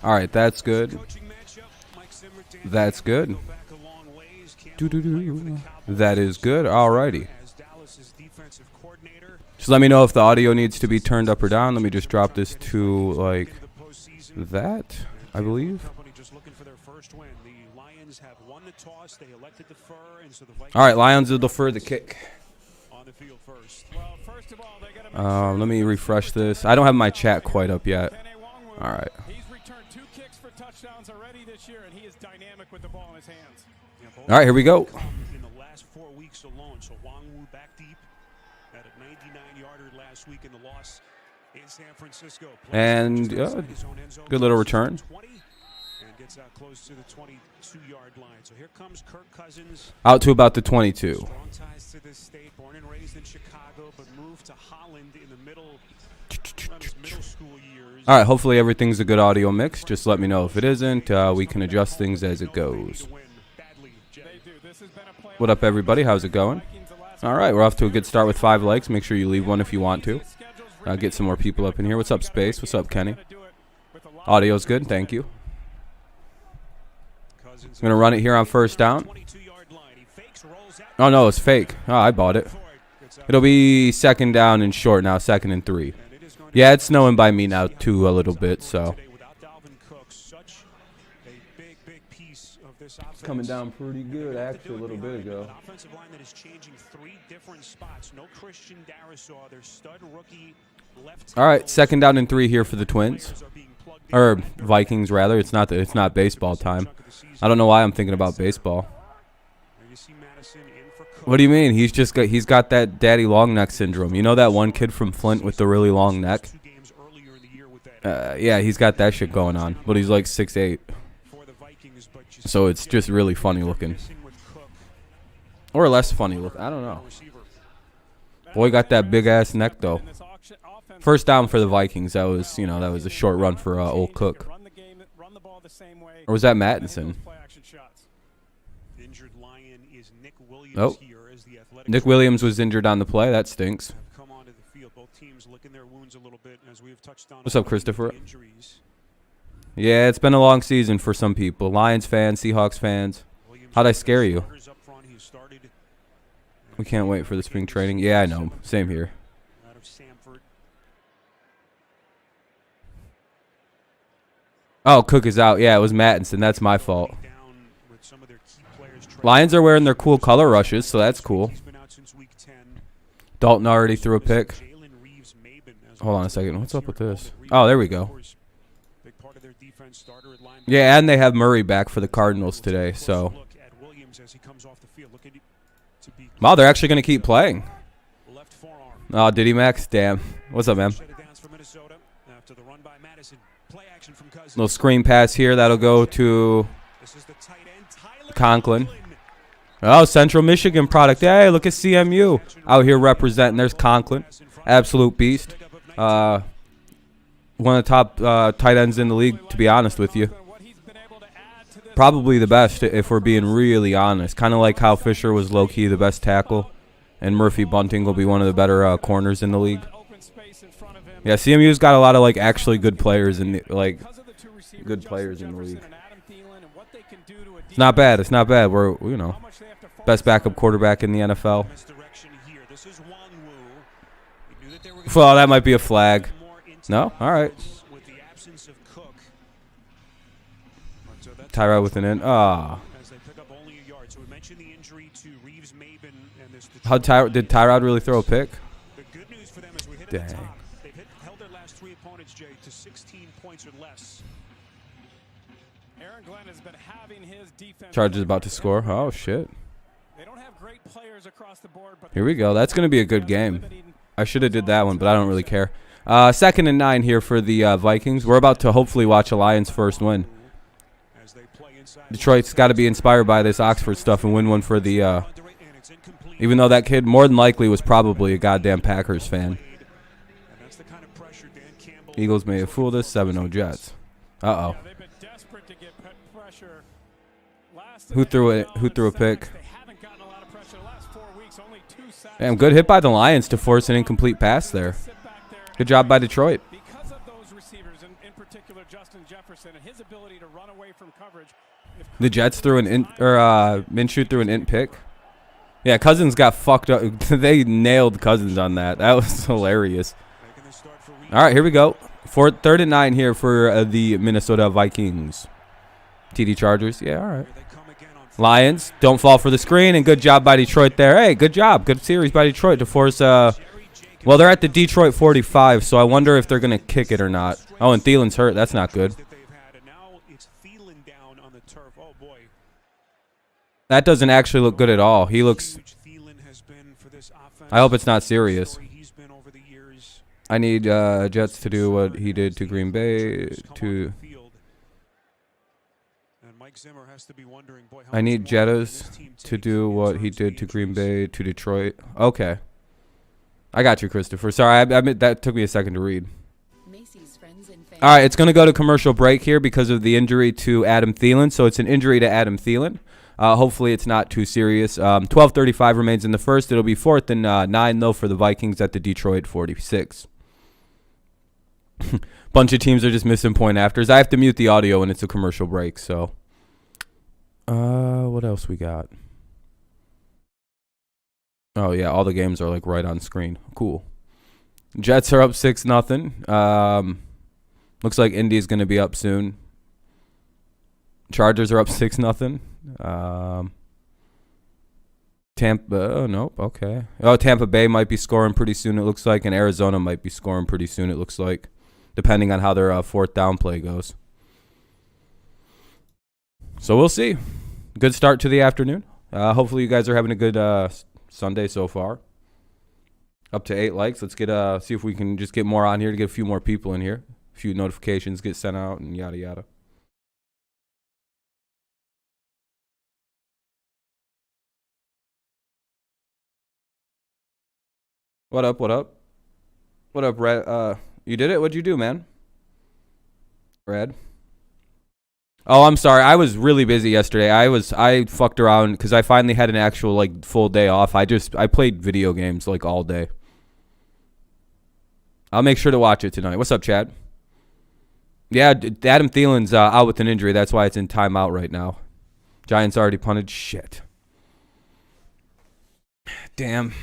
All right, that's good. That's good. That is good. Alrighty. Just let me know if the audio needs to be turned up or down. Let me just drop this to like that, I believe. All right, Lions will defer the kick. Let me refresh this. I don't have my chat quite up yet. All right. All right, here we go. In the last 4 weeks alone, so Wangwu back deep at a 99-yarder last week in the loss in San Francisco. And good little return. And gets out close to the 22-yard line. So here comes Kirk Cousins. Out to about the 22. Strong ties to this state, born and raised in Chicago, but moved to Holland in the middle school years. All right, hopefully everything's a good audio mix. Just let me know if it isn't. We can adjust things as it goes. What up, everybody? How's it going? All right, we're off to a good start with 5 likes. Make sure you leave one if you want to. Get some more people up in here. What's up, Space? What's up, Kenny? Audio's good. Thank you. I'm going to run it here on first down. Oh, no, it's fake. Oh, I bought it. It'll be second down and short now, 2nd and 3. Yeah, it's snowing by me now, too, a little bit, so. It's coming down pretty good, actually, a little bit ago. Offensive line that is changing 3 different spots. No Christian Darisaw, their stud rookie left. All right, 2nd down and 3 here for the Twins. Or Vikings, rather. It's not baseball time. I don't know why I'm thinking about baseball. What do you mean? He's got that daddy long neck syndrome. You know that one kid from Flint with the really long neck? Yeah, he's got that shit going on. But he's like 6'8". So it's just really funny looking. Or less funny looking. I don't know. Boy got that big ass neck though. First down for the Vikings. That was a short run for old Cook. Or was that Mattinson? Oh. Nick Williams was injured on the play. That stinks. What's up, Christopher? Yeah, it's been a long season for some people. Lions fans, Seahawks fans. How'd I scare you? We can't wait for the spring training. Yeah, I know. Same here. Oh, Cook is out. Yeah, it was Mattinson. That's my fault. Lions are wearing their cool color rushes, so that's cool. Dalton already threw a pick. Hold on a second. What's up with this? Oh, there we go. Yeah, and they have Murray back for the Cardinals today, so. Wow, they're actually going to keep playing. Oh, did he, Max? Damn. What's up, man? Little screen pass here. That'll go to Conklin. Oh, Central Michigan product. Hey, look at CMU out here representing. There's Conklin. Absolute beast. One of the top tight ends in the league, to be honest with you. Probably the best, if we're being really honest. Kind of like how Fisher was low-key the best tackle, and Murphy Bunting will be one of the better corners in the league. Yeah, CMU's got a lot of actually good players in the, good players in the league. It's not bad. It's not bad. We're best backup quarterback in the NFL. Well, that might be a flag. No? All right. Tyrod with an in. Ah. Did Tyrod really throw a pick? Dang. Held their last 3 opponents, Jay, to 16 points or less. Aaron Glenn has been having his defense. Chargers about to score. Oh shit. They don't have great players across the board, but here we go. That's going to be a good game. I should have did that one, but I don't really care. 2nd and 9 here for the Vikings. We're about to hopefully watch a Lions first win. Detroit's got to be inspired by this Oxford stuff and win one for the even though that kid more than likely was probably a goddamn Packers fan. Eagles may have fooled us. 7-0 Jets. Uh-oh. Who threw it? Who threw a pick? Damn, good hit by the Lions to force an incomplete pass there. Good job by Detroit. and his ability to run away from coverage. The Jets threw an Minshew threw an int pick. Yeah, Cousins got fucked up. They nailed Cousins on that. That was hilarious. All right, here we go. 3rd and 9 here for the Minnesota Vikings. TD Chargers. Yeah, all right. Lions, don't fall for the screen, and good job by Detroit there. Hey, good job. Good series by Detroit to force well, they're at the Detroit 45, so I wonder if they're going to kick it or not. Oh, and Thielen's hurt. That's not good. That doesn't actually look good at all. He looks... I hope it's not serious. I need Jets to do what he did to Green Bay. I need Jettas to do what he did to Green Bay to Detroit. Okay. I got you, Christopher. Sorry, I admit that took me a second to read. All right, it's going to go to commercial break here because of the injury to Adam Thielen. So it's an injury to Adam Thielen. Hopefully it's not too serious. 12:35 remains in the first. It'll be 4th and 9, though, for the Vikings at the Detroit 46. Bunch of teams are just missing point afters. I have to mute the audio when it's a commercial break. So what else we got? Oh, yeah, all the games are, like, right on screen. Cool. Jets are up 6-0. Looks like Indy's going to be up soon. Chargers are up 6-0. Tampa, oh, nope, okay. Oh, Tampa Bay might be scoring pretty soon, it looks like, and Arizona might be scoring pretty soon, it looks like, depending on how their 4th down play goes. So we'll see. Good start to the afternoon. Hopefully you guys are having a good Sunday so far. Up to 8 likes. Let's get see if we can just get more on here to get a few more people in here. A few notifications get sent out and yada yada. What up? What up? What up, Red? You did it? What'd you do, man? Red? Oh, I'm sorry. I was really busy yesterday. I fucked around because I finally had an actual like full day off. I played video games like all day. I'll make sure to watch it tonight. What's up, Chad? Yeah, Adam Thielen's out with an injury. That's why it's in timeout right now. Giants already punted. Shit. Damn.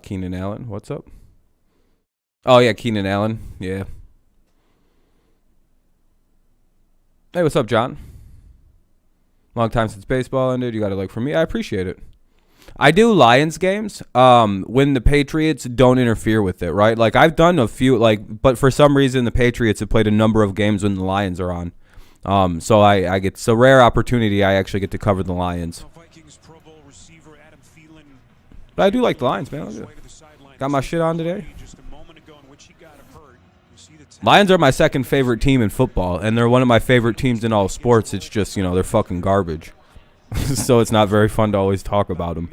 Keenan Allen. What's up? Oh, yeah, Keenan Allen. Yeah. Hey, what's up, John? Long time since baseball ended. You got a like from me. I appreciate it. I do Lions games when the Patriots don't interfere with it, right? Like, I've done a few, like, but for some reason the Patriots have played a number of games when the Lions are on. So I get, it's a rare opportunity I actually get to cover the Lions. But I do like the Lions, man. Got my shit on today. Lions are my second favorite team in football, and they're one of my favorite teams in all sports. It's just, you know, they're fucking garbage. So it's not very fun to always talk about them.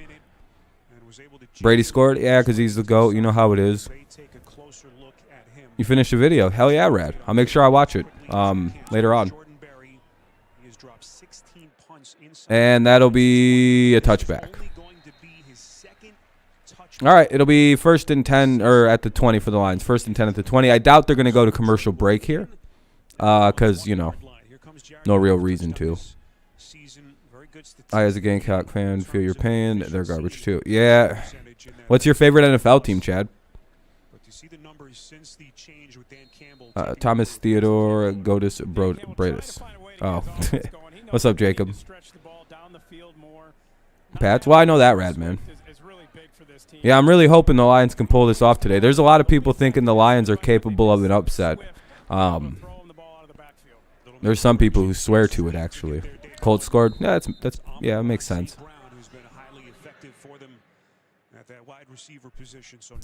Brady scored? Yeah, because he's the GOAT. You know how it is. You finished the video? Hell yeah, Rad. I'll make sure I watch it later on. And that'll be a touchback. All right, it'll be 1st and 10, or at the 20 for the Lions. 1st and 10 at the 20. I doubt they're going to go to commercial break here because, you know, no real reason to. I, as a Gamecock fan, feel your pain. They're garbage, too. Yeah. What's your favorite NFL team, Chad? Thomas Theodore Godis Bradis. Oh. What's up, Jacob? Pats? Well, I know that, Rad, man. Yeah, I'm really hoping the Lions can pull this off today. There's a lot of people thinking the Lions are capable of an upset. There's some people who swear to it, actually. Colt scored? Yeah, yeah, it makes sense.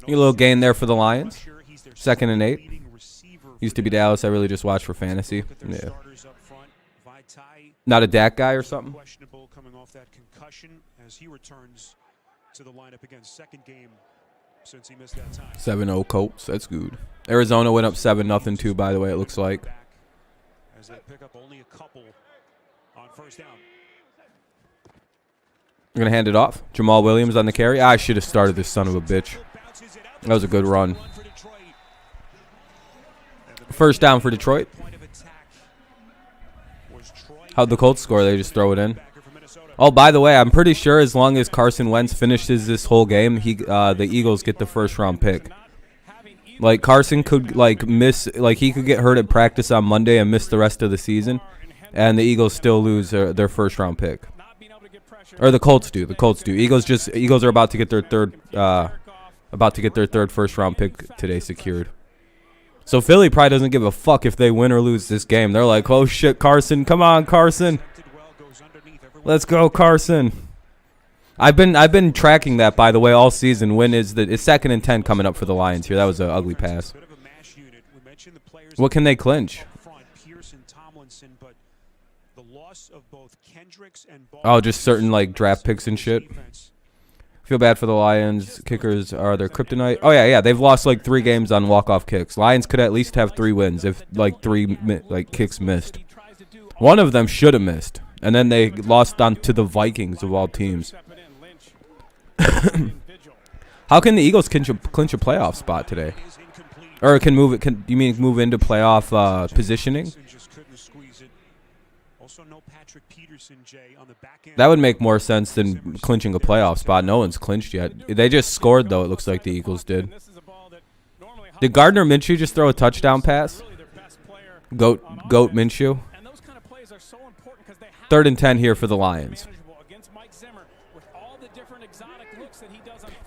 A little gain there for the Lions. 2nd and 8. Used to be Dallas. I really just watched for fantasy. Yeah. Not a Dak guy or something? To the lineup again, second game since he missed that time. 7-0 Colts. That's good. Arizona went up 7-0 too, by the way, it looks like. As they pick up only a couple on 1st down. I'm going to hand it off. Jamal Williams on the carry. I should have started this son of a bitch. That was a good run. First down for Detroit. How'd the Colts score? They just throw it in. Oh, by the way, I'm pretty sure as long as Carson Wentz finishes this whole game, the Eagles get the first-round pick. Like, Carson could, like, miss, like, he could get hurt at practice on Monday and miss the rest of the season, and the Eagles still lose their first-round pick. Or the Colts do. The Colts do. Eagles are about to get their third first-round pick today secured. So Philly probably doesn't give a fuck if they win or lose this game. They're like, oh shit, Carson, come on, Carson, let's go, Carson. I've been tracking that, by the way, all season. When it's 2nd and 10 coming up for the Lions here? That was an ugly pass. What can they clinch? Oh, just certain like draft picks and shit. Feel bad for the Lions. Kickers are their kryptonite. Oh yeah, they've lost like 3 games on walk-off kicks. Lions could at least have 3 wins if like 3 kicks missed. One of them should have missed, and then they lost on to the Vikings of all teams. How can the Eagles clinch a playoff spot today? Or you mean move into playoff positioning? That would make more sense than clinching a playoff spot. No one's clinched yet. They just scored, though, it looks like the Eagles did. Did Gardner Minshew just throw a touchdown pass? Goat Minshew. 3rd and 10 here for the Lions.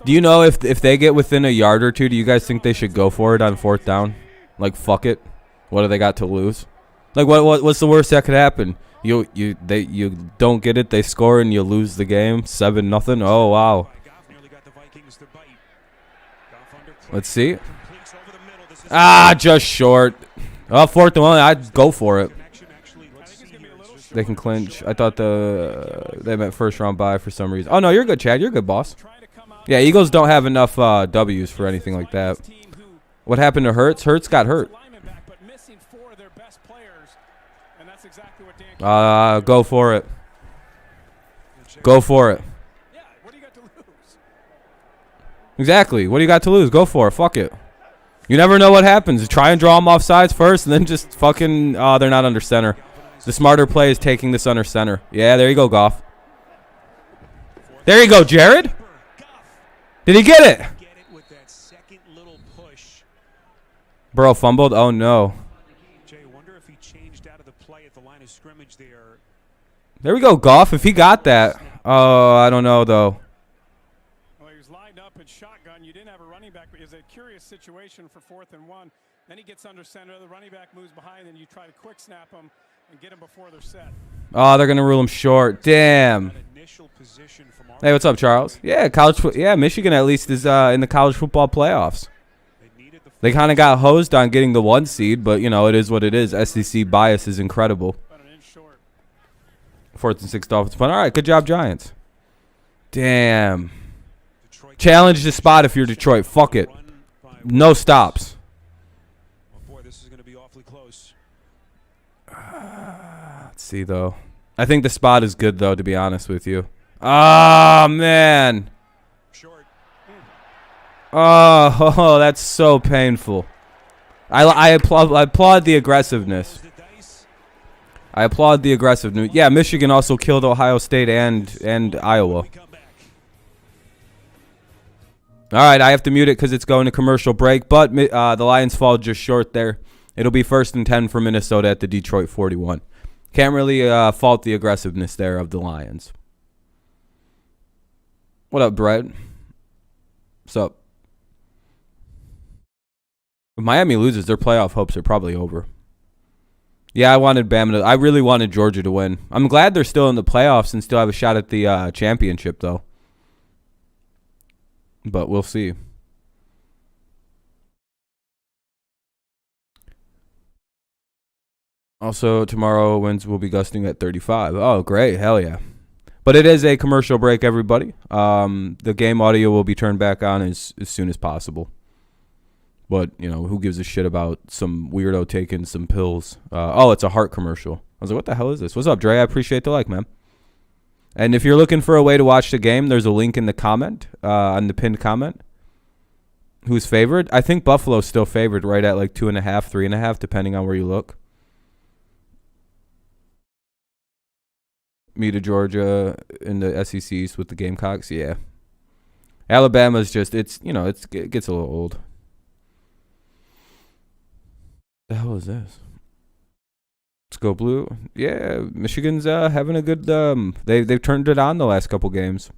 Do you know if they get within a yard or two, do you guys think they should go for it on 4th down? Like, fuck it. What do they got to lose? Like, what's the worst that could happen? You don't get it, they score, and you lose the game 7-0. Oh wow. Let's see. Just short. Oh, 4th and 1. I'd go for it. They can clinch. I thought they meant first-round bye for some reason. Oh no, you're good, Chad. You're good, boss. Yeah, Eagles don't have enough W's for anything like that. What happened to Hurts? Hurts got hurt. Go for it. Go for it. Exactly. What do you got to lose? Go for it. Fuck it. You never know what happens. Try and draw them off sides first, and then just fucking. They're not under center. The smarter play is taking this under center. Yeah, there you go, Goff. There you go, Jared. Did he get it? Burrow fumbled. Oh no. There we go, Goff. If he got that. Oh, I don't know, though. Well, he was lined up in shotgun. You didn't have a running back, but it was a curious situation for 4th and 1. Then he gets under center. The running back moves behind, and you try to quick snap him and get him before they're set. Oh, they're going to rule him short. Damn. Hey, what's up, Charles? Yeah, Michigan at least is in the college football playoffs. They kind of got hosed on getting the 1 seed, but, you know, it is what it is. SEC bias is incredible. 4th and 6 Dolphins punt. All right, good job, Giants. Damn. Challenge the spot if you're Detroit. Fuck it. No stops. Let's see, though. I think the spot is good, though, to be honest with you. Oh, man. Oh, that's so painful. I applaud the aggressiveness. Yeah, Michigan also killed Ohio State and Iowa. All right, I have to mute it because it's going to commercial break, but the Lions fall just short there. It'll be 1st and 10 for Minnesota at the Detroit 41. Can't really fault the aggressiveness there of the Lions. What up, Brett? What's up? If Miami loses, their playoff hopes are probably over. Yeah, I wanted Bama I really wanted Georgia to win. I'm glad they're still in the playoffs and still have a shot at the championship, though. But we'll see. Also, tomorrow winds will be gusting at 35. Oh, great. Hell yeah. But it is a commercial break, everybody. The game audio will be turned back on as soon as possible. But, you know, who gives a shit about some weirdo taking some pills? Oh, it's a heart commercial. I was like, what the hell is this? What's up, Dre? I appreciate the like, man. And if you're looking for a way to watch the game, there's a link in the comment, on the pinned comment. Who's favored? I think Buffalo's still favored right at like 2.5, 3.5, depending on where you look. Me to Georgia in the SECs with the Gamecocks, yeah. Alabama's just, it gets a little old. The hell is this? Let's go blue. Yeah, Michigan's having a good. They've turned it on the last couple games.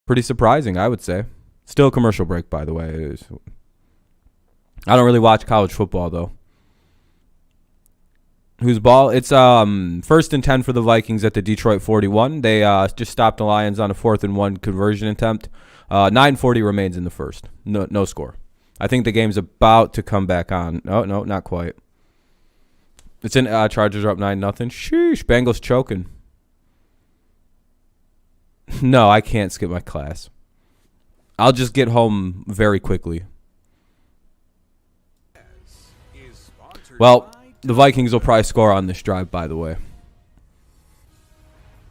Pretty surprising, I would say. Still a commercial break, by the way. I don't really watch college football though. Whose ball? It's 1st and 10 for the Vikings at the Detroit 41. They just stopped the Lions on a 4th and 1 conversion attempt. 9:40 remains in the first. No score. I think the game's about to come back on. No, not quite. It's in Chargers are up 9-0. Sheesh, Bengals choking. No, I can't skip my class. I'll just get home very quickly. Well, the Vikings will probably score on this drive, by the way.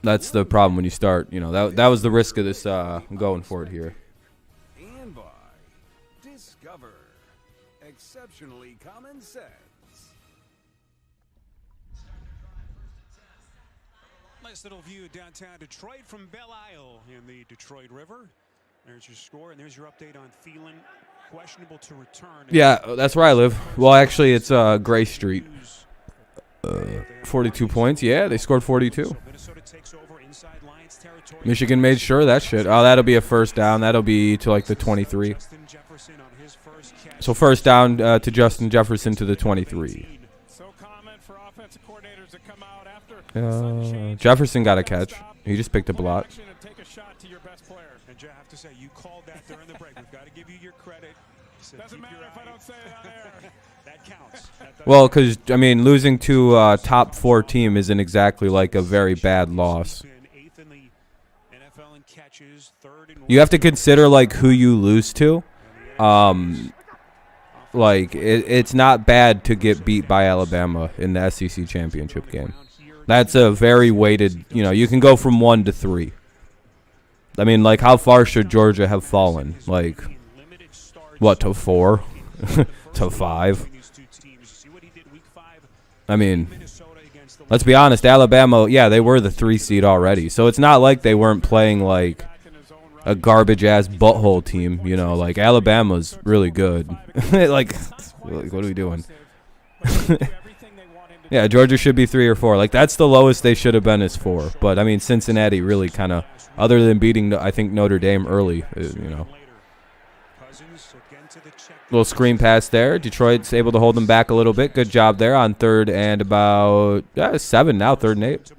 That's the problem when you start. That was the risk of this going for it here. Exceptionally common sense. Nice little view of downtown Detroit from Belle Isle in the Detroit River. There's your score, and there's your update on Thielen, questionable to return. Yeah, that's where I live. Well, actually, it's Gray Street. 42 points. Yeah, they scored 42. Michigan made sure of that shit. Oh, that'll be a first down. That'll be to like the 23. So first down to Justin Jefferson to the 23. Jefferson got a catch. He just picked up a lot. And Jeff, I have to say, you called that during the break. We've got to give you your credit. Doesn't matter if I don't say it on air. That counts. Well, because, losing to a top 4 team isn't exactly like a very bad loss. You have to consider, like, who you lose to. It's not bad to get beat by Alabama in the SEC championship game. That's a very weighted, you can go from 1 to 3. How far should Georgia have fallen? To 4? To 5? Let's be honest, Alabama, yeah, they were the 3 seed already. So it's not like they weren't playing like a garbage-ass butthole team, Alabama's really good. What are we doing? Yeah, Georgia should be 3 or 4. That's the lowest they should have been is 4. But, Cincinnati really kind of, other than beating, I think, Notre Dame early, Little screen pass there. Detroit's able to hold them back a little bit. Good job there on 3rd and about 7 now, 3rd and 8.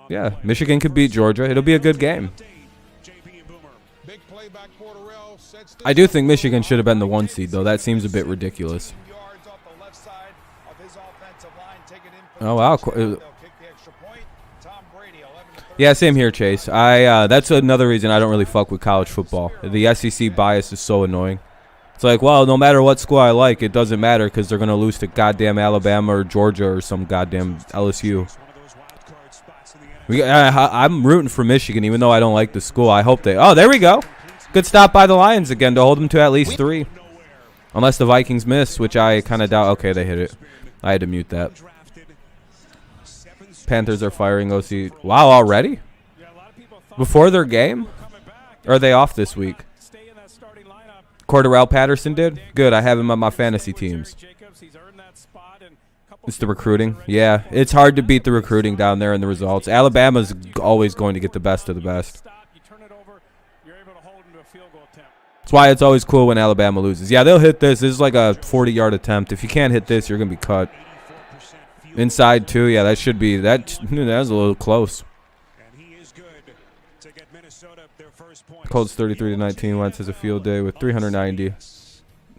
Yeah, Michigan could beat Georgia. It'll be a good game. I do think Michigan should have been the 1 seed, though. That seems a bit ridiculous. Oh, wow. Yeah, same here, Chase. That's another reason I don't really fuck with college football. The SEC bias is so annoying. It's like, well, no matter what school I like, it doesn't matter because they're going to lose to goddamn Alabama or Georgia or some goddamn LSU. I'm rooting for Michigan, even though I don't like the school. I hope they... Oh, there we go. Good stop by the Lions again to hold them to at least 3. Unless the Vikings miss, which I kind of doubt. Okay, they hit it. I had to mute that. Panthers are firing OC. Wow, already? Before their game? Or are they off this week? Cordarrelle Patterson did? Good, I have him on my fantasy teams. It's the recruiting. Yeah, it's hard to beat the recruiting down there in the results. Alabama's always going to get the best of the best. That's why it's always cool when Alabama loses. Yeah, they'll hit this. This is like a 40-yard attempt. If you can't hit this, you're going to be cut. Inside, too. Yeah, that should be. That was a little close. Colts 33-19. Wentz has a field day with 390.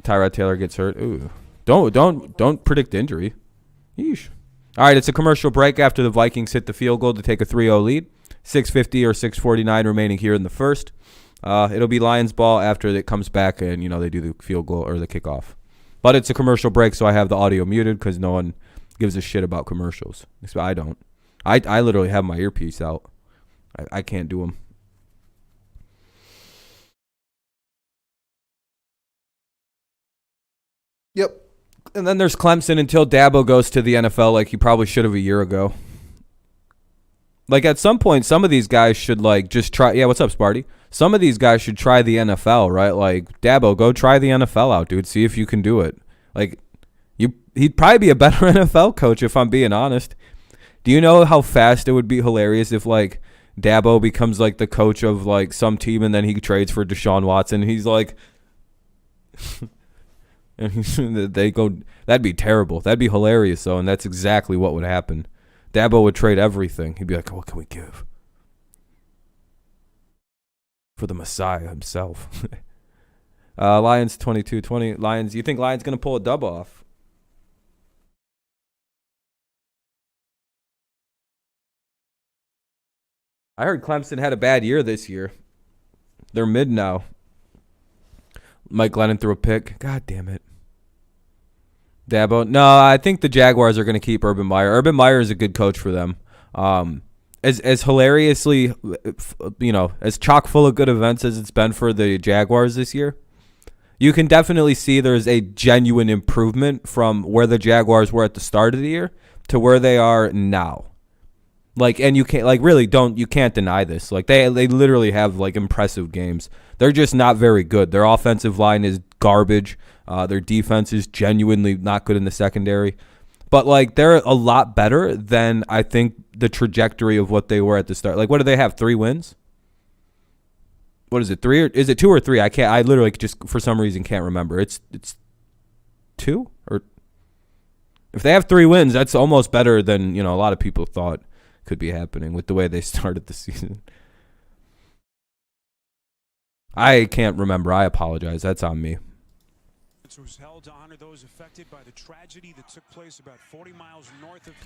Tyrod Taylor gets hurt. Ooh. Don't predict injury. Yeesh. All right, it's a commercial break after the Vikings hit the field goal to take a 3-0 lead. 6:50 or 6:49 remaining here in the first. It'll be Lions ball after it comes back and, they do the field goal or the kickoff. But it's a commercial break, so I have the audio muted because no one gives a shit about commercials. So I don't. I literally have my earpiece out. I can't do them. Yep. And then there's Clemson until Dabo goes to the NFL like he probably should have a year ago. Like at some point, some of these guys should like just try. Yeah, what's up, Sparty? Some of these guys should try the NFL, right? Like Dabo, go try the NFL out, dude. See if you can do it. Like he'd probably be a better NFL coach if I'm being honest. Do you know how fast it would be hilarious if like Dabo becomes like the coach of like some team and then he trades for Deshaun Watson? He's like, and they go. That'd be terrible. That'd be hilarious though, and that's exactly what would happen. Dabo would trade everything. He'd be like, what can we give for the Messiah himself? Lions 22-20. Lions. You think Lions going to pull a dub off? I heard Clemson had a bad year this year. They're mid now. Mike Glennon threw a pick. God damn it. Dabo. No, I think the Jaguars are going to keep Urban Meyer. Urban Meyer is a good coach for them. As hilariously, as chock full of good events as it's been for the Jaguars this year, you can definitely see there's a genuine improvement from where the Jaguars were at the start of the year to where they are now. Like, and you can't, like, really you can't deny this. Like, they literally have, like, impressive games. They're just not very good. Their offensive line is garbage. Their defense is genuinely not good in the secondary. But, like, they're a lot better than, I think, the trajectory of what they were at the start. Like, what do they have, 3 wins? What is it, 3? Or is it 2 or 3? I literally just, for some reason, can't remember. It's 2? Or if they have 3 wins, that's almost better than, a lot of people thought could be happening with the way they started the season. I can't remember. I apologize. That's on me.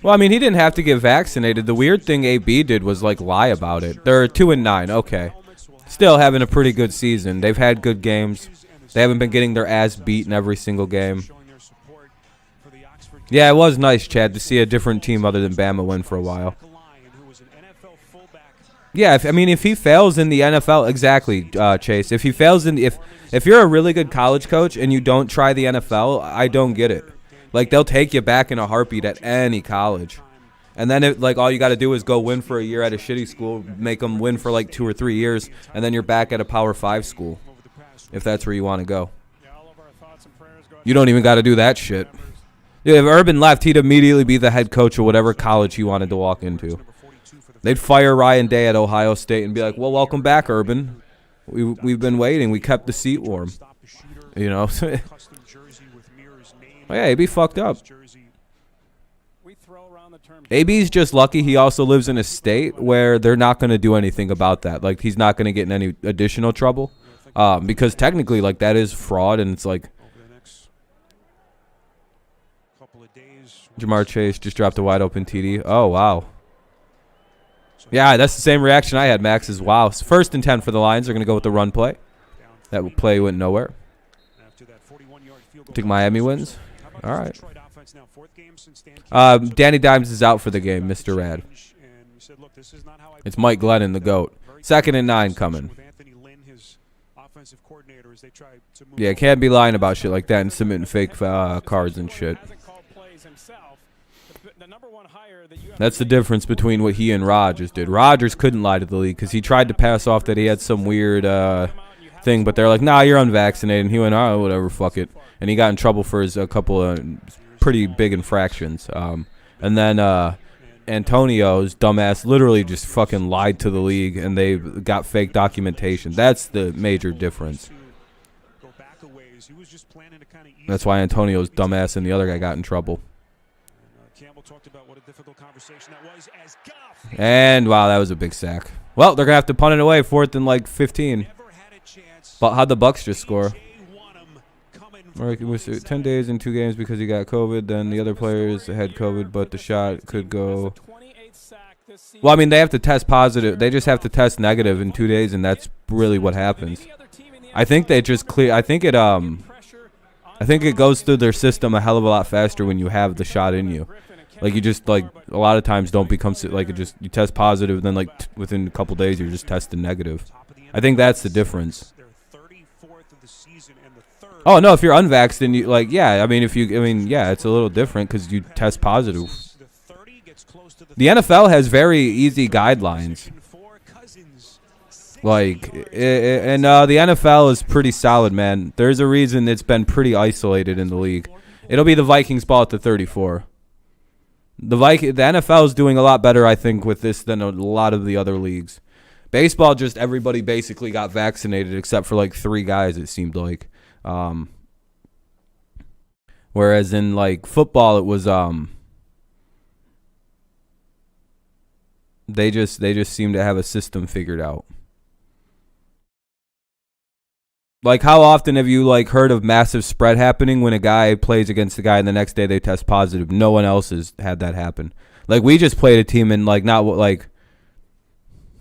Well, I mean, he didn't have to get vaccinated. The weird thing AB did was, like, lie about it. They're 2-9. Okay. Still having a pretty good season. They've had good games. They haven't been getting their ass beaten every single game. Yeah, it was nice, Chad, to see a different team other than Bama win for a while. Yeah, if he fails in the NFL, exactly, Chase. If he fails if you're a really good college coach and you don't try the NFL, I don't get it. Like, they'll take you back in a heartbeat at any college. And then, all you got to do is go win for a year at a shitty school, make them win for, 2 or 3 years, and then you're back at a Power 5 school, if that's where you want to go. You don't even got to do that shit. Dude, if Urban left, he'd immediately be the head coach of whatever college he wanted to walk into. They'd fire Ryan Day at Ohio State and be like, well, welcome back, Urban. We've been waiting. We kept the seat warm. Oh, yeah, AB fucked up. AB's just lucky he also lives in a state where they're not going to do anything about that. Like, he's not going to get in any additional trouble. Because technically, that is fraud, and it's like Jamar Chase just dropped a wide-open TD. Oh, wow. Yeah, that's the same reaction I had, Max, is wow. 1st and 10 for the Lions. They're going to go with the run play. That play went nowhere. Think Miami wins? All right. Danny Dimes is out for the game, Mr. Rad. It's Mike Glennon, the GOAT. 2nd and 9 coming. Yeah, can't be lying about shit like that and submitting fake cards and shit. That's the difference between what he and Rodgers did. Rodgers couldn't lie to the league because he tried to pass off that he had some weird thing, but they're like, nah, you're unvaccinated. And he went, oh, whatever, fuck it. And he got in trouble for a couple of pretty big infractions. And then Antonio's dumbass literally just fucking lied to the league, and they got fake documentation. That's the major difference. That's why Antonio's dumbass and the other guy got in trouble. And, wow, that was a big sack. Well, they're going to have to punt it away, 4th and 15. But how'd the Bucks just score? 10 days and 2 games because he got COVID. Then the other players had COVID, but the shot could go. Well, I mean, they have to test positive. They just have to test negative in 2 days, and that's really what happens. I think they just clear. I think it I think it goes through their system a hell of a lot faster when you have the shot in you. Like you just like a lot of times don't become like it just you test positive, and then like within a couple days you're just testing negative. I think that's the difference. Oh no, if you're unvaxxed and you like yeah, yeah, it's a little different because you test positive. The NFL has very easy guidelines. Like, and the NFL is pretty solid, man. There's a reason it's been pretty isolated in the league. It'll be the Vikings ball at the 34. The NFL is doing a lot better, I think, with this than a lot of the other leagues. Baseball, just everybody basically got vaccinated except for like 3 guys, it seemed like. Whereas in like football, it was they just seem to have a system figured out. Like, how often have you, like, heard of massive spread happening when a guy plays against a guy and the next day they test positive? No one else has had that happen. Like, we just played a team and, like, not, like,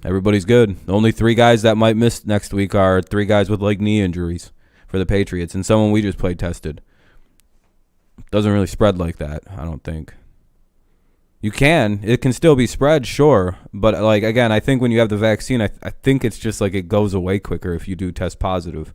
everybody's good. The only 3 guys that might miss next week are 3 guys with, like, knee injuries for the Patriots. And someone we just played tested. Doesn't really spread like that, I don't think. It can still be spread, sure. But, like, again, I think when you have the vaccine, I think it's just, like, it goes away quicker if you do test positive.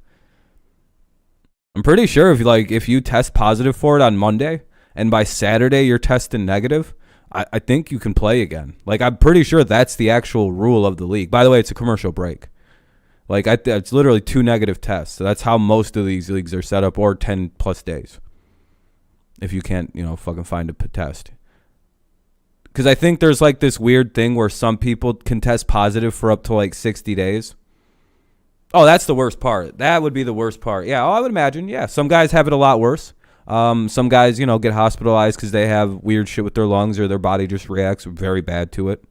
I'm pretty sure if you test positive for it on Monday and by Saturday you're testing negative, I think you can play again. Like, I'm pretty sure that's the actual rule of the league. By the way, it's a commercial break. Like, it's literally 2 negative tests. So that's how most of these leagues are set up, or 10 plus days. If you can't, fucking find a test. Because I think there's like this weird thing where some people can test positive for up to like 60 days. Oh, that's the worst part. That would be the worst part. Yeah, I would imagine. Yeah, some guys have it a lot worse. Some guys, get hospitalized because they have weird shit with their lungs or their body just reacts very bad to it.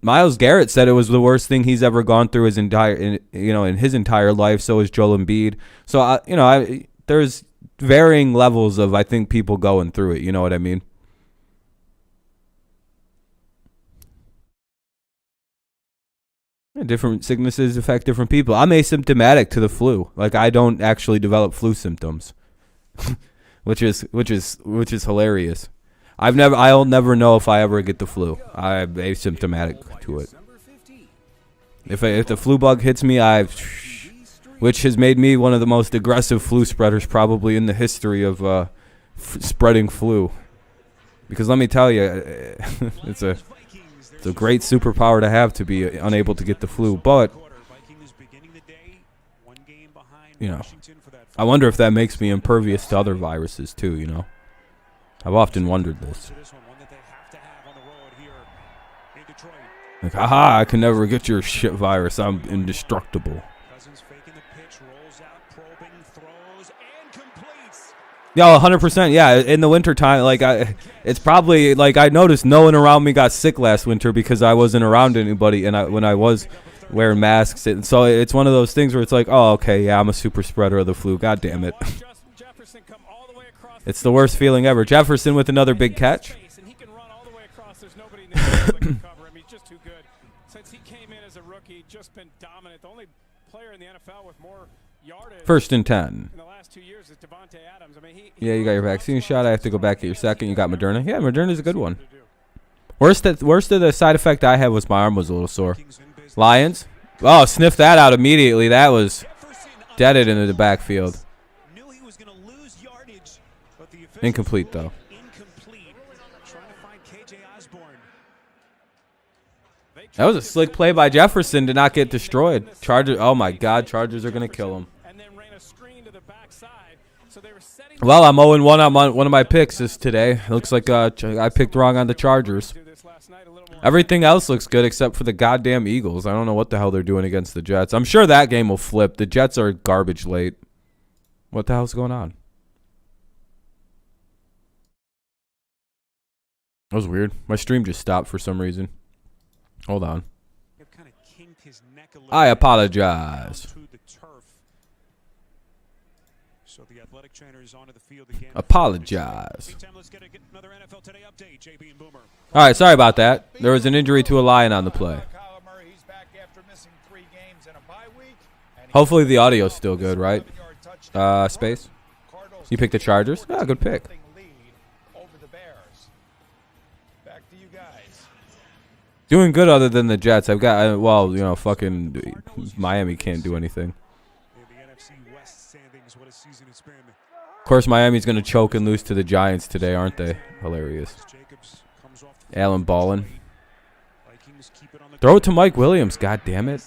Myles Garrett said it was the worst thing he's ever gone through in his entire life. So is Joel Embiid. So there's varying levels of, I think, people going through it. You know what I mean? Different sicknesses affect different people. I'm asymptomatic to the flu. Like, I don't actually develop flu symptoms, which is hilarious. I'll never know if I ever get the flu. I'm asymptomatic to it. If the flu bug hits me, which has made me one of the most aggressive flu spreaders probably in the history of spreading flu. Because let me tell you, it's a great superpower to have, to be unable to get the flu. But, I wonder if that makes me impervious to other viruses too, I've often wondered this. Like, haha, I can never get your shit virus. I'm indestructible. Yeah, 100%. Yeah, in the wintertime, like, it's probably, like, I noticed no one around me got sick last winter because I wasn't around anybody, and when I was wearing masks. So it's one of those things where it's like, oh, okay, yeah, I'm a super spreader of the flu. God damn it. It's the worst feeling ever. Jefferson with another big catch. First and 10. Yeah, you got your vaccine shot. I have to go back at your second. You got Moderna. Yeah, Moderna's a good one. Worst of the side effect I had was my arm was a little sore. Lions. Oh, sniff that out immediately. That was deaded into the backfield. Incomplete, though. That was a slick play by Jefferson to not get destroyed. Chargers. Oh, my God. Chargers are going to kill him. Well, I'm 0-1 on one of my picks today. It looks like I picked wrong on the Chargers. Everything else looks good except for the goddamn Eagles. I don't know what the hell they're doing against the Jets. I'm sure that game will flip. The Jets are garbage late. What the hell's going on? That was weird. My stream just stopped for some reason. Hold on. I apologize. So the athletic trainer is onto the field again. Apologize. All right, sorry about that. There was an injury to a Lion on the play. Hopefully the audio's still good, right? Space. You picked the Chargers? Yeah, good pick. Doing good other than the Jets. I've got, well, you know, fucking Miami can't do anything. Of course, Miami's going to choke and lose to the Giants today, aren't they? Hilarious. Allen Ballin. Throw it to Mike Williams. God damn it.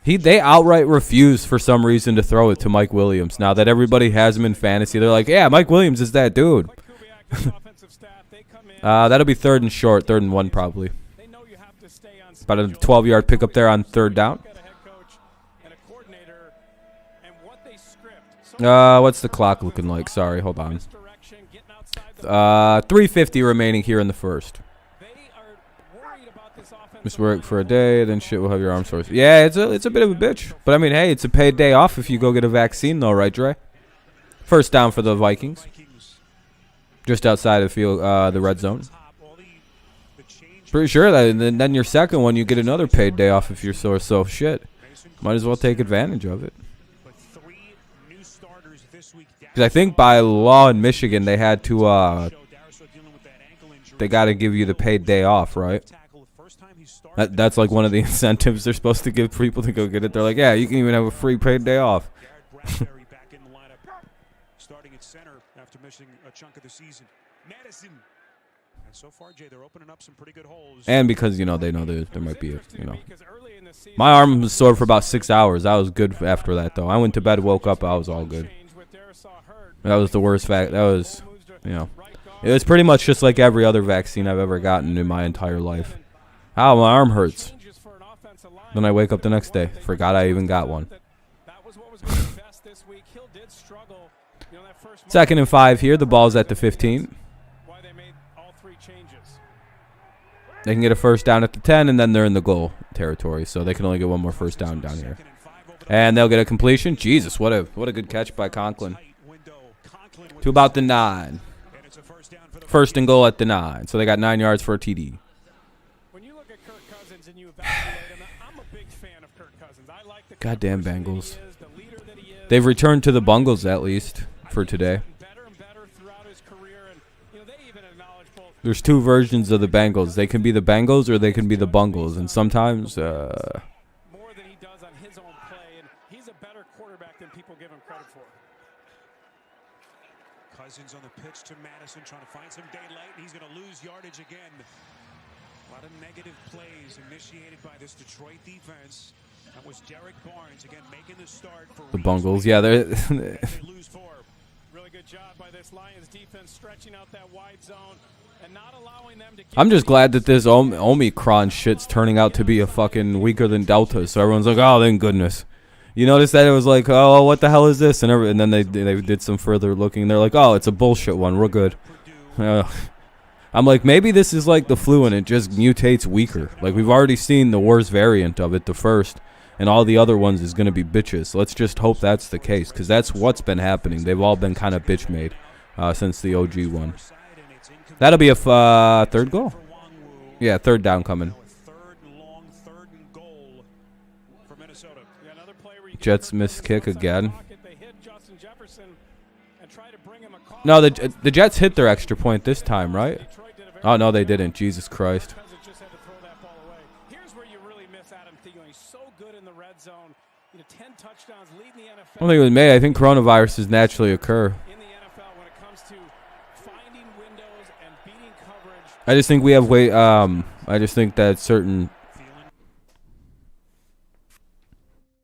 They outright refuse for some reason to throw it to Mike Williams. Now that everybody has him in fantasy, they're like, yeah, Mike Williams is that dude. That'll be 3rd and short, 3rd and 1 probably. About a 12-yard pickup there on 3rd down. What's the clock looking like? Sorry, hold on. 3:50 remaining here in the first. Just work for a day, then shit will have your arm source. Yeah, it's a bit of a bitch. But I mean, hey, it's a paid day off if you go get a vaccine though, right, Dre? First down for the Vikings. Just outside of the red zone. Pretty sure that then your second one you get another paid day off if you're so shit. Might as well take advantage of it. Because I think by law in Michigan they had to they got to give you the paid day off, right? That's like one of the incentives they're supposed to give people to go get it. They're like, yeah, you can even have a free paid day off. Starting at center after missing a chunk of the season. Madison. And so far, Jay, they're opening up some pretty good holes. And because, you know, they know there might be a, you know. My arm was sore for about 6 hours. I was good after that, though. I went to bed, woke up, I was all good. That was the worst fact. That was, you know. It was pretty much just like every other vaccine I've ever gotten in my entire life. Ow, my arm hurts. Then I wake up the next day. Forgot I even got one. 2nd and 5 here. The ball's at the 15. They can get a first down at the 10, and then they're in the goal territory. So they can only get one more first down here. And they'll get a completion. Jesus, what a good catch by Conklin. To about the 9. First and goal at the 9. So they got 9 yards for a TD. When you look at Kirk Cousins and you evaluate him, I'm a big fan of Kirk Cousins. I like the goddamn Bengals. They've returned to the Bungles at least for today. There's 2 versions of the Bengals. They can be the Bengals or they can be the Bungles, and sometimes more than he does on his own play, and he's a better quarterback than people give him credit for. Cousins on the pitch to Madison, trying to find some daylight, and he's going to lose yardage again. A lot of negative plays initiated by this Detroit defense. That was Derek Barnes again making the start for the Bungles. Yeah, they're lose 4. Really good job by this Lions defense stretching out that wide zone and not allowing them to. I'm just glad that this Omicron shit's turning out to be a fucking weaker than Delta. So everyone's like, oh, thank goodness. You notice that it was like, oh, what the hell is this? And then they did some further looking. They're like, oh, it's a bullshit one. We're good. I'm like, maybe this is like the flu and it just mutates weaker. Like we've already seen the worst variant of it, the first. And all the other ones is going to be bitches. Let's just hope that's the case, because that's what's been happening. They've all been kind of bitch-made since the OG one. That'll be a 3rd goal. Yeah, 3rd down coming. Jets missed kick again. No, the Jets hit their extra point this time, right? Oh, no, they didn't. Jesus Christ. I don't think it was May. I think coronaviruses naturally occur. I just think we have way. I just think that certain.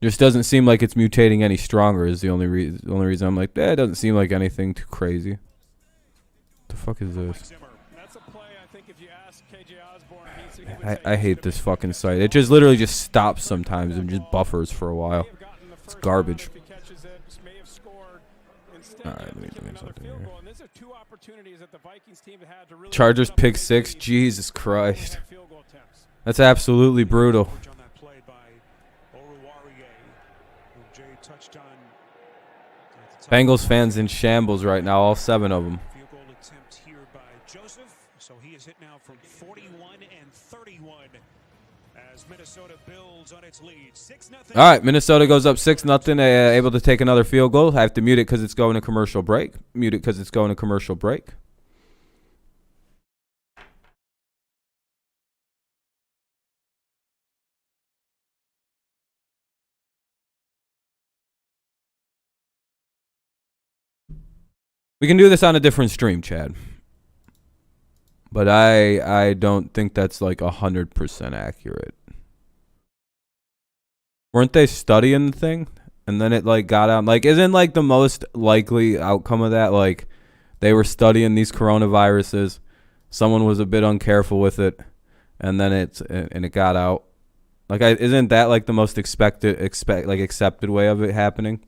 Just doesn't seem like it's mutating any stronger. Is the only reason I'm like, it doesn't seem like anything too crazy. What the fuck is this? I hate this fucking site. It just literally just stops sometimes and just buffers for a while. It's garbage. All right, let me do something here. Chargers pick 6. Jesus Christ. That's absolutely brutal. Bengals fans in shambles right now, all 7 of them. As Minnesota builds on its lead. 6-0. All right, Minnesota goes up 6-0, able to take another field goal. I have to mute it because it's going to commercial break. Mute it because it's going to commercial break. We can do this on a different stream, Chad. But I don't think that's like 100% accurate. Weren't they studying the thing? And then it like got out. Like, isn't like the most likely outcome of that like they were studying these coronaviruses, someone was a bit uncareful with it, and then it got out. Like, isn't that like the most accepted way of it happening?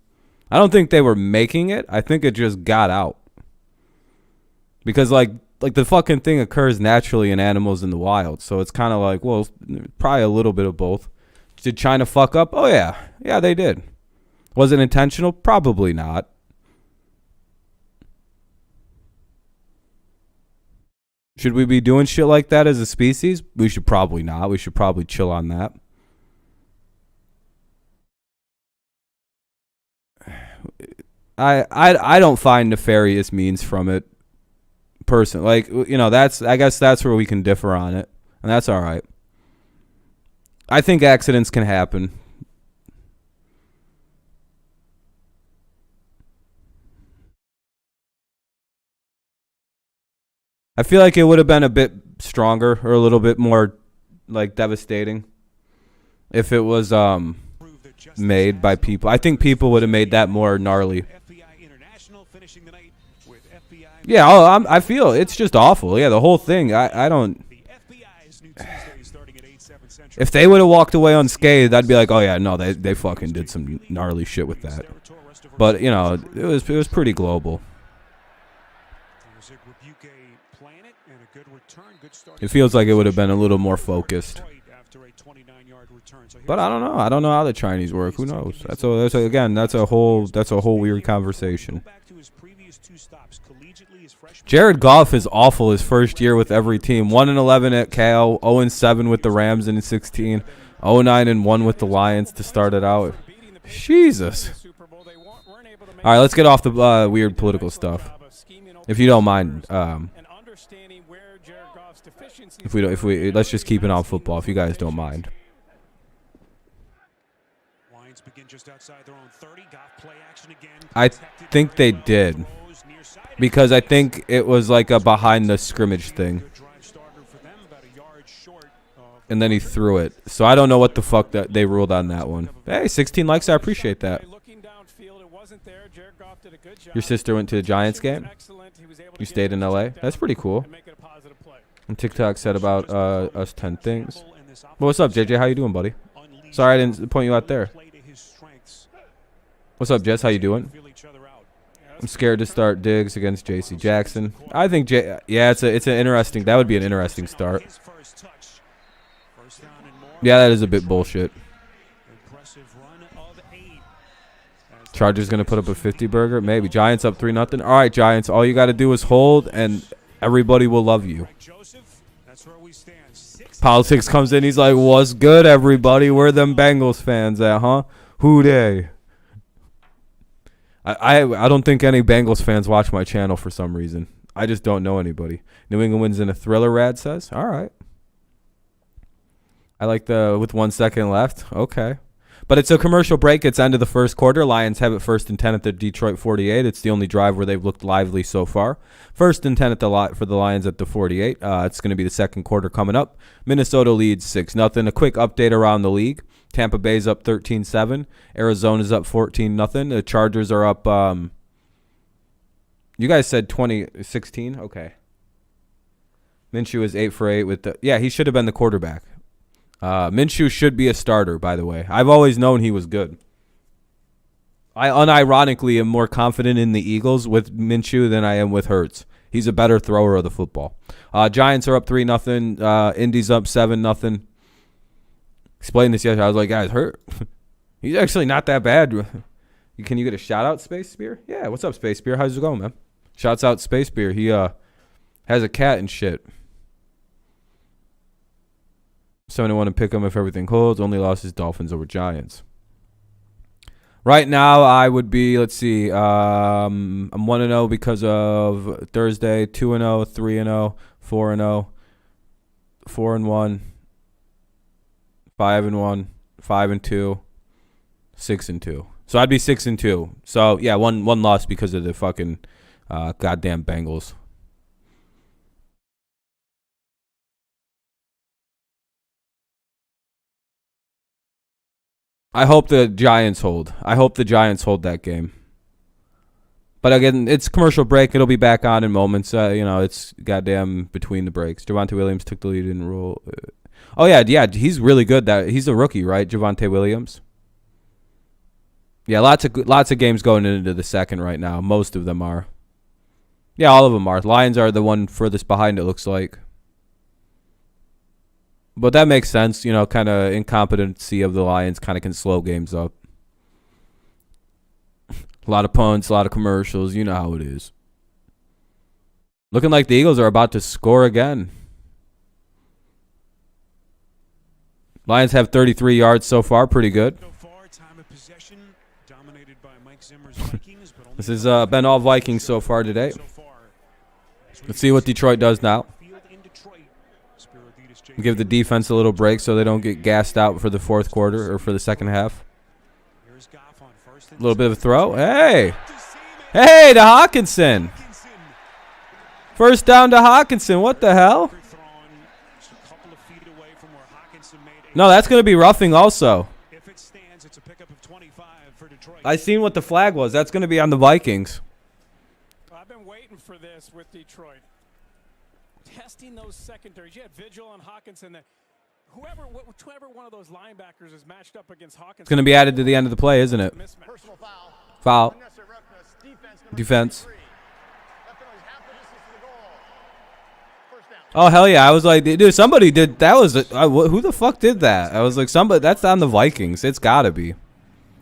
I don't think they were making it. I think it just got out. Because like the fucking thing occurs naturally in animals in the wild. So it's kind of like, well, probably a little bit of both. Did China fuck up? Oh, yeah. Yeah, they did. Was it intentional? Probably not. Should we be doing shit like that as a species? We should probably not. We should probably chill on that. I don't find nefarious means from it. Person, like, you know, I guess that's where we can differ on it, and that's all right. I think accidents can happen. I feel like it would have been a bit stronger or a little bit more like devastating if it was made by people. I think people would have made that more gnarly. Yeah, I feel it's just awful. Yeah, the whole thing. I don't. If they would have walked away unscathed, I'd be like, oh yeah, no, they fucking did some gnarly shit with that. But you know, it was pretty global. It feels like it would have been a little more focused. But I don't know. I don't know how the Chinese work. Who knows? That's a whole weird conversation. Jared Goff is awful his first year with every team. 1-11 at Cal, 0-7 with the Rams in 16, 0-9-1 with the Lions to start it out. Jesus. All right, let's get off the weird political stuff, if you don't mind. If we let's just keep it on football, if you guys don't mind. I think they did. Because I think it was like a behind the scrimmage thing. And then he threw it. So I don't know what the fuck that they ruled on that one. Hey, 16 likes. I appreciate that. Your sister went to the Giants game? You stayed in L.A.? That's pretty cool. And TikTok said about us 10 things. Well, what's up, JJ? How you doing, buddy? Sorry I didn't point you out there. What's up, Jess? How you doing? I'm scared to start Diggs against J.C. Jackson. I think, yeah, it's an interesting. That would be an interesting start. Yeah, that is a bit bullshit. Chargers gonna put up a 50 burger, maybe. Giants up 3-0. All right, Giants. All you got to do is hold, and everybody will love you. Politics comes in. He's like, "What's good, everybody? Where them Bengals fans at, huh? Who they?" I don't think any Bengals fans watch my channel for some reason. I just don't know anybody. New England wins in a thriller, Rad says. All right. I like the with 1 second left. Okay. But it's a commercial break. It's end of the first quarter. Lions have it 1st and 10 at the Detroit 48. It's the only drive where they've looked lively so far. 1st and 10 at for the Lions at the 48. It's going to be the second quarter coming up. Minnesota leads 6-0. A quick update around the league. Tampa Bay's up 13-7. Arizona's up 14-0. The Chargers are up. You guys said 20-16? Okay. Minshew is 8 for 8 with the. Yeah, he should have been the quarterback. Minshew should be a starter, by the way. I've always known he was good. I unironically am more confident in the Eagles with Minshew than I am with Hurts. He's a better thrower of the football. Giants are up 3-0. Indy's up 7-0. Explained this yesterday. I was like, guys, he's actually not that bad. Can you get a shout out, Space Spear? Yeah, what's up, Space Spear? How's it going, man? Shouts out Space Spear. He has a cat and shit. 7-1 and pick 'em if everything holds. Only loss is Dolphins over Giants. Right now, I would be, let's see, I'm 1-0 because of Thursday, 2-0, 3-0, 4-0, 4-1, 5-1, 5-2, 6-2. So I'd be 6-2. So yeah, one loss because of the fucking goddamn Bengals. I hope the Giants hold. I hope the Giants hold that game. But again, it's commercial break. It'll be back on in moments. It's goddamn between the breaks. Javonte Williams took the lead in rule. Oh yeah, he's really good. He's a rookie, right? Javonte Williams. Yeah, lots of games going into the second right now. Most of them are. Yeah, all of them are. Lions are the one furthest behind, it looks like. But that makes sense. Kind of incompetency of the Lions kind of can slow games up. A lot of punts, a lot of commercials. You know how it is. Looking like the Eagles are about to score again. Lions have 33 yards so far. Pretty good. This has been all Vikings so far today. Let's see what Detroit does now. Give the defense a little break so they don't get gassed out for the fourth quarter or for the second half. A little bit of a throw. Hey, to Hawkinson. First down to Hawkinson. What the hell? No, that's going to be roughing also. I seen what the flag was. That's going to be on the Vikings. I've been waiting for this with Detroit. Testing those secondaries. You had Vigil and Hawkinson. Whoever one of those linebackers is matched up against Hawkinson. It's going to be added to the end of the play, isn't it? Foul. Defense. Oh, hell yeah. I was like, dude, somebody did. That was, who the fuck did that? I was like, somebody, that's on the Vikings. It's got to be.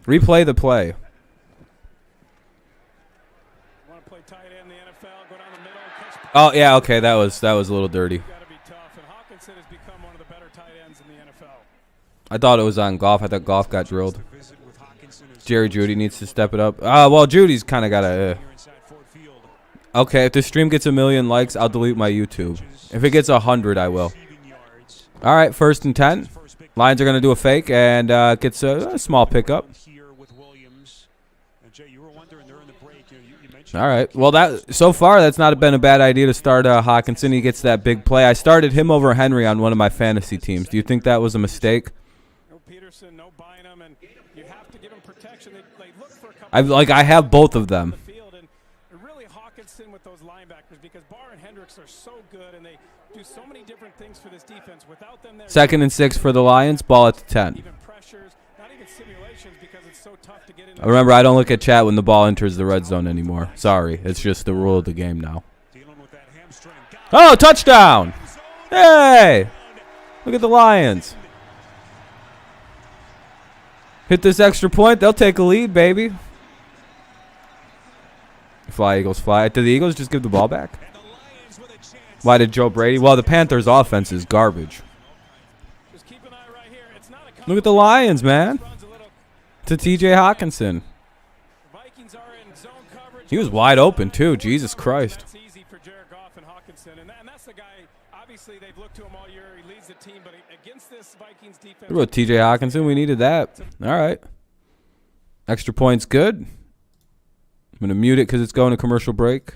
Replay the play. Want to play tight end in the NFL, go down the middle, catch. Oh, yeah, okay. That was a little dirty. Got to be tough. And Hawkinson has become one of the better tight ends in the NFL. I thought it was on Goff. I thought Goff got drilled. Jerry Jeudy needs to step it up. Well, Judy's kind of got to. Okay, if the stream gets 1 million likes, I'll delete my YouTube. If it gets 100, I will. All right, 1st and 10. Lions are going to do a fake and gets a small pickup. All right. Well, so far that's not been a bad idea to start Hawkinson. He gets that big play. I started him over Henry on one of my fantasy teams. Do you think that was a mistake? No Peterson, no Bynum, and you have to give him protection. They look for a couple. I have both of them. And really Hawkinson with those linebackers because Barr and Hendricks are so good and they do so many different things for this defense. Without them, 2nd and 6 for the Lions. Ball at the 10. Even pressures, not even simulations because it's so tough to get in. Remember, I don't look at chat when the ball enters the red zone anymore. Sorry, it's just the rule of the game now. Oh, touchdown! Hey, look at the Lions. Hit this extra point, they'll take a lead, baby. Fly, Eagles, fly. Did the Eagles just give the ball back? Why did Joe Brady? Well, the Panthers' offense is garbage. Look at the Lions, man. To T.J. Hawkinson. He was wide open, too. Jesus Christ. That's easy for Jared Goff and Hawkinson. And that's the guy, obviously, they've looked to him all year. He leads the team, but against this Vikings defense. What about T.J. Hawkinson? We needed that. All right. Extra points, good. I'm going to mute it because it's going to commercial break.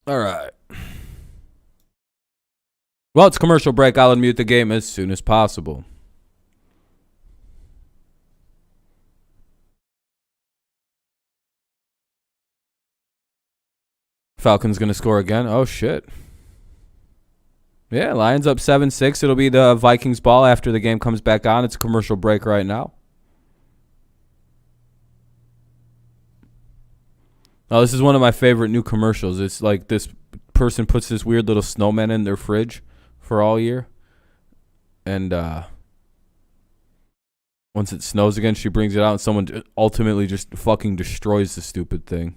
All right. Well, it's commercial break. I'll unmute the game as soon as possible. Falcons going to score again. Oh, shit. Yeah, Lions up 7-6. It'll be the Vikings ball after the game comes back on. It's a commercial break right now. Oh, this is one of my favorite new commercials. It's like this person puts this weird little snowman in their fridge for all year. And Once it snows again, she brings it out, and someone ultimately just fucking destroys the stupid thing.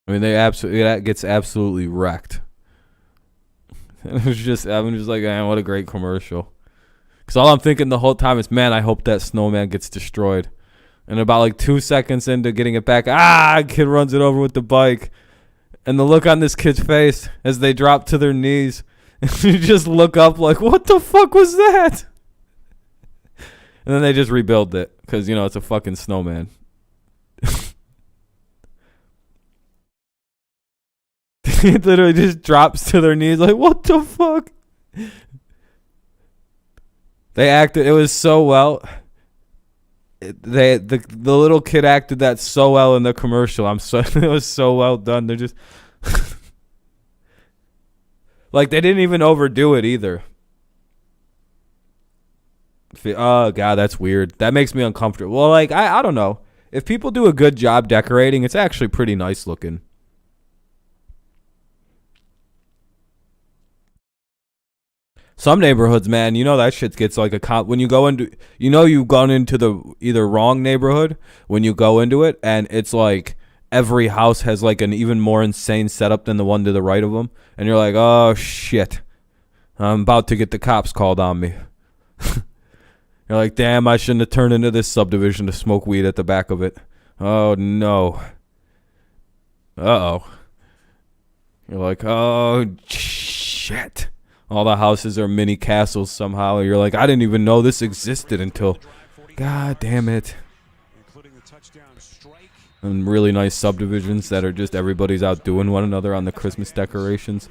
I mean, that gets absolutely wrecked. I'm just like, man, what a great commercial. Because all I'm thinking the whole time is, man, I hope that snowman gets destroyed. And about like 2 seconds into getting it back, kid runs it over with the bike. And the look on this kid's face as they drop to their knees. And you just look up like, what the fuck was that? And then they just rebuild it. Because, it's a fucking snowman. It literally just drops to their knees like, what the fuck? They acted, it was so well. The little kid acted that so well in the commercial. It was so well done. They're just like, they didn't even overdo it either. Oh god, that's weird. That makes me uncomfortable. Well, like, I don't know. If people do a good job decorating, it's actually pretty nice looking. Some neighborhoods, man, that shit gets like when you go into, you've gone into the either wrong neighborhood when you go into it, and it's like every house has like an even more insane setup than the one to the right of them, and you're like, oh shit, I'm about to get the cops called on me. You're like, damn, I shouldn't have turned into this subdivision to smoke weed at the back of it. Oh no. Uh-oh. You're like, oh shit. All the houses are mini castles somehow. You're like, I didn't even know this existed until, god damn it. And really nice subdivisions that are just everybody's outdoing one another on the Christmas decorations.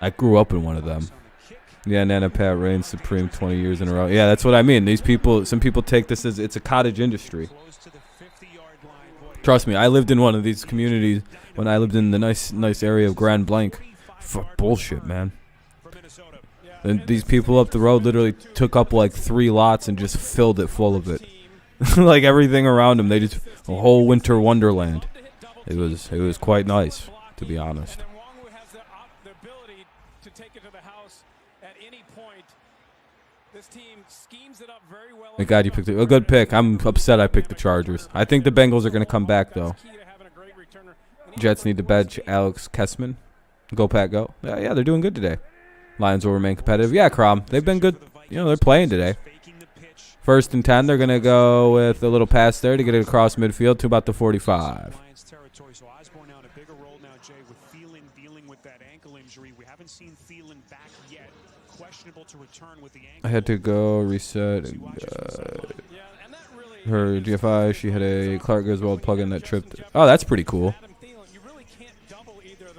I grew up in one of them. Yeah, Nana Pat reigns supreme 20 years in a row. Yeah, that's what I mean. Some people take this as it's a cottage industry. Trust me, I lived in one of these communities when I lived in the nice area of Grand Blanc. Bullshit, man. And these people up the road literally took up like 3 lots and just filled it full of it. Like everything around them, they just a whole winter wonderland. It was quite nice, to be honest. Thank God you picked a good pick. I'm upset I picked the Chargers. I think the Bengals are going to come back, though. Jets need to bench Alex Kessman. Go, Pat, go. Yeah, they're doing good today. Lions will remain competitive. Yeah, Crom. They've been good. They're playing today. 1st and 10. They're going to go with a little pass there to get it across midfield to about the 45. I had to go reset her GFI. She had a Clark Griswold plug-in that tripped. Oh, that's pretty cool.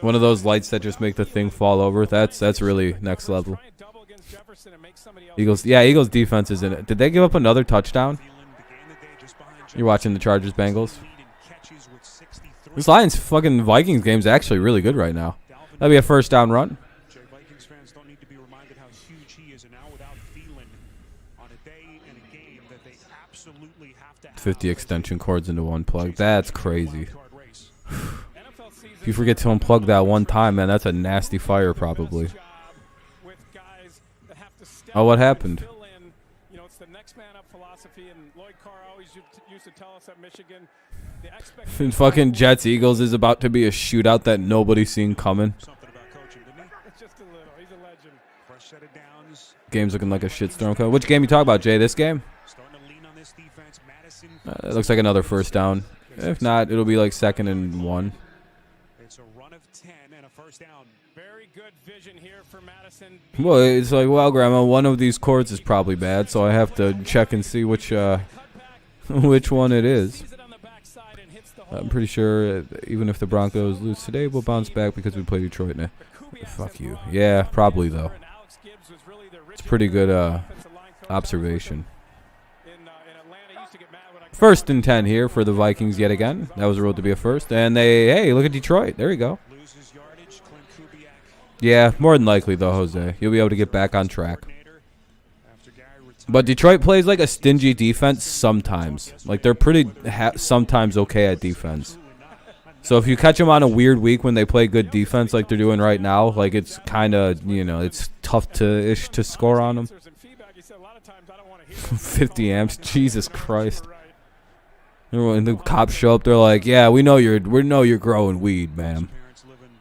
One of those lights that just make the thing fall over. That's really next level. Eagles defense is in it. Did they give up another touchdown? You're watching the Chargers Bengals. This Lions fucking Vikings game's actually really good right now. That'd be a 1st down run. 50 extension cords into one plug. That's crazy. If you forget to unplug that one time, man, that's a nasty fire probably. Oh, what happened? Fucking Jets Eagles is about to be a shootout that nobody's seen coming. Game's looking like a shitstorm. Which game you talk about, Jay? This game? It looks like another 1st down. If not, it'll be like 2nd and 1. It's a run of 10 and a 1st down. Very good vision here for Madison. Well, it's like, well, Grandma, one of these cords is probably bad, so I have to check and see which one it is. I'm pretty sure even if the Broncos lose today, we'll bounce back because we play Detroit now. Fuck you. Yeah, probably though. It's pretty good observation. 1st and 10 here for the Vikings yet again. That was ruled to be a 1st. And hey, look at Detroit. There you go. Yeah, more than likely, though, Jose. You'll be able to get back on track. But Detroit plays like a stingy defense sometimes. Like, they're pretty sometimes okay at defense. So if you catch them on a weird week when they play good defense like they're doing right now, like it's kind of, it's tough to score on them. 50 amps, Jesus Christ. When the cops show up, they're like, "Yeah, we know you're growing weed, ma'am.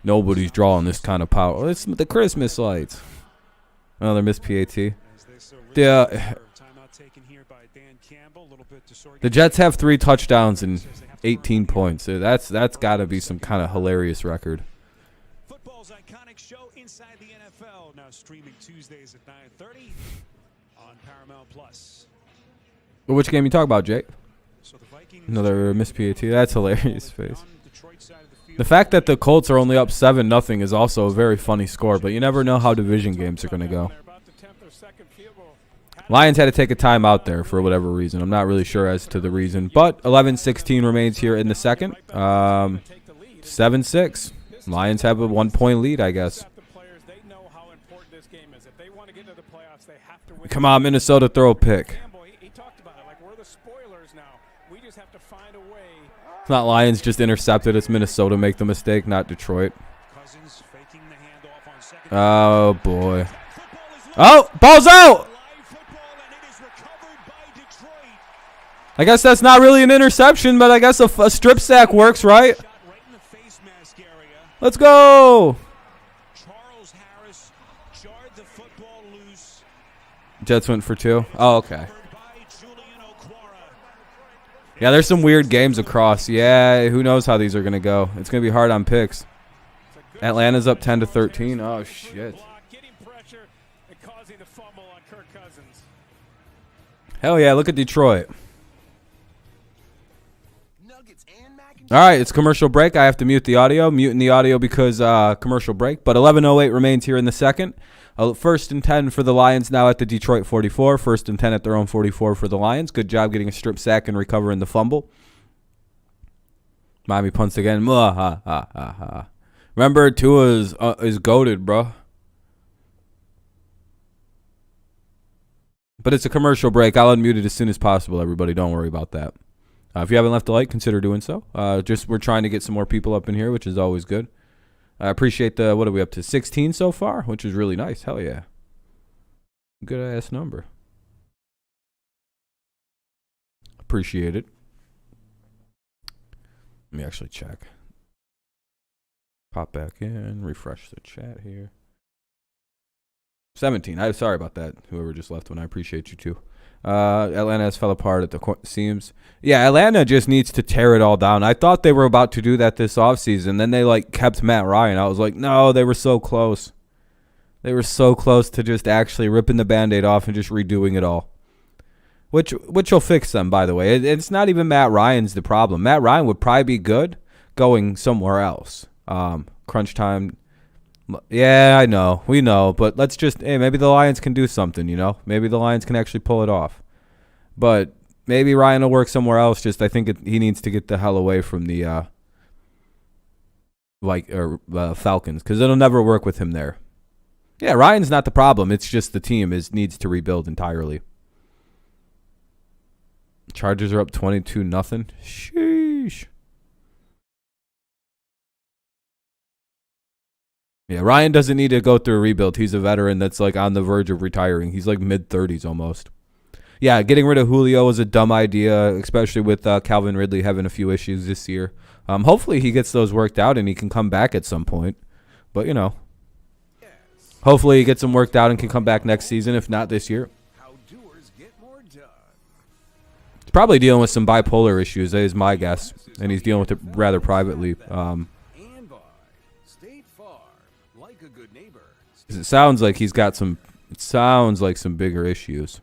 Nobody's drawing this kind of power." Well, it's the Christmas lights. Another missed PAT. The Jets have 3 touchdowns and 18 points. So that's got to be some kind of hilarious record. Football's iconic show inside the NFL, now streaming Tuesdays at 9:30 on Paramount Plus. Well, which game you talk about, Jake? So the Vikings, another missed PAT. That's hilarious face. The fact that the Colts are only up 7-0 is also a very funny score, but you never know how division games are going to go. Lions had to take a timeout there for whatever reason. I'm not really sure as to the reason, but 11-16 remains here in the second. 7-6. Lions have a 1-point lead, I guess. Come on, Minnesota, throw a pick. It's not Lions just intercepted. It's Minnesota make the mistake, not Detroit. Oh, boy. Oh, ball's out! I guess that's not really an interception, but I guess a strip sack works, right? Let's go! Jets went for 2. Oh, okay. Yeah, there's some weird games across. Yeah, who knows how these are going to go. It's going to be hard on picks. Atlanta's up 10-13. Oh, shit. Hell yeah, look at Detroit. All right, it's commercial break. I have to mute the audio. Muting the audio because commercial break. But 11:08 remains here in the second. 1st and 10 for the Lions now at the Detroit 44. 1st and 10 at their own 44 for the Lions. Good job getting a strip sack and recovering the fumble. Miami punts again. Remember, Tua is goated, bro. But it's a commercial break. I'll unmute it as soon as possible, everybody. Don't worry about that. If you haven't left a like, consider doing so. We're trying to get some more people up in here, which is always good. I appreciate what are we up to? 16 so far, which is really nice. Hell yeah. Good ass number. Appreciate it. Let me actually check. Pop back in, refresh the chat here. 17. I'm sorry about that. Whoever just left one, I appreciate you too. Atlanta has fell apart at the seams. Yeah, Atlanta just needs to tear it all down. I thought they were about to do that this offseason. Then they kept Matt Ryan. I was like, no, they were so close. They were so close to just actually ripping the Band-Aid off and just redoing it all. Which will fix them, by the way. It's not even Matt Ryan's the problem. Matt Ryan would probably be good going somewhere else. Crunch time. Yeah, I know. We know. But let's just, maybe the Lions can do something, Maybe the Lions can actually pull it off. But maybe Ryan will work somewhere else. Just I think he needs to get the hell away from the Falcons because it'll never work with him there. Yeah, Ryan's not the problem. It's just the team needs to rebuild entirely. Chargers are up 22-0. Sheesh. Yeah, Ryan doesn't need to go through a rebuild. He's a veteran that's on the verge of retiring. He's mid-30s almost. Yeah, getting rid of Julio was a dumb idea, especially with Calvin Ridley having a few issues this year. Hopefully he gets those worked out and he can come back at some point. But, hopefully he gets them worked out and can come back next season, if not this year. He's probably dealing with some bipolar issues, is my guess, and he's dealing with it rather privately. It sounds like he's got some. It sounds like some bigger issues.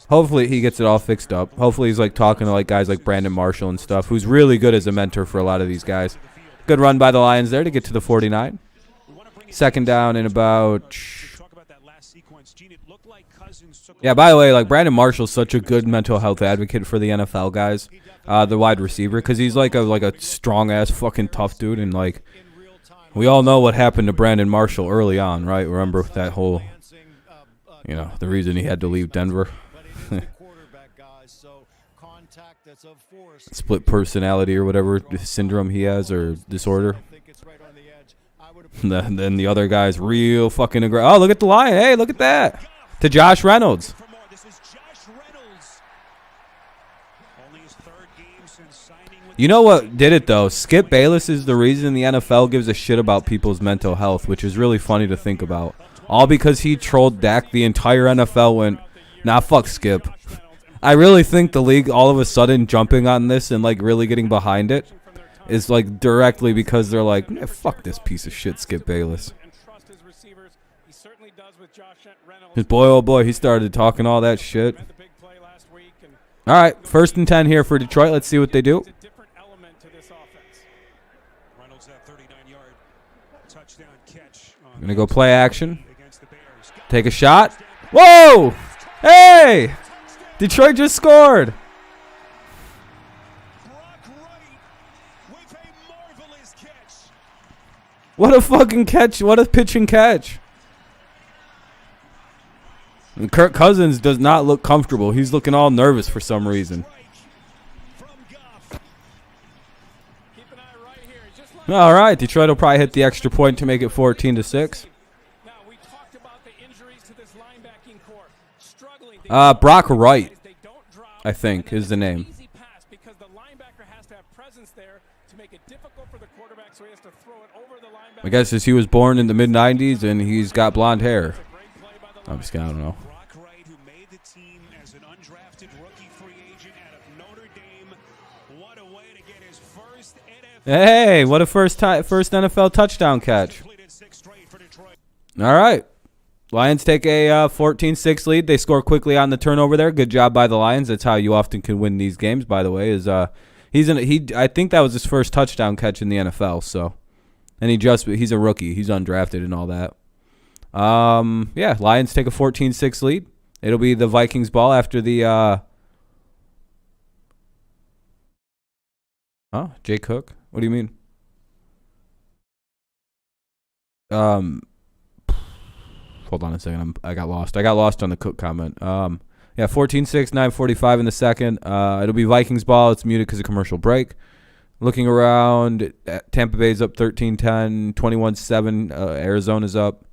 Hopefully he gets it all fixed up. Hopefully he's talking to guys like Brandon Marshall and stuff, who's really good as a mentor for a lot of these guys. Good run by the Lions there to get to the 49. 2nd down in about. Yeah, by the way, Brandon Marshall's such a good mental health advocate for the NFL guys, the wide receiver, because he's a strong ass fucking tough dude, and we all know what happened to Brandon Marshall early on, right? Remember that whole, the reason he had to leave Denver. Split personality or whatever syndrome he has or disorder. Then the other guy's real fucking aggressive. Oh, look at the line. Hey, look at that. To Josh Reynolds. You know what did it, though? Skip Bayless is the reason the NFL gives a shit about people's mental health, which is really funny to think about. All because he trolled Dak. The entire NFL went, nah, fuck Skip. I really think the league all of a sudden jumping on this and, like, really getting behind it is, like, directly because they're like, fuck this piece of shit, Skip Bayless. His boy, oh boy, he started talking all that shit. All right, 1st and 10 here for Detroit. Let's see what they do. Going to go play action. Take a shot. Whoa! Hey! Detroit just scored. What a fucking catch. What a pitch and catch. And Kirk Cousins does not look comfortable. He's looking all nervous for some reason. All right, Detroit will probably hit the extra point to make it 14-6. Brock Wright, I think, is the name. I guess as he was born in the mid-90s and he's got blonde hair. I'm just kidding, I don't know. Hey, what a first NFL touchdown catch. All right. Lions take a 14-6 lead. They score quickly on the turnover there. Good job by the Lions. That's how you often can win these games, by the way. I think that was his first touchdown catch in the NFL, so. And he's a rookie. He's undrafted and all that. Yeah, Lions take a 14-6 lead. It'll be the Vikings ball after the Jay Cook? What do you mean? Hold on a second. I got lost. I got lost on the Cook comment. Yeah, 14-6, 9:45 in the second. It'll be Vikings ball. It's muted because of commercial break. Looking around, Tampa Bay's up 13-10, 21-7. Arizona's up.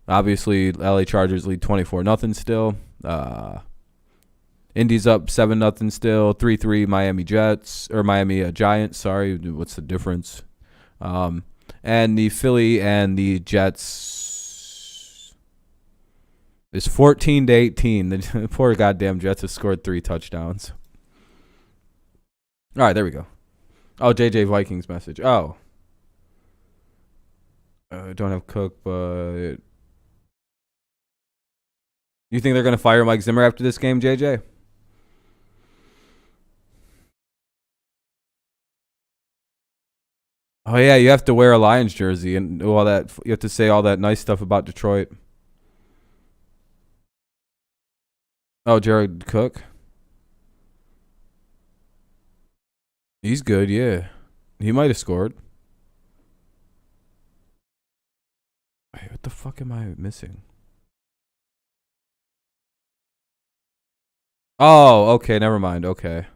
Obviously, LA Chargers lead 24-0 still. Indy's up 7-0 still. 3-3 Miami Giants. Sorry, what's the difference? And the Philly and the Jets is 14-18. The poor goddamn Jets have scored 3 touchdowns. All right, there we go. Oh, JJ Vikings message. Oh. Don't have Cook, but you think they're going to fire Mike Zimmer after this game, JJ? Oh, yeah, you have to wear a Lions jersey and do all that. You have to say all that nice stuff about Detroit. Oh, Jared Cook. He's good, yeah. He might have scored. Wait, what the fuck am I missing? Oh, okay, never mind. Okay.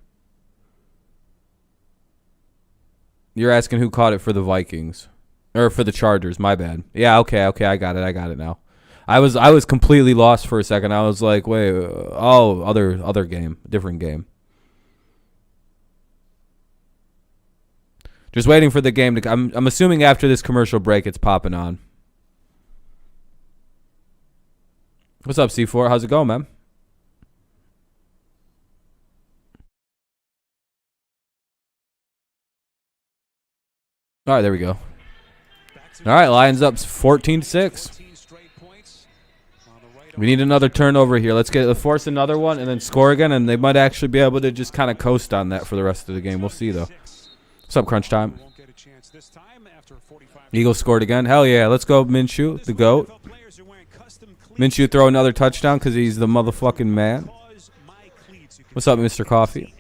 You're asking who caught it for the Vikings. Or for the Chargers, my bad. Yeah, okay, I got it now. I was completely lost for a second. I was like, wait, other game, different game. Just waiting for the game to I'm assuming after this commercial break it's popping on. What's up, C4? How's it going, man? All right, there we go. All right, Lions up 14-6. We need another turnover here. Let's force another one and then score again, and they might actually be able to just kind of coast on that for the rest of the game. We'll see, though. What's up, crunch time? Eagles scored again. Hell yeah. Let's go, Minshew, the GOAT. Minshew throw another touchdown because he's the motherfucking man. What's up, Mr. Coffee?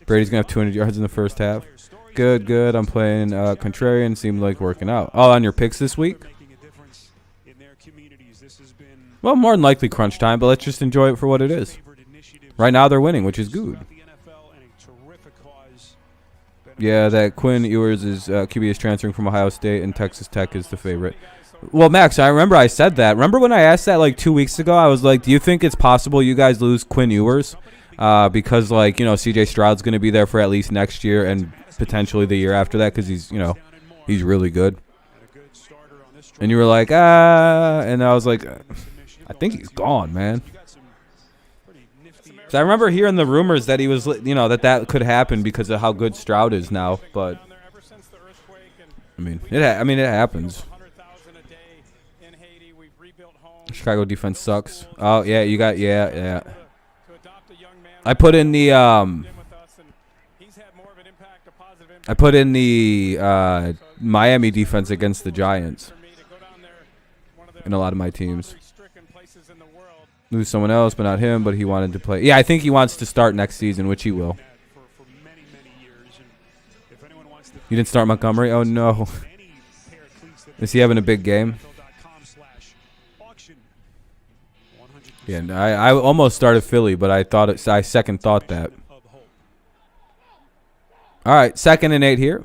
Brady's going to have 200 yards in the first half. Good. I'm playing contrarian. Seemed like working out. Oh, on your picks this week? Well, more than likely crunch time, but let's just enjoy it for what it is. Right now they're winning, which is good. Yeah, that Quinn Ewers is QB is transferring from Ohio State, and Texas Tech is the favorite. Well, Max, I remember I said that. Remember when I asked that like 2 weeks ago? I was like, do you think it's possible you guys lose Quinn Ewers? Because, like, you know, C.J. Stroud's going to be there for at least next year and potentially the year after that because he's, you know, he's really good. And you were like, and I was like, I think he's gone, man. So I remember hearing the rumors that he was, you know, that could happen because of how good Stroud is now. But I mean, it happens. Chicago defense sucks. Oh yeah, you got yeah. I put in the Miami defense against the Giants in a lot of my teams. Lose someone else, but not him. But he wanted to play. Yeah, I think he wants to start next season, which he will. You didn't start Montgomery? Oh no. Is he having a big game? Yeah, I almost started Philly, but I second thought that. All right, 2nd and 8 here.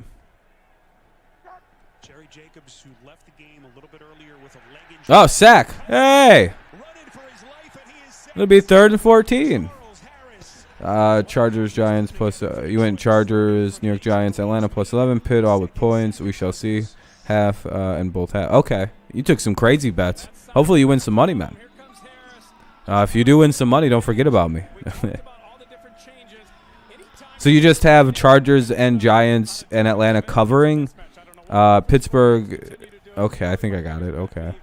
Oh, sack. Hey. It'll be 3rd and 14. Chargers, Giants plus you went Chargers, New York Giants, Atlanta plus 11, Pitt all with points. We shall see. Half and both half. Okay. You took some crazy bets. Hopefully you win some money, man. If you do win some money, don't forget about me. So you just have Chargers and Giants and Atlanta covering. Pittsburgh. Okay, I think I got it. Okay.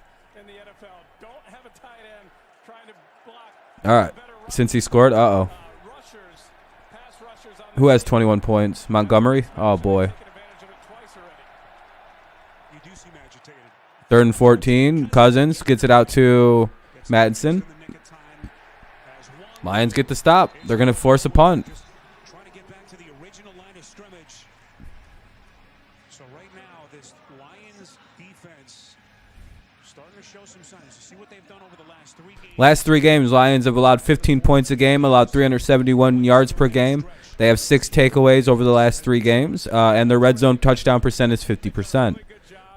All right. Since he scored, Who has 21 points? Montgomery? Oh, boy. 3rd and 14. Cousins gets it out to Madison. Lions get the stop. They're going to force a punt. Trying to get back to the original line of scrimmage. So right now, this Lions defense starting to show some signs. See what they've done over the last 3 games. Last 3 games, Lions have allowed 15 points a game, allowed 371 yards per game. They have 6 takeaways over the last 3 games, and their red zone touchdown percent is 50%.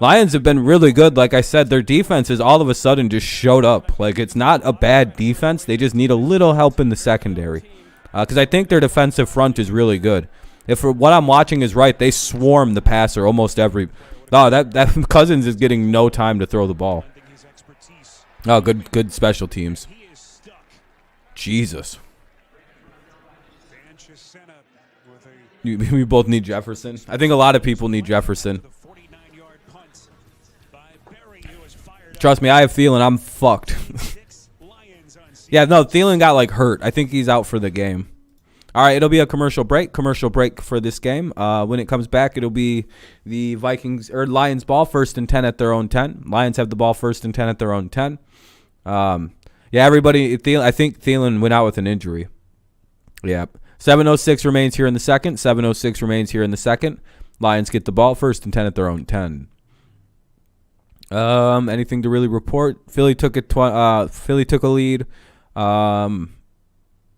Lions have been really good. Like I said, their defense is all of a sudden just showed up. Like, it's not a bad defense. They just need a little help in the secondary. Because I think their defensive front is really good. If what I'm watching is right, they swarm the passer almost every. Oh, that Cousins is getting no time to throw the ball. Oh, good special teams. Jesus. We both need Jefferson. I think a lot of people need Jefferson. Trust me, I have Thielen. I'm fucked. Yeah, no, Thielen got, like, hurt. I think he's out for the game. All right, it'll be a commercial break. Commercial break for this game. When it comes back, it'll be the Vikings or Lions ball, 1st and 10 at their own 10. Lions have the ball 1st and 10 at their own 10. Yeah, everybody. I think Thielen went out with an injury. Yeah. 7:06 remains here in the second. 7:06 remains here in the second. Lions get the ball 1st and 10 at their own 10. Anything to really report? Philly took a lead. And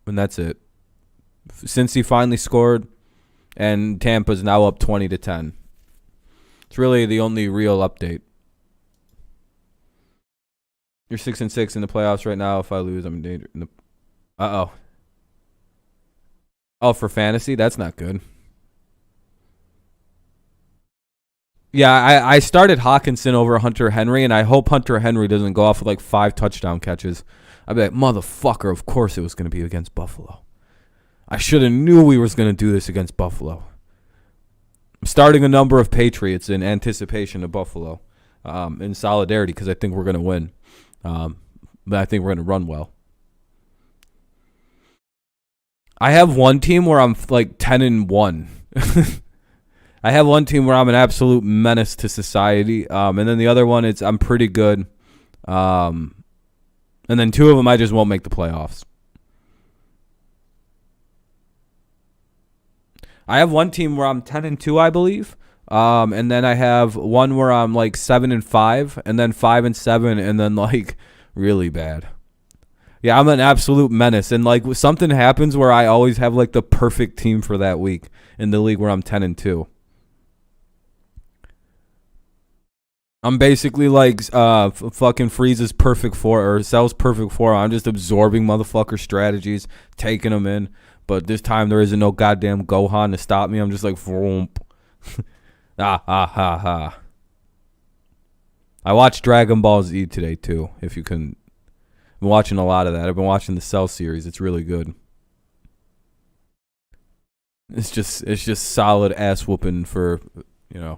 that's it. Since he finally scored, and Tampa's now up 20-10. It's really the only real update. You're 6-6 in the playoffs right now. If I lose, I'm in danger. Oh, for fantasy, that's not good. Yeah, I started Hawkinson over Hunter Henry, and I hope Hunter Henry doesn't go off with like 5 touchdown catches. I'd be like, motherfucker, of course it was going to be against Buffalo. I should have knew we was going to do this against Buffalo. I'm starting a number of Patriots in anticipation of Buffalo, in solidarity, because I think we're going to win. But I think we're going to run well. I have one team where I'm like 10-1. I have one team where I'm an absolute menace to society, and then the other one I'm pretty good, and then 2 of them I just won't make the playoffs. I have one team where I'm 10-2, I believe, and then I have one where I'm like 7-5, and then 5-7, and then like really bad. Yeah, I'm an absolute menace. And, like, something happens where I always have, like, the perfect team for that week in the league where I'm 10-2. I'm basically like fucking Freeze's perfect four or Cell's perfect four. I'm just absorbing motherfucker strategies, taking them in. But this time there isn't no goddamn Gohan to stop me. I'm just like, vroom. Ha. I watched Dragon Ball Z today too. If you can, I'm watching a lot of that. I've been watching the Cell series. It's really good. It's just solid ass whooping for, you know.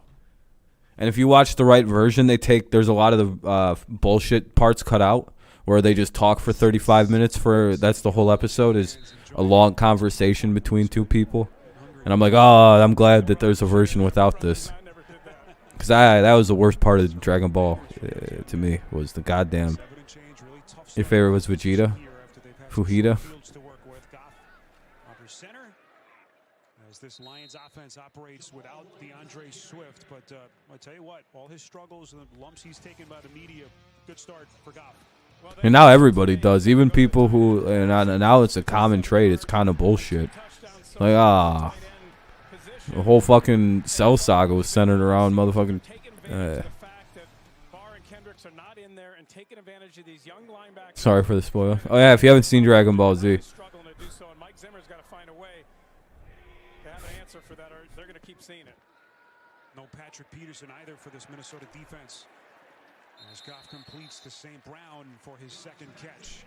And if you watch the right version, there's a lot of the bullshit parts cut out where they just talk for 35 minutes that's the whole episode is a long conversation between two people. And I'm like, oh, I'm glad that there's a version without this. Because that was the worst part of Dragon Ball to me was the goddamn. Your favorite was Vegeta? Fujita? This Lions offense operates without DeAndre Swift, but I tell you what, all his struggles and the lumps he's taken by the media, good start for Goff. And now everybody does, even people who, and now it's a common trait. It's kind of bullshit. Like, the whole fucking Cell saga was centered around motherfucking. Sorry for the spoiler. Oh yeah, if you haven't seen Dragon Ball Z. For that, or they're going to keep seeing it. No Patrick Peterson either for this Minnesota defense. As Goff completes the St. Brown for his second catch.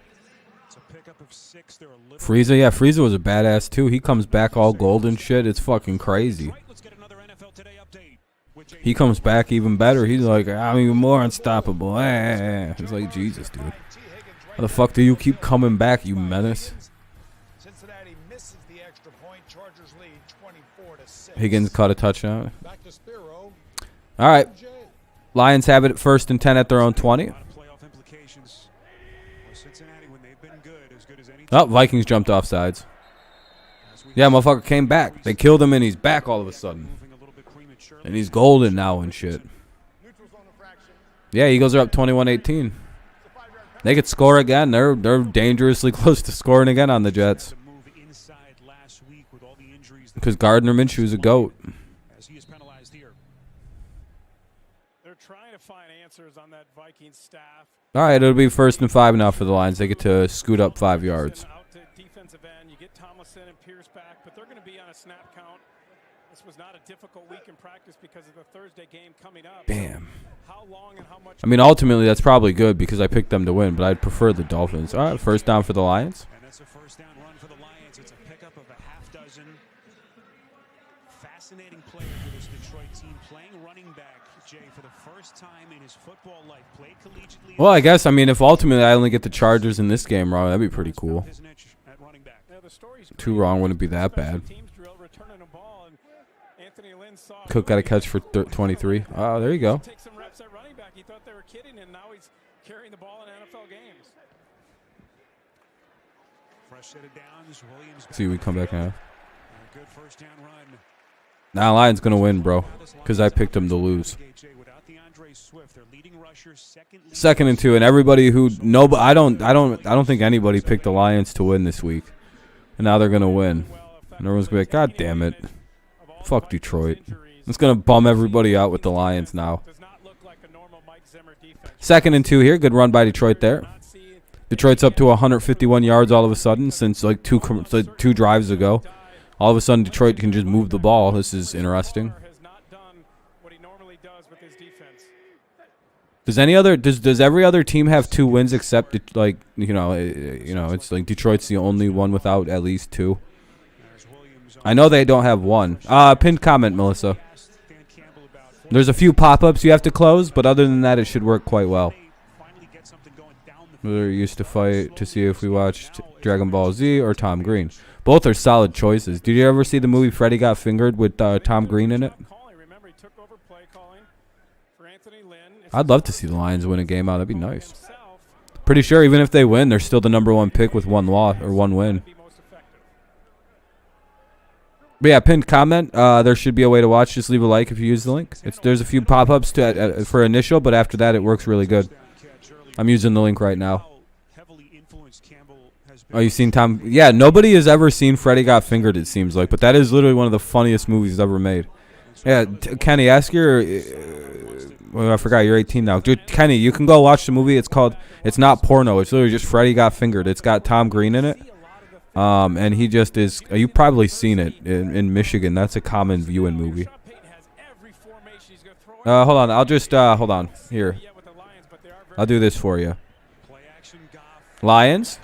It's a pickup of 6. They're a little Frieza, yeah, Frieza was a badass too. He comes back all gold and shit. It's fucking crazy. Let's get another NFL Today update. He comes back even better. He's like, I'm even more unstoppable. It's like, Jesus, dude. How the fuck do you keep coming back, you menace? Higgins caught a touchdown. All right. Lions have it at 1st and 10 at their own 20. Oh, Vikings jumped off sides. Yeah, motherfucker came back. They killed him, and he's back all of a sudden. And he's golden now and shit. Yeah, Eagles are up 21-18. They could score again. They're dangerously close to scoring again on the Jets. Because Gardner Minshew's a GOAT. As he is penalized here. They're trying to find answers on that Vikings staff. All right, it'll be 1st and 5 now for the Lions. They get to scoot up 5 yards. Out to defensive end. You get Tomlinson and Pierce back, but they're going to be on a snap count. This was not a difficult week in practice because of the Thursday game coming up. Damn. How long and how much? I mean, ultimately, that's probably good because I picked them to win, but I'd prefer the Dolphins. All right, 1st down for the Lions. And that's a 1st down run for the Lions. It's a pickup of a half dozen. Fascinating player for this Detroit team, playing running back, Jay, for the first time in his football life, played collegiately. Well, I guess, I mean, if ultimately I only get the Chargers in this game wrong, that'd be pretty cool. 2 wrong wouldn't be that bad. Cook got a catch for 23. Oh, there you go. Take some reps at running back. He thought they were kidding, and now he's carrying the ball in NFL games. Fresh set of downs. Williams. See, we come back now. Good 1st down run. Nah, Lions gonna win, bro, because I picked them to lose. 2nd and 2, and everybody who I don't think anybody picked the Lions to win this week, and now they're gonna win, and everyone's gonna be like, God damn it, fuck Detroit. It's gonna bum everybody out with the Lions now. 2nd and 2 here, good run by Detroit there. Detroit's up to 151 yards all of a sudden since like two drives ago. All of a sudden, Detroit can just move the ball. This is interesting. Does every other team have 2 wins except it's like Detroit's the only one without at least 2. I know they don't have 1. Pinned comment, Melissa. There's a few pop-ups you have to close, but other than that, it should work quite well. We're used to fight to see if we watched Dragon Ball Z or Tom Green. Both are solid choices. Did you ever see the movie Freddy Got Fingered with Tom Green in it? I'd love to see the Lions win a game out. That'd be nice. Pretty sure even if they win, they're still the #1 pick with 1 loss or 1 win. But yeah, pinned comment. There should be a way to watch. Just leave a like if you use the link. There's a few pop-ups for initial, but after that, it works really good. I'm using the link right now. Heavily influenced Campbell Oh, you've seen Tom? Yeah, nobody has ever seen Freddy Got Fingered, it seems like. But that is literally one of the funniest movies ever made. Yeah, Kenny, ask your... well, I forgot, you're 18 now. Dude, Kenny, you can go watch the movie. It's called... It's not porno. It's literally just Freddy Got Fingered. It's got Tom Green in it. And he just is... You've probably seen it in Michigan. That's a common viewing movie. Hold on. I'll just... hold on. Here. I'll do this for you. Lions.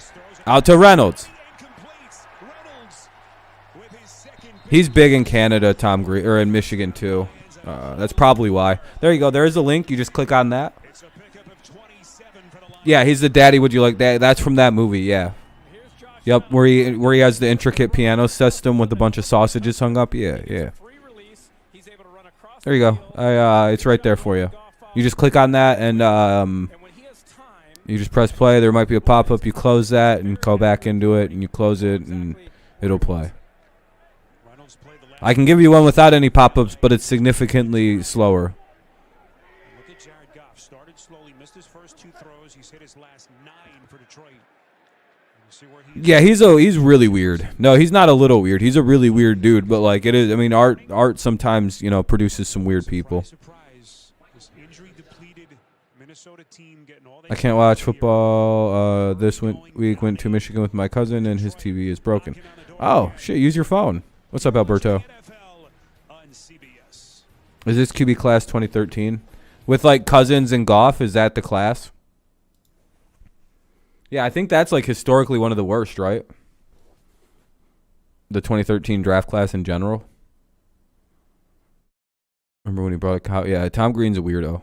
Out to Reynolds. He's big in Canada, Tom Green, or in Michigan too. That's probably why. There you go. There is a link. You just click on that. Yeah, he's the daddy. Would you like that? That's from that movie. Yeah. Yep. Where he has the intricate piano system with a bunch of sausages hung up. Yeah, yeah. There you go. It's right there for you. You just click on that and you just press play. There might be a pop-up. You close that and go back into it, and you close it, and it'll play. I can give you one without any pop-ups, but it's significantly slower. Look at Jared Goff. Started slowly, missed his first 2 throws. He's hit his last 9 for Detroit. Yeah, he's really weird. No, he's not a little weird. He's a really weird dude, but like it is. I mean, art sometimes produces some weird people. I can't watch football. This week went to Michigan with my cousin, and his TV is broken. Oh, shit, use your phone. What's up, Alberto? Is this QB class 2013? With, like, Cousins and Goff, is that the class? Yeah, I think that's, like, historically one of the worst, right? The 2013 draft class in general. Remember when he brought it? Yeah, Tom Green's a weirdo.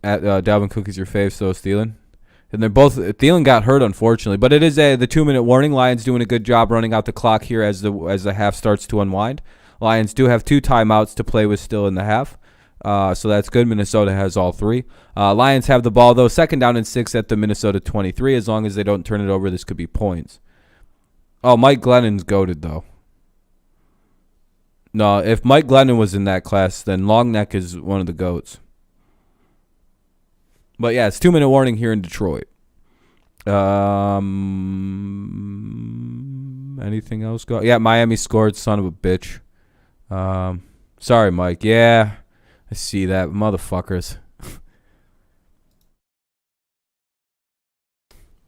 Dalvin Cook is your fave, so Thielen. And they're both... Thielen got hurt, unfortunately. But it is the 2-minute warning. Lions doing a good job running out the clock here as the half starts to unwind. Lions do have 2 timeouts to play with still in the half. So that's good. Minnesota has all 3. Lions have the ball, though. 2nd down and 6 at the Minnesota 23. As long as they don't turn it over, this could be points. Oh, Mike Glennon's goated, though. No, if Mike Glennon was in that class, then Longneck is one of the GOATs. But yeah, it's 2-minute warning here in Detroit. Anything else go? Yeah, Miami scored, son of a bitch. Sorry, Mike. Yeah, I see that. Motherfuckers.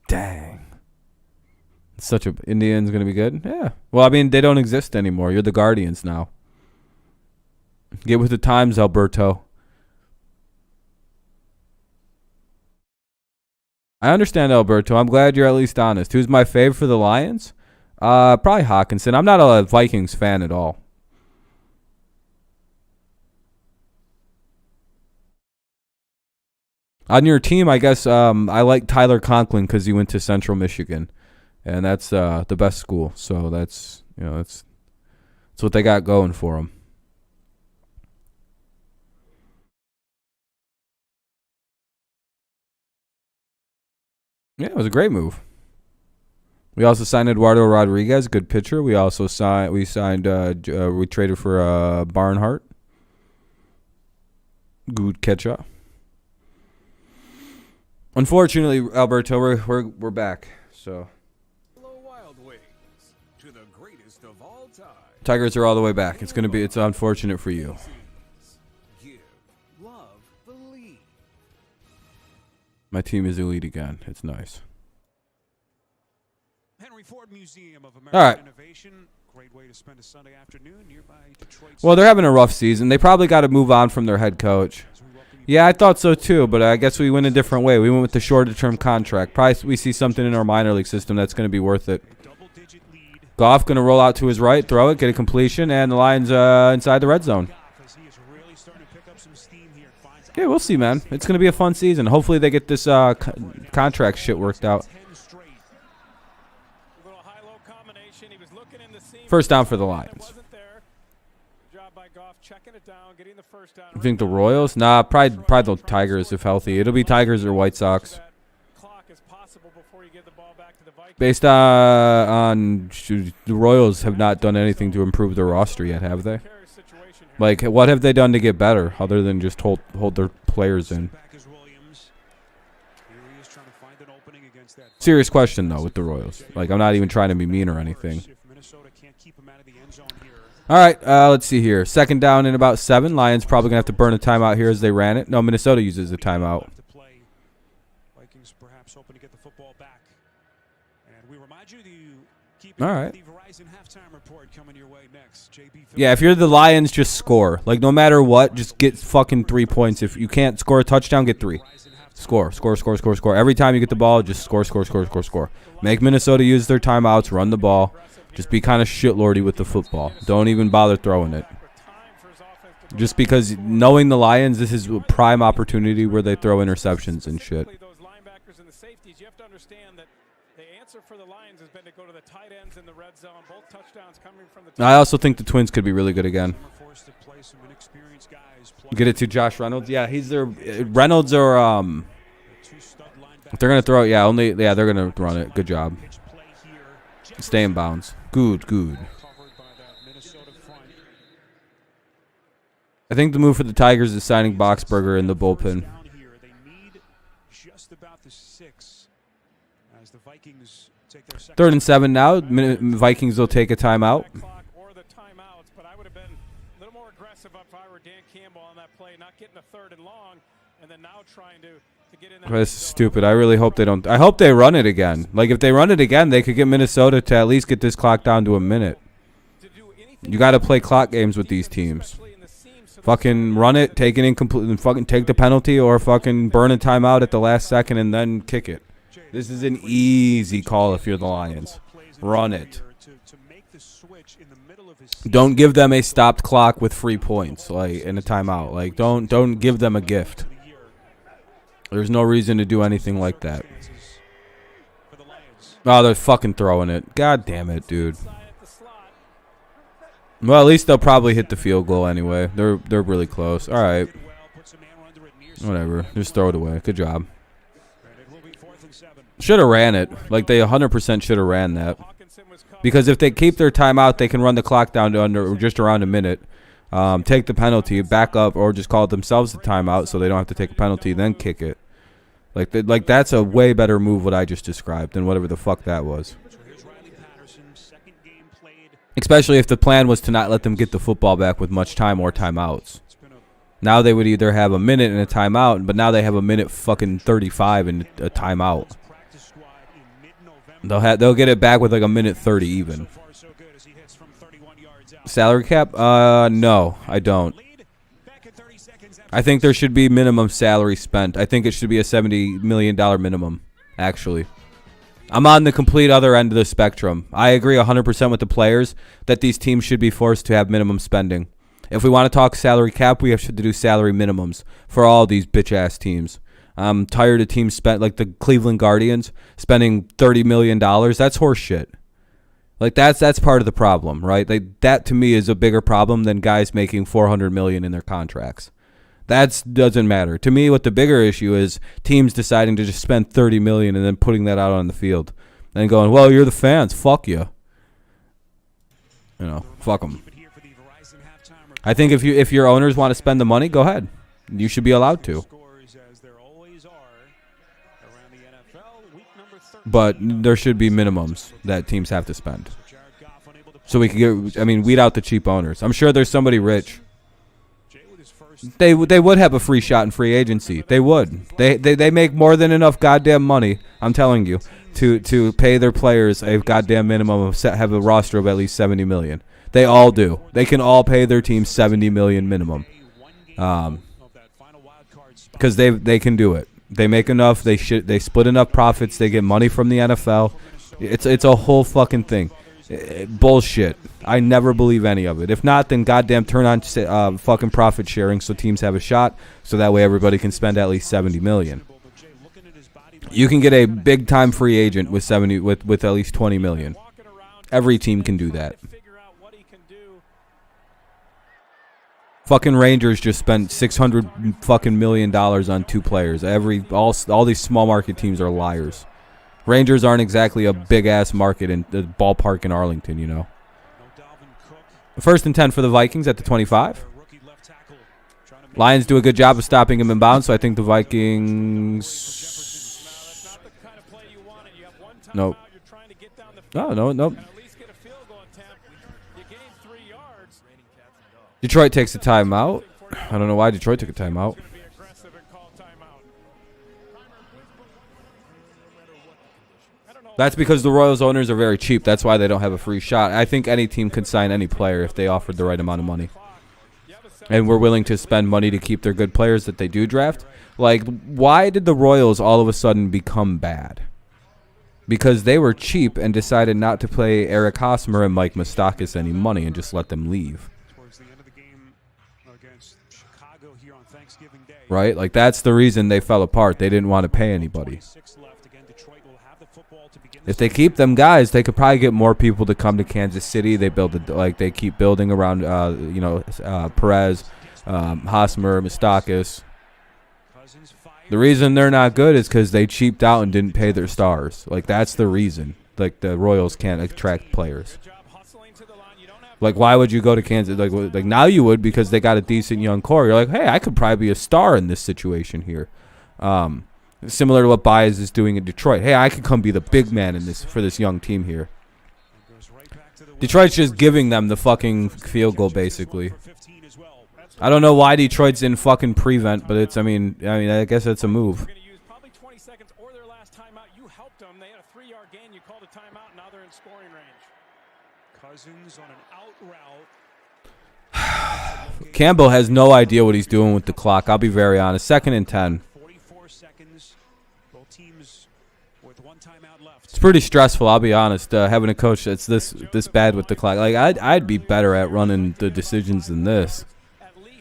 Dang. Such a... Indians going to be good? Yeah. Well, I mean, they don't exist anymore. You're the Guardians now. Get with the times, Alberto. I understand, Alberto. I'm glad you're at least honest. Who's my fave for the Lions? Probably Hawkinson. I'm not a Vikings fan at all. On your team, I guess I like Tyler Conklin because he went to Central Michigan, and that's the best school. So that's that's what they got going for them. Yeah, it was a great move. We also signed Eduardo Rodriguez, good pitcher. We also signed. We traded for Barnhart. Good catcher. Unfortunately, Alberto, we're back. So. Wild Wings to the greatest of all time. Tigers are all the way back. It's unfortunate for you. Give love the lead. My team is elite again. It's nice. Henry Ford Museum of American Innovation. Great way to spend a Sunday afternoon nearby Detroit. Well, they're having a rough season. They probably got to move on from their head coach. Yeah, I thought so too, but I guess we went a different way. We went with the shorter-term contract. Probably we see something in our minor league system that's going to be worth it. Goff going to roll out to his right, throw it, get a completion, and the Lions inside the red zone. Yeah, we'll see, man. It's going to be a fun season. Hopefully they get this contract shit worked out. First down for the Lions. You think the Royals? Nah, probably the Tigers if healthy. It'll be Tigers or White Sox. Based on the Royals have not done anything to improve their roster yet, have they? Like, what have they done to get better other than just hold their players in? Serious question, though, with the Royals. Like, I'm not even trying to be mean or anything. All right, let's see here. Second down in about 7. Lions probably going to have to burn a timeout here as they ran it. No, Minnesota uses the timeout. Vikings perhaps hoping to get the football back. And we remind you to keep All right. the Verizon halftime report coming your way next. Yeah, if you're the Lions, just score. Like, no matter what, just get fucking 3 points. If you can't score a touchdown, get 3. Score. Every time you get the ball, just score. Make Minnesota use their timeouts, run the ball. Just be kind of shitlordy with the football. Don't even bother throwing it. Just because knowing the Lions, this is a prime opportunity where they throw interceptions and shit. Those linebackers and the safeties, you have to understand that the answer for the Lions has been to go to the tight ends in the red zone. Both touchdowns coming from the I also think the Twins could be really good again. Get it to Josh Reynolds. Yeah, he's their Reynolds or if they're gonna throw it, they're gonna run it. Good job. Stay in bounds. Good. I think the move for the Tigers is signing Boxberger in the bullpen. Third and 7 now. Vikings will take a timeout. But I would have been a little more aggressive if I were Dan Campbell on that play, not getting a 3rd and long, and then now trying to get in. This is stupid. I really hope they don't. I hope they run it again. Like, if they run it again, they could get Minnesota to at least get this clock down to a minute. You got to play clock games with these teams. Fucking run it, take it incomplete, and fucking take the penalty, or fucking burn a timeout at the last second and then kick it. This is an easy call if you're the Lions. Run it. Don't give them a stopped clock with free points, like in a timeout. Like, don't give them a gift. There's no reason to do anything like that. Oh, they're fucking throwing it. God damn it, dude. Well, at least they'll probably hit the field goal anyway. They're really close. All right. Whatever. Just throw it away. Good job. Should have ran it. Like, they 100% should have ran that. Because if they keep their timeout, they can run the clock down to just around a minute. Take the penalty, back up, or just call it themselves a timeout so they don't have to take a penalty, then kick it. Like that's a way better move what I just described than whatever the fuck that was. Especially if the plan was to not let them get the football back with much time or timeouts. Now they would either have a minute and a timeout, but now they have a minute fucking 35 and a timeout. They'll get it back with like a minute 30 even. Salary cap? No, I don't. I think there should be minimum salary spent. I think it should be a $70 million minimum, actually. I'm on the complete other end of the spectrum. I agree 100% with the players that these teams should be forced to have minimum spending. If we want to talk salary cap, we have to do salary minimums for all these bitch-ass teams. I'm tired of teams like the Cleveland Guardians spending $30 million. That's horse shit. Like, that's part of the problem, right? That to me is a bigger problem than guys making $400 million in their contracts. That doesn't matter. To me, what the bigger issue is teams deciding to just spend $30 million and then putting that out on the field and going, well, you're the fans. Fuck you. You know, fuck them. I think if your owners want to spend the money, go ahead. You should be allowed to. But there should be minimums that teams have to spend. So we can weed out the cheap owners. I'm sure there's somebody rich. They would have a free shot in free agency. They would. They make more than enough goddamn money, I'm telling you, to pay their players a goddamn minimum of have a roster of at least $70 million. They all do. They can all pay their team $70 million minimum. Because they can do it. They make enough. They split enough profits. They get money from the NFL. It's a whole fucking thing. Bullshit. I never believe any of it. If not, then goddamn turn on fucking profit sharing so teams have a shot. So that way everybody can spend at least $70 million. You can get a big time free agent with at least $20 million. Every team can do that. Fucking Rangers just spent $600 fucking million on 2 players. All these small market teams are liars. Rangers aren't exactly a big ass market in the ballpark in Arlington, you know. First and 10 for the Vikings at the 25. Lions do a good job of stopping him in bounds, so I think the Vikings. Nope. You're trying to get down the Oh, field no, nope. and at least get a field goal attempt. You gain 3 yards. Detroit takes a timeout. I don't know why Detroit took a timeout. Going to be aggressive and call timeout. I don't know. That's because the Royals owners are very cheap. That's why they don't have a free shot. I think any team could sign any player if they offered the right amount of money. And we're willing to spend money to keep their good players that they do draft. Like, why did the Royals all of a sudden become bad? Because they were cheap and decided not to pay Eric Hosmer and Mike Moustakas any money and just let them leave. Towards the end of the game against Chicago here on Thanksgiving Day. Right? Like, that's the reason they fell apart. They didn't want to pay anybody. 26 left. Again, Detroit will have the football to begin If they keep them guys, they could probably get more people to come to Kansas City. They they keep building around, Perez, Hosmer, Moustakas. The reason they're not good is because they cheaped out and didn't pay their stars. Like, that's the reason. Like, the Royals can't attract players. Like, why would you go to Kansas? Like now you would, because they got a decent young core. You're like, hey, I could probably be a star in this situation here. Similar to what Baez is doing in Detroit. Hey, I could come be the big man in this for this young team here. Detroit's just giving them the fucking field goal, basically. I don't know why Detroit's in fucking prevent, but it's, I mean, I guess it's a move. You're going to use probably 20 seconds or their last timeout. You helped them. They had a 3-yard gain. You called a timeout. Now they're in scoring range. Cousins on an out route. Campbell has no idea what he's doing with the clock. I'll be very honest. 2nd and 10. 44 seconds. Both teams with 1 timeout left. It's pretty stressful. I'll be honest. Having a coach that's this bad with the clock. Like, I'd be better at running the decisions than this.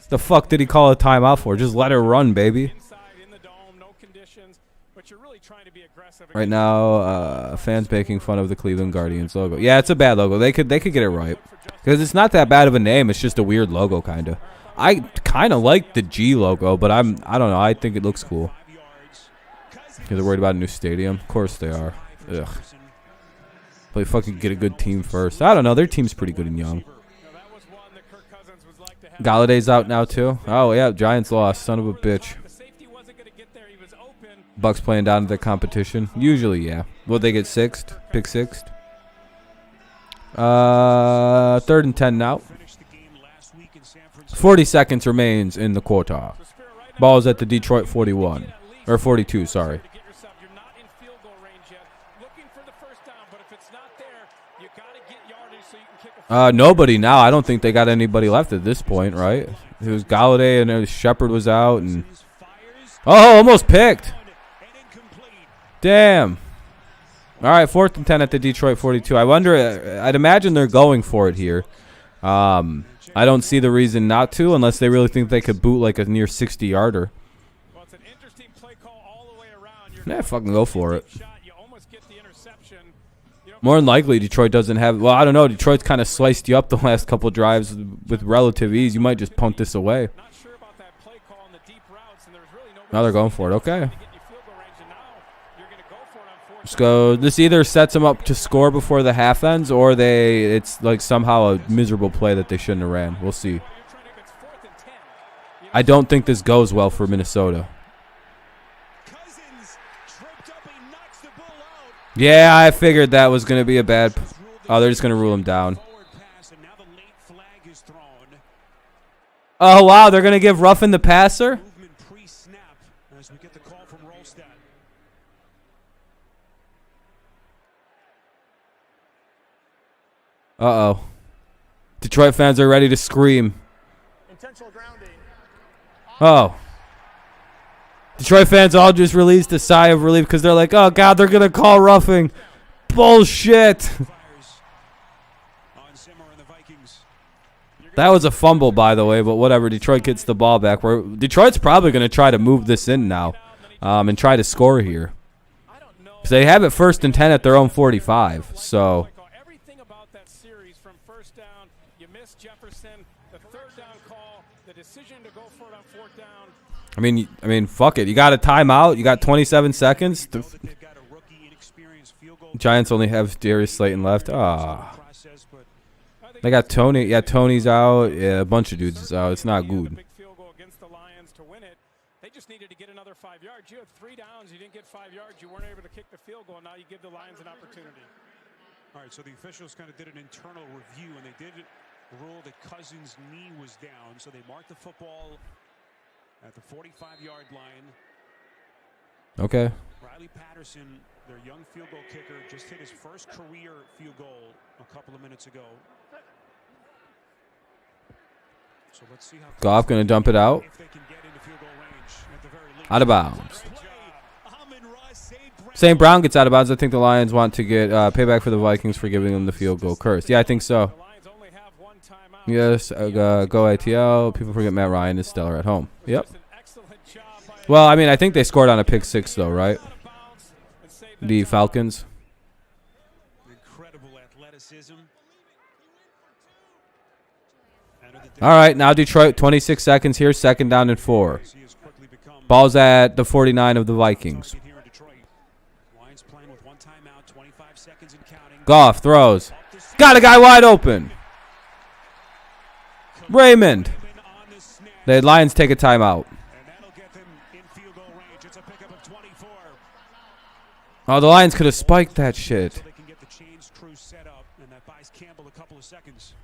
The fuck did he call a timeout for? Just let her run, baby. Inside in the dome, no conditions, but you're really trying to be aggressive. Right now, fans making fun of the Cleveland Guardians logo. Yeah, it's a bad logo. They could get it right, because it's not that bad of a name. It's just a weird logo, kind of. I kind of like the G logo, but I don't know. I think it looks cool. Because they're worried about a new stadium. Of course they are. Ugh. But fucking get a good team first. I don't know. Their team's pretty good and young. That was one that Kirk Cousins would like to have. Galladay's out now too. Oh yeah, Giants lost. Son of a bitch. The safety wasn't going to get there. He was open. Bucks playing down to their competition. Usually, yeah. Will they get sixth? Pick sixth. 3rd and 10 now. 40 seconds remains in the quarter. Ball is at the Detroit 41. Or 42, sorry. You're not in field goal range yet. Looking for the first down, but if it's not there, you got to get yardage so you can kick a Nobody now. I don't think they got anybody left at this point, right? It was Galladay and it was Shepard was out. And oh, almost picked. Damn. All right, 4th and 10 at the Detroit 42. I wonder, I'd imagine they're going for it here. I don't see the reason not to, unless they really think they could boot like a near 60-yarder. Well, it's an interesting play call all the way around. Yeah, fucking go for it. You almost get the interception. More than likely, Detroit doesn't have. Well, I don't know. Detroit's kind of sliced you up the last couple drives with relative ease. You might just punt this away. Not sure about that play call on the deep routes, and there's really nobody. Now they're going for it. Okay. to get you field goal range, and now you're going to go for it on 4th. Let's go. This either sets them up to score before the half ends, or it's like somehow a miserable play that they shouldn't have ran. We'll see. You're trying to, if it's 4th and 10. I don't think this goes well for Minnesota. Cousins tripped up. He knocks the ball out. Yeah, I figured that was going to be a bad. Oh, they're just going to rule him down. Forward pass, and now the late flag is thrown. Oh, wow. They're going to give Ruffin the passer? Movement pre-snap as we get the call from Rolstad. Uh-oh. Detroit fans are ready to scream. Intentional grounding. Oh. Detroit fans all just released a sigh of relief because they're like, oh, God, they're going to call roughing. Bullshit. Fires on Zimmer and the Vikings. That was a fumble, by the way, but whatever. Detroit gets the ball back. Detroit's probably going to try to move this in now and try to score here. I don't know. Because they have it 1st and 10 at their own 45. So, Everything about that series from first down, you missed Jefferson, the 3rd down call, the decision to go for it on 4th down. I mean, fuck it. You got a timeout. You got 27 seconds. They've got a rookie, inexperienced field goal Giants only have Darius Slayton left. Ah. process, but They got Tony. Yeah, Tony's out. Yeah, a bunch of dudes is out. It's not The good. big field goal against the Lions to win it. They just just needed to get another 5 yards. You had 3 downs. You didn't get 5 yards. You weren't able to kick the field goal. Now you give the Lions an opportunity. All right, so the officials kind of did an internal review, and they did rule that Cousins' knee was down. So they marked the football at the 45-yard line. Okay. Riley Patterson, their young field goal kicker, just hit his first career field goal a couple of minutes ago. So let's see how Goff going to dump it out. if they can get into field goal range at the very least. Out of bounds. St. Brown gets out of bounds. I think the Lions want to get payback for the Vikings for giving them the field goal curse. Yeah, I think so. Yes, go ATL. People forget Matt Ryan is stellar at home. Yep. Well, I mean, I think they scored on a pick 6, though, right? The Falcons. Incredible athleticism. All right, now Detroit, 26 seconds here, 2nd down and 4. Ball's at the 49 of the Vikings. Goff throws. Got a guy wide open. Raymond. The Lions take a timeout. Oh, the Lions could have spiked that shit.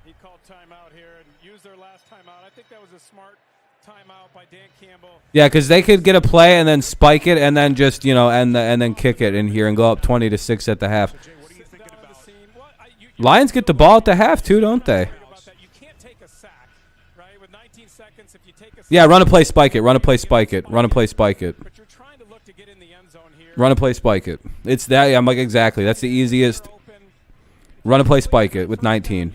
He called timeout here and used their last timeout. I think that was a smart timeout by Dan Campbell. Yeah, because they could get a play and then spike it and then just, you know, and then kick it in here and go up 20-6 at the half. Lions get the ball at the half too, don't they? Yeah, run a play, spike it. Run a play, spike it. Run a play, spike it. Run a play, spike it. It's that. Yeah, I'm like, exactly. That's the easiest. Run a play, spike it with 19.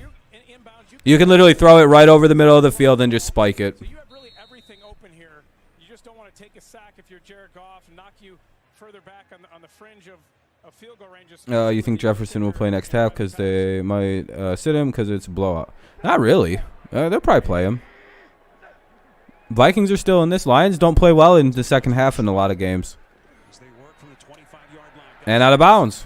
You can literally throw it right over the middle of the field and just spike it. So you have really everything open here. You just don't want to take a sack if you're Jared Goff and knock you further back on the fringe of field goal range. You think Jefferson will play next half because they might sit him because it's a blowout? Not really. They'll probably play him. Vikings are still in this. Lions don't play well in the second half in a lot of games. And out of bounds.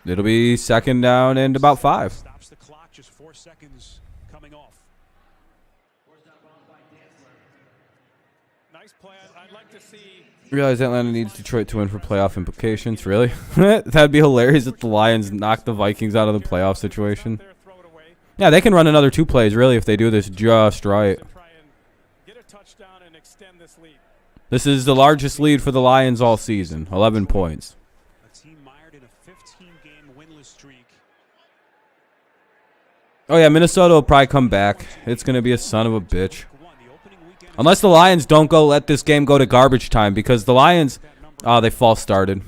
It'll be 2nd down and about 5. Stops the clock, just 4 seconds coming off. Nice play. I'd like to see. Realize Atlanta needs Detroit to win for playoff implications. Really? That'd be hilarious if the Lions knock the Vikings out of the playoff situation. Yeah, they can run another 2 plays, really, if they do this just right. This is the largest lead for the Lions all season, 11 points. Oh, yeah, Minnesota will probably come back. It's going to be a son of a bitch. Unless the Lions don't let this game go to garbage time, because the Lions, they false started.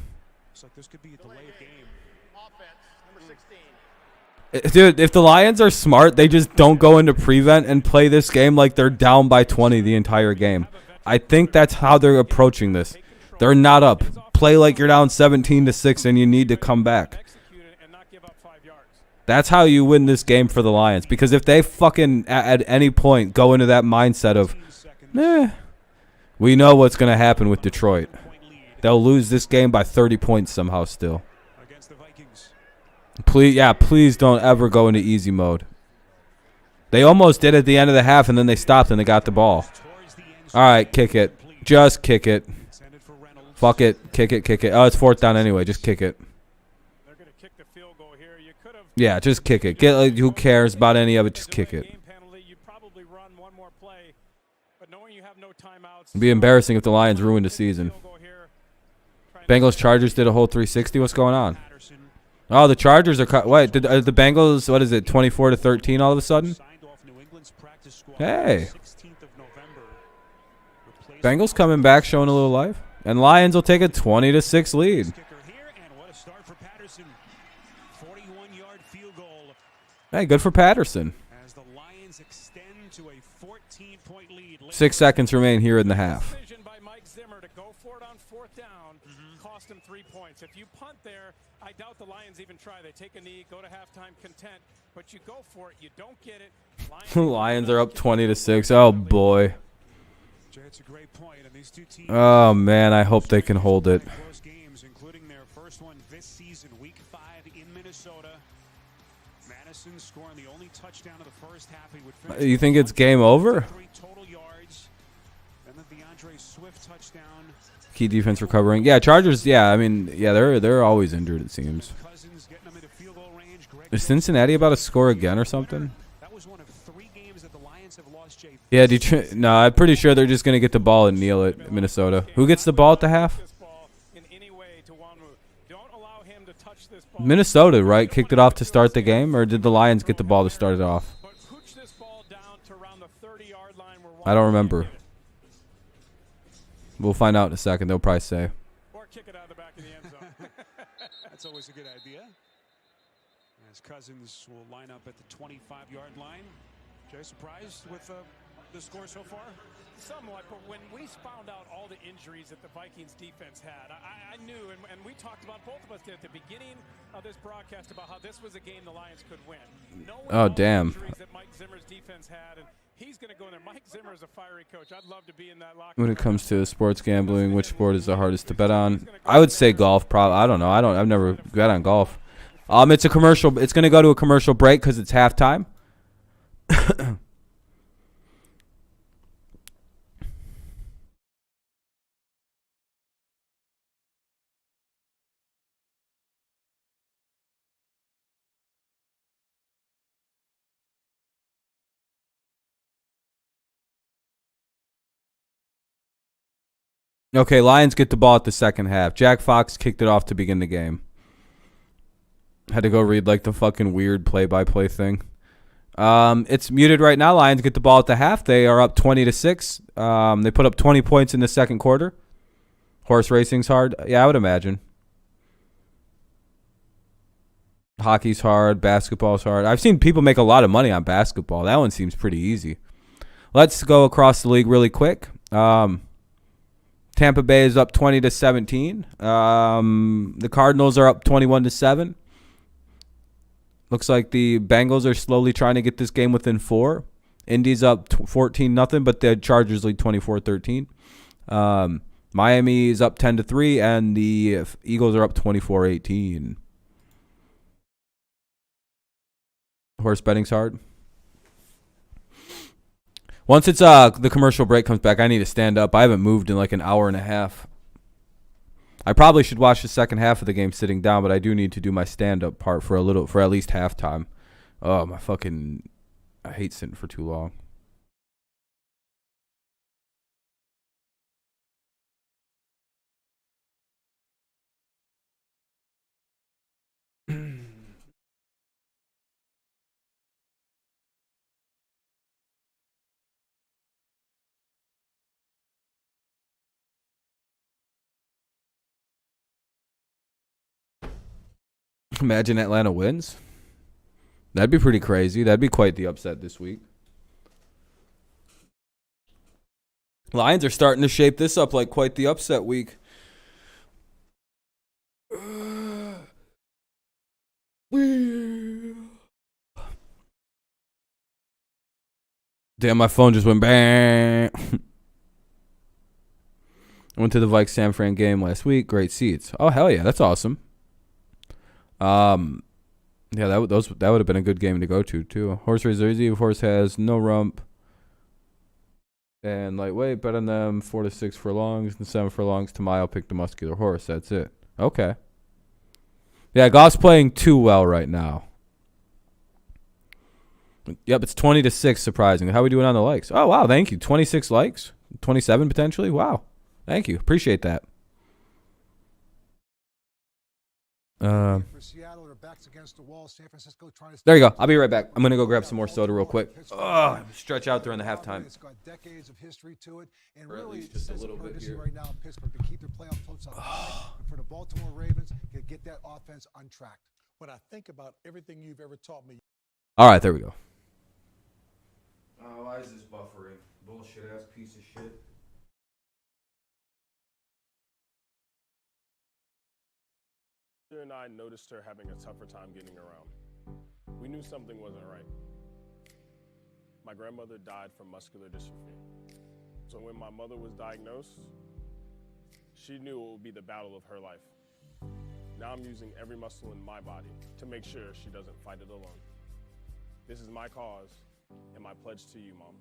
Dude, if the Lions are smart, they just don't go into prevent and play this game like they're down by 20 the entire game. I think that's how they're approaching this. They're not up. Play like you're down 17-6 and you need to come back. That's how you win this game for the Lions. Because if they fucking at any point go into that mindset of, we know what's going to happen with Detroit. They'll lose this game by 30 points somehow still. Please don't ever go into easy mode. They almost did at the end of the half, and then they stopped and they got the ball. All right, kick it. Just kick it. Fuck it. Kick it. Oh, it's 4th down anyway. Just kick it. Yeah, just kick it. Who cares about any of it? Just kick it. It'd be embarrassing if the Lions ruined the season. Bengals Chargers did a whole 360. What's going on? Oh, the Chargers are cut. Wait, did the Bengals? What is it? 24-13 all of a sudden? Hey. Bengals coming back, showing a little life, and Lions will take a 20-6 lead. Hey, good for Patterson. 6 seconds remain here in the half. Cost him 3 points. If you punt there, I doubt the Lions even try. They take a knee, go to halftime content, but you go for it. You don't get it. Lions are up 20-6. Oh boy. Oh man, I hope they can hold it. Madison scoring the only touchdown of the first half. He would finish You think it's game over? 3 total yards. And the DeAndre Swift touchdown. Key defense recovering. Yeah, Chargers. Yeah, I mean, yeah, they're always injured. It seems. Cousins getting them into field goal range. Is Cincinnati about to score again or something? That was one of 3 games that the Lions have lost. Jay. Yeah, Detroit. No, I'm pretty sure they're just gonna get the ball and kneel it. Minnesota. Who gets the ball at the half? Minnesota, right? Kicked it off to start the game, or did the Lions get the ball to start it off? I don't remember. We'll find out in a second. They'll probably say. Or kick it out of the back of the end zone. That's always a good idea. As Cousins will line up at the 25-yard line. Jay, surprised with the score so far? Somewhat, but when we found out all the injuries that the Vikings defense had, I knew, and we talked about, both of us did at the beginning of this broadcast, about how this was a game the Lions could win. Oh, damn. Injuries that Mike Zimmer's defense had, and he's going to go in there. Mike Zimmer is a fiery coach. I'd love to be in that locker room. When it comes to sports gambling, which sport is the hardest to bet on? I would say golf. Probably. I don't know. I've never bet on golf. It's a commercial. It's going to go to a commercial break because it's halftime. Okay, Lions get the ball at the second half. Jack Fox kicked it off to begin the game. Had to go read like the fucking weird play-by-play thing. It's muted right now. Lions get the ball at the half. They are up 20-6. They put up 20 points in the second quarter. Horse racing's hard. Yeah, I would imagine. Hockey's hard. Basketball's hard. I've seen people make a lot of money on basketball. That one seems pretty easy. Let's go across the league really quick. Tampa Bay is up 20-17. The Cardinals are up 21-7. Looks like the Bengals are slowly trying to get this game within 4. Indy's up 14-0, but the Chargers lead 24-13. Miami is up 10-3, and the Eagles are up 24-18. Horse betting's hard. Once it's the commercial break comes back, I need to stand up. I haven't moved in like an hour and a half. I probably should watch the second half of the game sitting down, but I do need to do my stand-up part for at least halftime. Oh, I hate sitting for too long. Imagine Atlanta wins. That'd be pretty crazy. That'd be quite the upset this week. Lions are starting to shape this up like quite the upset week. Damn, my phone just went bang. I went to the Vikes San Fran game last week. Great seats. Oh, hell yeah. That's awesome. Yeah, that would have been a good game to go to too. Horse race easy. Horse has no rump and lightweight. Bet on them 4 to 6 furlongs and 7 furlongs to mile. Pick the muscular horse. That's it. Okay. Yeah, Goff's playing too well right now. Yep, it's 20-6. Surprising. How are we doing on the likes? Oh wow, thank you. 26 likes, 27 potentially. Wow, thank you. Appreciate that. There you go. I'll be right back. I'm going to go grab some more soda real quick. Stretch out during the halftime. It's got decades of history to it, and Or at really least just a little bit here. right now in Pittsburgh to keep their playoff hopes up high, and for the Baltimore Ravens to get that offense untracked. When I think about everything you've ever taught me. All right, there we go. Why is this buffering? Bullshit ass piece of shit. And I noticed her having a tougher time getting around. We knew something wasn't right. My grandmother died from muscular dystrophy. So when my mother was diagnosed, she knew it would be the battle of her life. Now I'm using every muscle in my body to make sure she doesn't fight it alone. This is my cause and my pledge to you, Mom.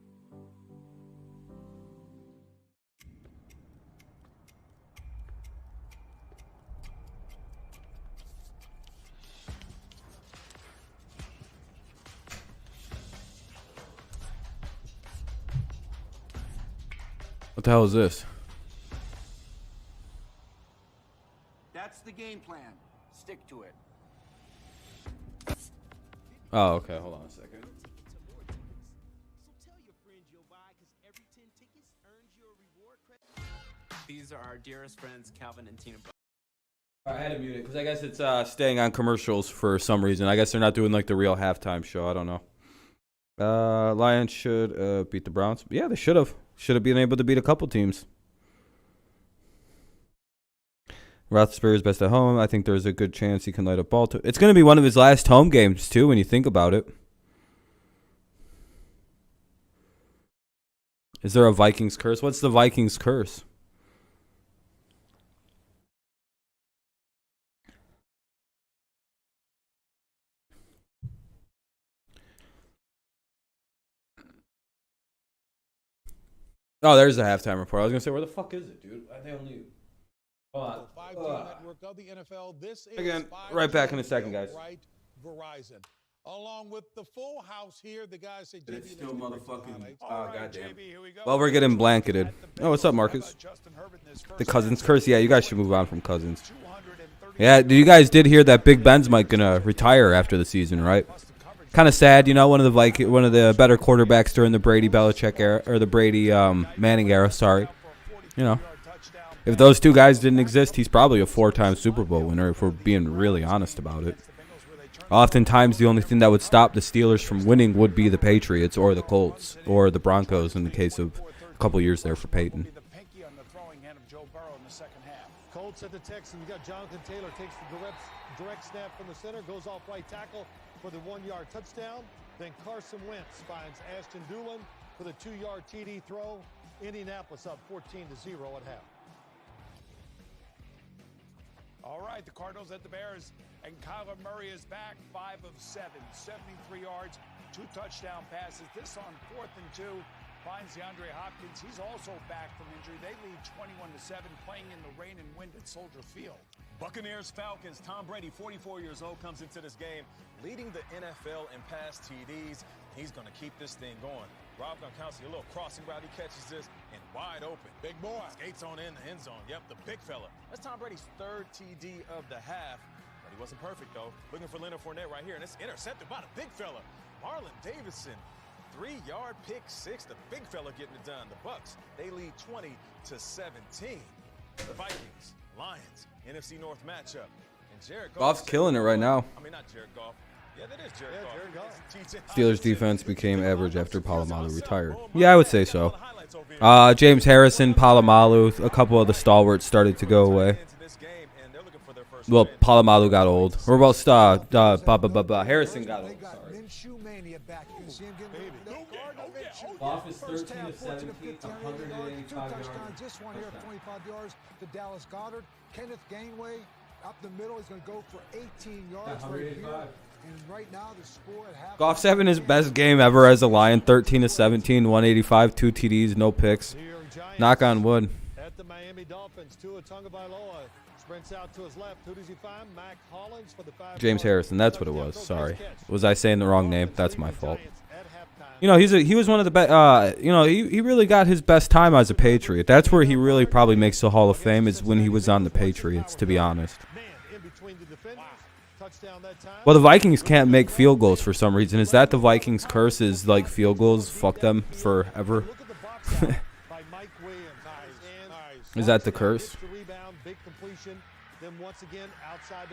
What the hell is this? That's the game plan. Stick to it. Oh, okay. Hold on a second. These are our dearest friends, Calvin and Tina. I had to mute it because I guess it's staying on commercials for some reason. I guess they're not doing like the real halftime show. I don't know. Lions should beat the Browns. Yeah, they should have. Should have been able to beat a couple teams. Roethlisberger's best at home. I think there's a good chance he can light up Baltimore. It's going to be one of his last home games, too, when you think about it. Is there a Vikings curse? What's the Vikings curse? Oh, there's the halftime report. I was going to say, where the fuck is it, dude? They only... Hold on. Network of the NFL. This is Again, right back in a second, guys. Right, Verizon. Along with the full house here, the guys say It's JB, still motherfucking. Oh, goddamn. Well, we're getting blanketed. Oh, what's up, Marcus? The Cousins curse? Yeah, you guys should move on from Cousins. Yeah, you guys did hear that Big Ben's might gonna retire after the season, right? Kind of sad, you know. One of the better quarterbacks during the Brady Belichick era, or the Brady Manning era. Sorry, you know. If those two guys didn't exist, he's probably a 4-time Super Bowl winner. If we're being really honest about it. Oftentimes, the only thing that would stop the Steelers from winning would be the Patriots or the Colts or the Broncos in the case of a couple years there for Peyton. Colts at the Texans. You got Jonathan Taylor takes the direct snap from the center, goes off right tackle for the 1-yard touchdown. Then Carson Wentz finds Ashton Dulin for the 2-yard TD throw. Indianapolis up 14-0 at half. All right, the Cardinals at the Bears, and Kyler Murray is back, 5 of 7, 73 yards, 2 touchdown passes. This on 4th and 2 finds DeAndre Hopkins. He's also back from injury. They lead 21-7, playing in the rain and wind at Soldier Field. Buccaneers, Falcons. Tom Brady, 44 years old, comes into this game leading the NFL in pass TDs. He's going to keep this thing going. Rob Gronkowski, a little crossing route. He catches this and wide open. Big boy. Skates on in the end zone. Yep, the big fella. That's Tom Brady's 3rd TD of the half. But he wasn't perfect, though. Looking for Leonard Fournette right here, and it's intercepted by the big fella. Marlon Davidson, 3-yard pick 6. The big fella getting it done. The Bucs, they lead 20-17. The Vikings, Lions, NFC North matchup. And Jared Goff's killing it right now. I mean, not Jared Goff. Yeah, that is Jared Goff. Steelers defense became average after Palomalu retired. Yeah, I would say so. James Harrison, Palomalu, a couple of the stalwarts started to go away. Well, Palomalu got old. Or well, Harrison got old. Sorry. Goff is 13 of 17, 185 yards. This one here, 25 yards to Dallas Goedert. Kenneth Gainway up the middle. He's going to go for 18 yards right here. And right now, the score at half. Goff's having his best game ever as a Lion. 13 of 17, 185, 2 TDs, no picks. Knock on wood. At the Miami Dolphins, Tua Tagovailoa sprints out to his left. Who does he find? Mac Hollins for the 5. James Harrison, that's what it was. Sorry. Was I saying the wrong name? That's my fault. You know, he was one of the best. You know, he really got his best time as a Patriot. That's where he really probably makes the Hall of Fame, is when he was on the Patriots, to be honest. Well, the Vikings can't make field goals for some reason. Is that the Vikings' curse? Is like field goals? Fuck them forever. Is that the curse?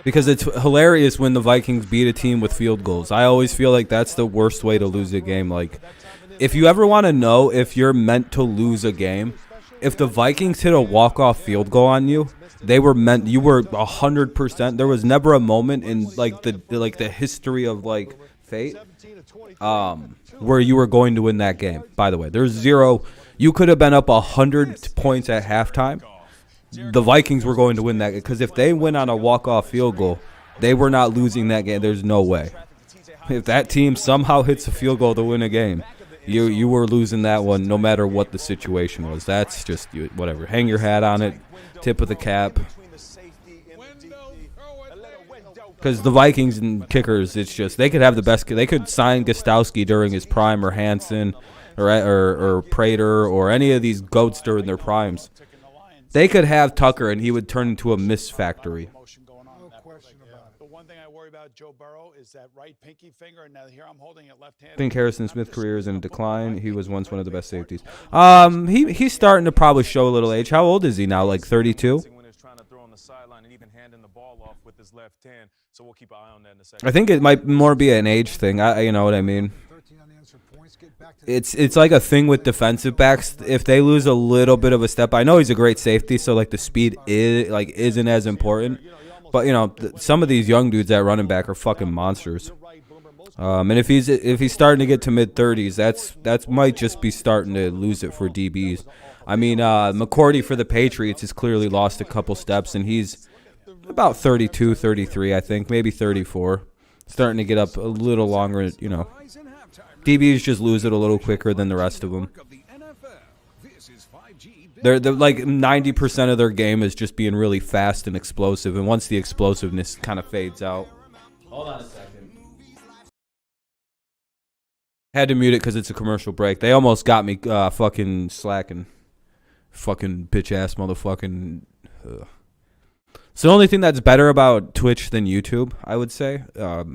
Because it's hilarious when the Vikings beat a team with field goals. I always feel like that's the worst way to lose a game. Like, if you ever want to know if you're meant to lose a game, if the Vikings hit a walk-off field goal on you, you were 100%. There was never a moment in the history of like fate where you were going to win that game. By the way, there's zero. You could have been up 100 points at halftime. The Vikings were going to win that, because if they went on a walk-off field goal, they were not losing that game. There's no way. If that team somehow hits a field goal to win a game, you were losing that one no matter what the situation was. That's just whatever. Hang your hat on it, tip of the cap. Because the Vikings and kickers, it's just they could have the best. They could sign Gostowski during his prime, or Hansen, or Prater, or any of these goats during their primes. They could have Tucker, and he would turn into a miss factory. The one thing I worry about Joe Burrow is that right pinky finger, and now here I'm holding it left-handed. I think Harrison Smith's career is in decline. He was once one of the best safeties. He's starting to probably show a little age. How old is he now? Like 32? I think it might more be an age thing. You know what I mean? It's like a thing with defensive backs. If they lose a little bit of a step, I know he's a great safety, so like the speed isn't as important. But you know, some of these young dudes at running back are fucking monsters. And if he's starting to get to mid-30s, that might just be starting to lose it for DBs. I mean, McCourty for the Patriots has clearly lost a couple steps, and he's about 32, 33, I think, maybe 34. Starting to get up a little longer, you know. DBs just lose it a little quicker than the rest of them. They're like 90% of their game is just being really fast and explosive, and once the explosiveness kind of fades out. Hold on a second. Had to mute it because it's a commercial break. They almost got me fucking slacking. Fucking bitch-ass motherfucking... So the only thing that's better about Twitch than YouTube, I would say,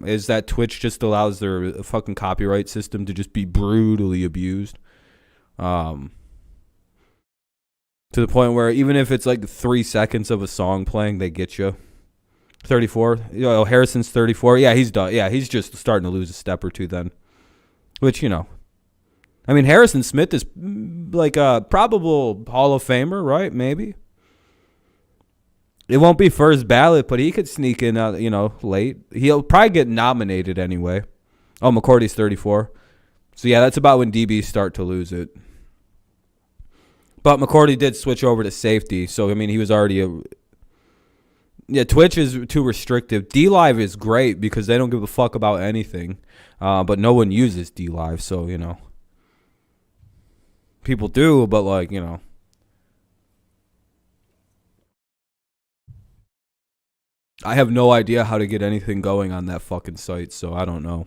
is that Twitch just allows their fucking copyright system to just be brutally abused. To the point where even if it's like 3 seconds of a song playing, they get you. 34. You know, Harrison's 34. Yeah, he's done. Yeah, he's just starting to lose a step or two then. Which, you know. I mean, Harrison Smith is like a probable Hall of Famer, right? Maybe. It won't be first ballot, but he could sneak in, you know, late. He'll probably get nominated anyway. Oh, McCourty's 34. So, yeah, that's about when DBs start to lose it. But McCourty did switch over to safety. So, I mean, he was already yeah, Twitch is too restrictive. DLive is great because they don't give a fuck about anything. But no one uses DLive, so, you know. People do, but, like, you know. I have no idea how to get anything going on that fucking site, so I don't know.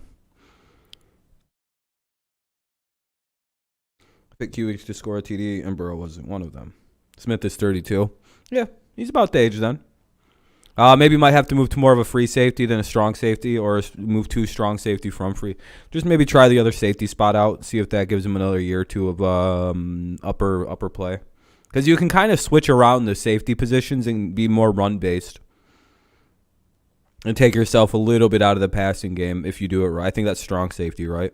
I picked QH to score a TD, and Burrow wasn't one of them. Smith is 32. Yeah, he's about the age then. Maybe might have to move to more of a free safety than a strong safety, or move to strong safety from free. Just maybe try the other safety spot out, see if that gives him another year or two of upper play. Because you can kind of switch around the safety positions and be more run-based. And take yourself a little bit out of the passing game if you do it right. I think that's strong safety, right?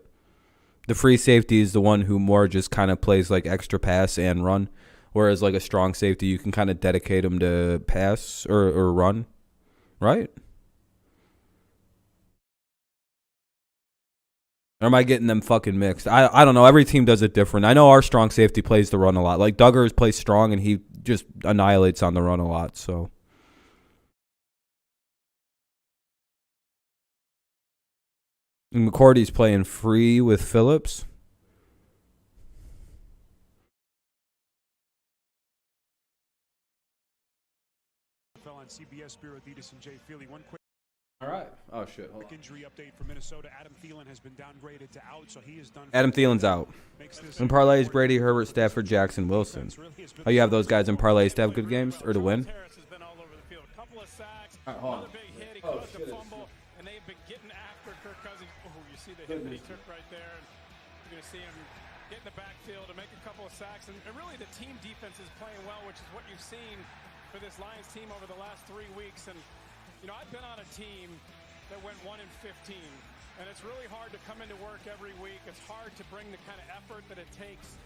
The free safety is the one who more just kind of plays like extra pass and run. Whereas like a strong safety, you can kind of dedicate them to pass or run, right? Or am I getting them fucking mixed? I don't know. Every team does it different. I know our strong safety plays the run a lot. Like Duggar plays strong and he just annihilates on the run a lot, so... McCourty's playing free with Phillips. Fell on CBS Bureau Thetis and Jay Feely. One quick. All right. Oh shit. Hold on. Injury update for Minnesota. Adam Thielen has been downgraded to out, so he is done. Adam Thielen's out. In parlays, Brady, Herbert, Stafford, Jackson, Wilson. Oh, you have those guys in parlays to have good games or to win? All right, hold on. Oh shit. And they've been getting after Kirk Cousins. Oh, you see the hit that he took right there. And you're going to see him get in the backfield and make a couple of sacks. And really the team defense is playing well, which is what you've seen for this Lions team over the last 3 weeks. And, you know, I've been on a team that went 1-15. And it's really hard to come into work every week. It's hard to bring the kind of effort that it takes.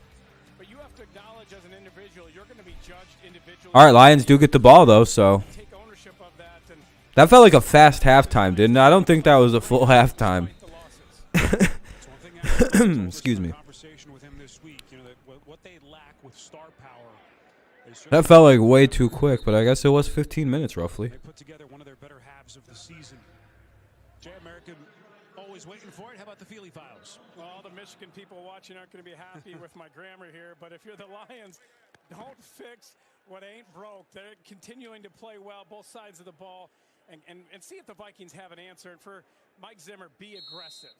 But you have to acknowledge as an individual, you're going to be judged individually. All right, Lions do get the ball, though, so... Take ownership of that. And that felt like a fast halftime, didn't it? I don't think that was a full halftime. Excuse me. That felt like way too quick, but I guess it was 15 minutes roughly. They put together one of their better halves of the season. Jay American Always waiting for it. How about the Feely Files? Well, all the Michigan people watching aren't going to be happy with my grammar here, but if you're the Lions, don't fix what ain't broke. They're continuing to play well, both sides of the ball, and see if the Vikings have an answer. And for Mike Zimmer, be aggressive.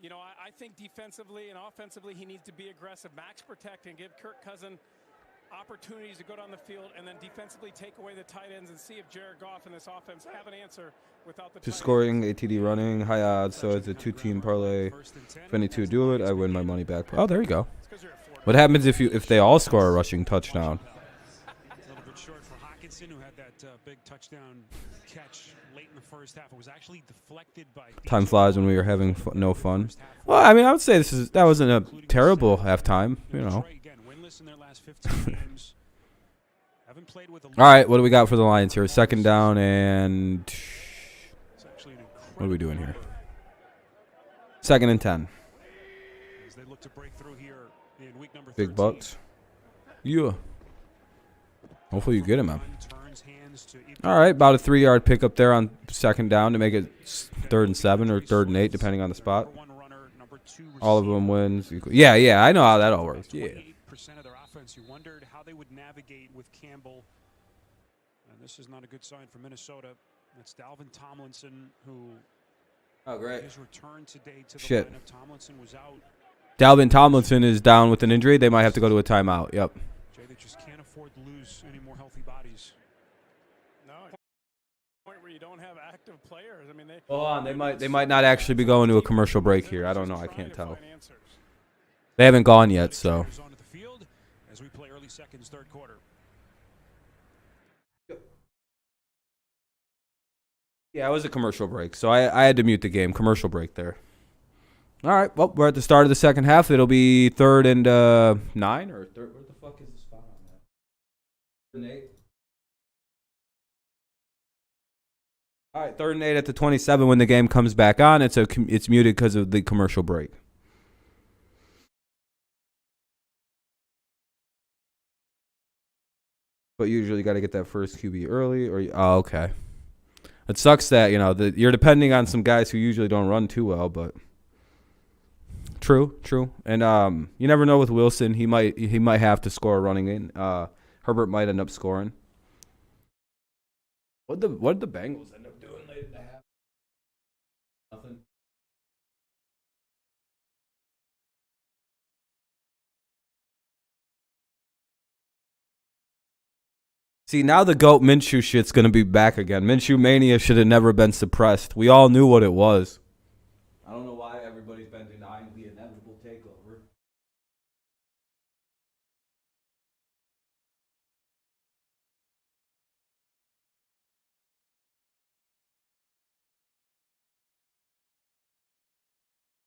You know, I think defensively and offensively, he needs to be aggressive, max protect, and give Kirk Cousins opportunities to go down the field, and then defensively take away the tight ends and see if Jared Goff and this offense have an anscer without the Two scoring, ATD running, high odds. So it's a 2-team parlay. If any two do it, I win my money back. Oh, there you go. What happens if they all score a rushing touchdown? A little bit short for Hawkinson, who had that big touchdown catch late in the first half. It was actually deflected by. Time flies when we were having no fun. Well, I mean, I would say that wasn't a terrible halftime, you know. All right, what do we got for the Lions here? Second down and what are we doing here? Second and 10. Big bucks. Yeah. Hopefully you get him, man. All right, about a 3-yard pickup there on second down to make it 3rd and 7 or 3rd and 8, depending on the spot. All of them wins. Yeah, I know how that all works. Yeah. Of their offense. You wondered how they would navigate with Campbell. And this is not a good sign for Minnesota. That's Dalvin Tomlinson, who his return today to the lineup. Tomlinson was out. Dalvin Tomlinson is down with an injury. They might have to go to a timeout. Yep. Jay, they just can't afford to lose any more healthy bodies. No, point where you don't have active players. I mean, hold on. They might not actually be going to a commercial break here. I don't know. I can't tell. They haven't gone yet, so. As we play early seconds, third quarter. Yeah, it was a commercial break, so I had to mute the game. Commercial break there. All right, well, we're at the start of the second half. It'll be 3rd and 9 or 3rd. Where the fuck is the spot on that? 3rd and 8. All right, 3rd and 8 at the 27 when the game comes back on. It's muted because of the commercial break. But usually you got to get that first QB early. Okay. It sucks that, you know, you're depending on some guys who usually don't run too well, but true. And you never know with Wilson. He might have to score running in. Herbert might end up scoring. What did the Bengals end up doing late in the half? Nothing. See, now the GOAT Minshew shit's going to be back again. Minshew mania should have never been suppressed. We all knew what it was. I don't know why everybody's been denying the inevitable takeover.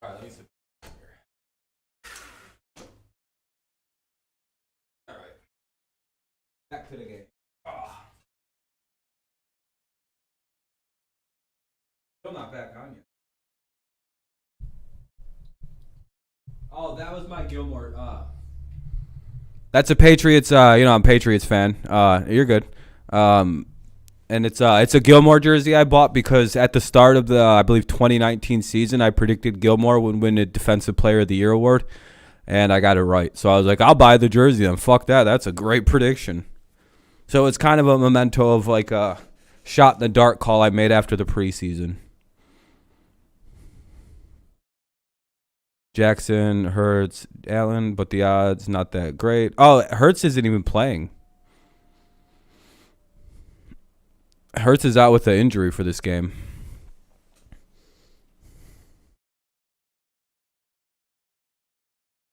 All right, let me sit here. All right. Back to the game. Still not back on yet. Oh, that was my Gilmore. That's a Patriots. I'm a Patriots fan. You're good. And it's a Gilmore jersey I bought because at the start of the I believe 2019 season I predicted Gilmore would win the Defensive Player of the Year award, and I got it right. So I was like, I'll buy the jersey then. Fuck that. That's a great prediction. So it's kind of a memento of like a shot in the dark call I made after the preseason. Jackson, Hurts, Allen, but the odds not that great. Oh, Hurts isn't even playing. Hurts is out with an injury for this game.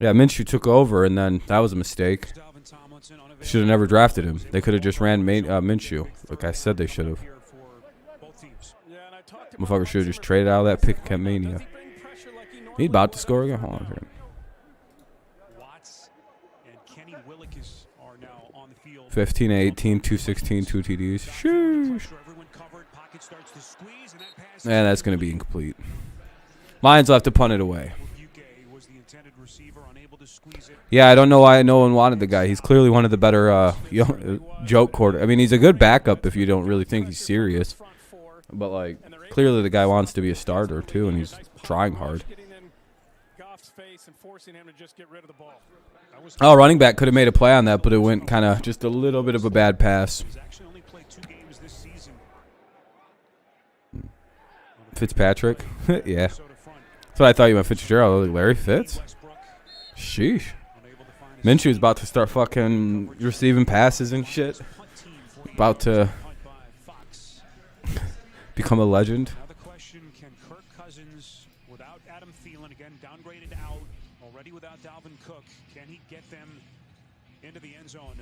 Yeah, Minshew took over, and then that was a mistake. Should have never drafted him. They could have just ran Minshew. Like I said they should have. Motherfucker should have just traded out of that pick at Mania. He's about to score again. Hold on a second. 15, 18, 216, 2 TDs. Sheesh. Man, that's going to be incomplete. Lions will have to punt it away. Yeah, I don't know why no one wanted the guy. He's clearly one of the better joke quarter. I mean, he's a good backup if you don't really think he's serious. But, like, clearly the guy wants to be a starter, too, and he's trying hard. Getting in Goff's face and forcing him to just get rid of the ball. Oh, running back could have made a play on that, but it went kind of just a little bit of a bad pass. Fitzpatrick? Yeah. That's what I thought you meant, Fitzgerald. Larry Fitz? Sheesh. Minshew's about to start fucking receiving passes and shit. About to become a legend. Now the question, can Kirk Cousins, without Adam Thielen, again downgraded out, already without Dalvin Cook, can he get them into the end zone?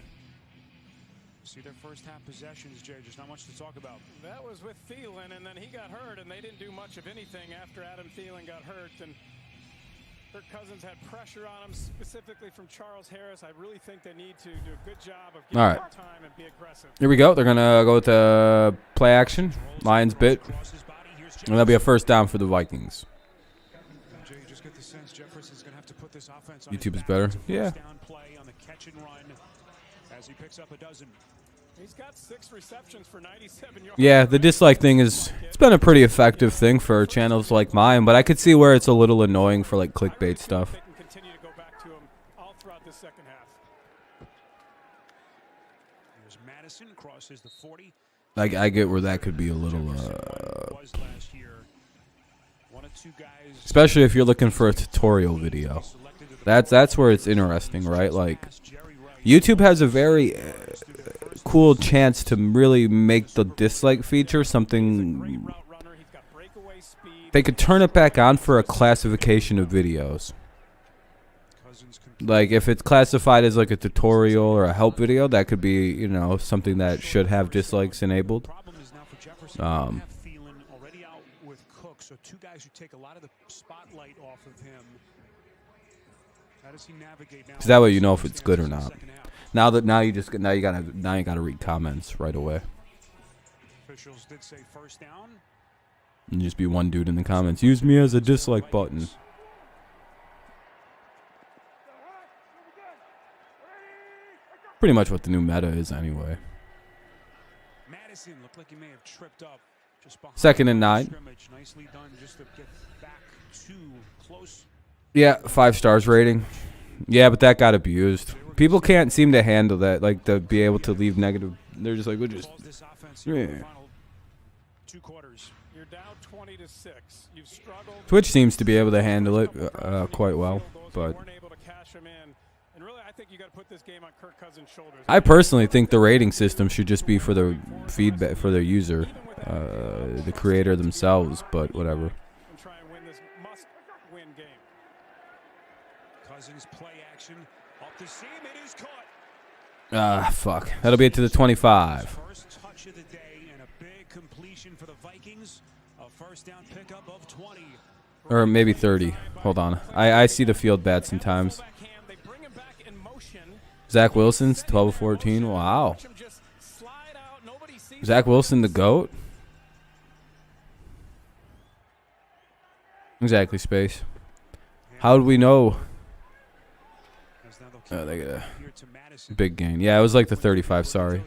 See their first half possessions, Jay, just not much to talk about. That was with Thielen, and then he got hurt, and they didn't do much of anything after Adam Thielen got hurt. And Kirk Cousins had pressure on him, specifically from Charles Harris. I really think they need to do a good job of getting more time and be aggressive. Here we go. They're going to go with the play action. Lions bit. And that'll be a first down for the Vikings. Jay, just get the sense Jefferson's going to have to put this offense on YouTube is better. Yeah. down play on the catch and run as he picks up a dozen. He's got 6 receptions for 97 yards. Yeah, the dislike thing it's been a pretty effective thing for channels like mine, but I could see where it's a little annoying for like clickbait stuff. They can continue to go back to him all throughout the second half. Here's Madison, crosses the 40. I get where that could be a little especially if you're looking for a tutorial video. That's where it's interesting, right? Like YouTube has a very cool chance to really make the dislike feature something. They could turn it back on for a classification of videos. Like if it's classified as like a tutorial or a help video, that could be, you know, something that should have dislikes enabled. Already out with Cook, so 2 guys who take a lot of the spotlight off of him. How does he navigate now? 'Cause that way you know if it's good or not. Now you gotta read comments right away. Officials did say first down. And just be one dude in the comments. Use me as a dislike button. Pretty much what the new meta is anyway. Madison looked like he may have tripped up just behind 2nd and 9. Nicely done just to get back too close. Yeah, 5 stars rating. Yeah, but that got abused. People can't seem to handle that, like to be able to leave negative. They're just like, we'll just. Yeah. 2 quarters. You're down 20-6. You've struggled. Twitch seems to be able to handle it quite well, but And really, I think you got to put this game on Kirk Cousins' shoulders. I personally think the rating system should just be for the feedback for the user, the creator themselves. But whatever. And try and win this must-win game. Cousins play action up the seam. It is caught. Fuck. That'll be it to the 25. First touch of the day and a big completion for the Vikings. A first down pickup of 20. Or maybe 30. Hold on. I see the field bad sometimes. Zach Wilson's 12-14. Wow. Zach Wilson the GOAT? Exactly, Space. How would we know? Oh, they got a big gain. Yeah, it was like the 35, sorry.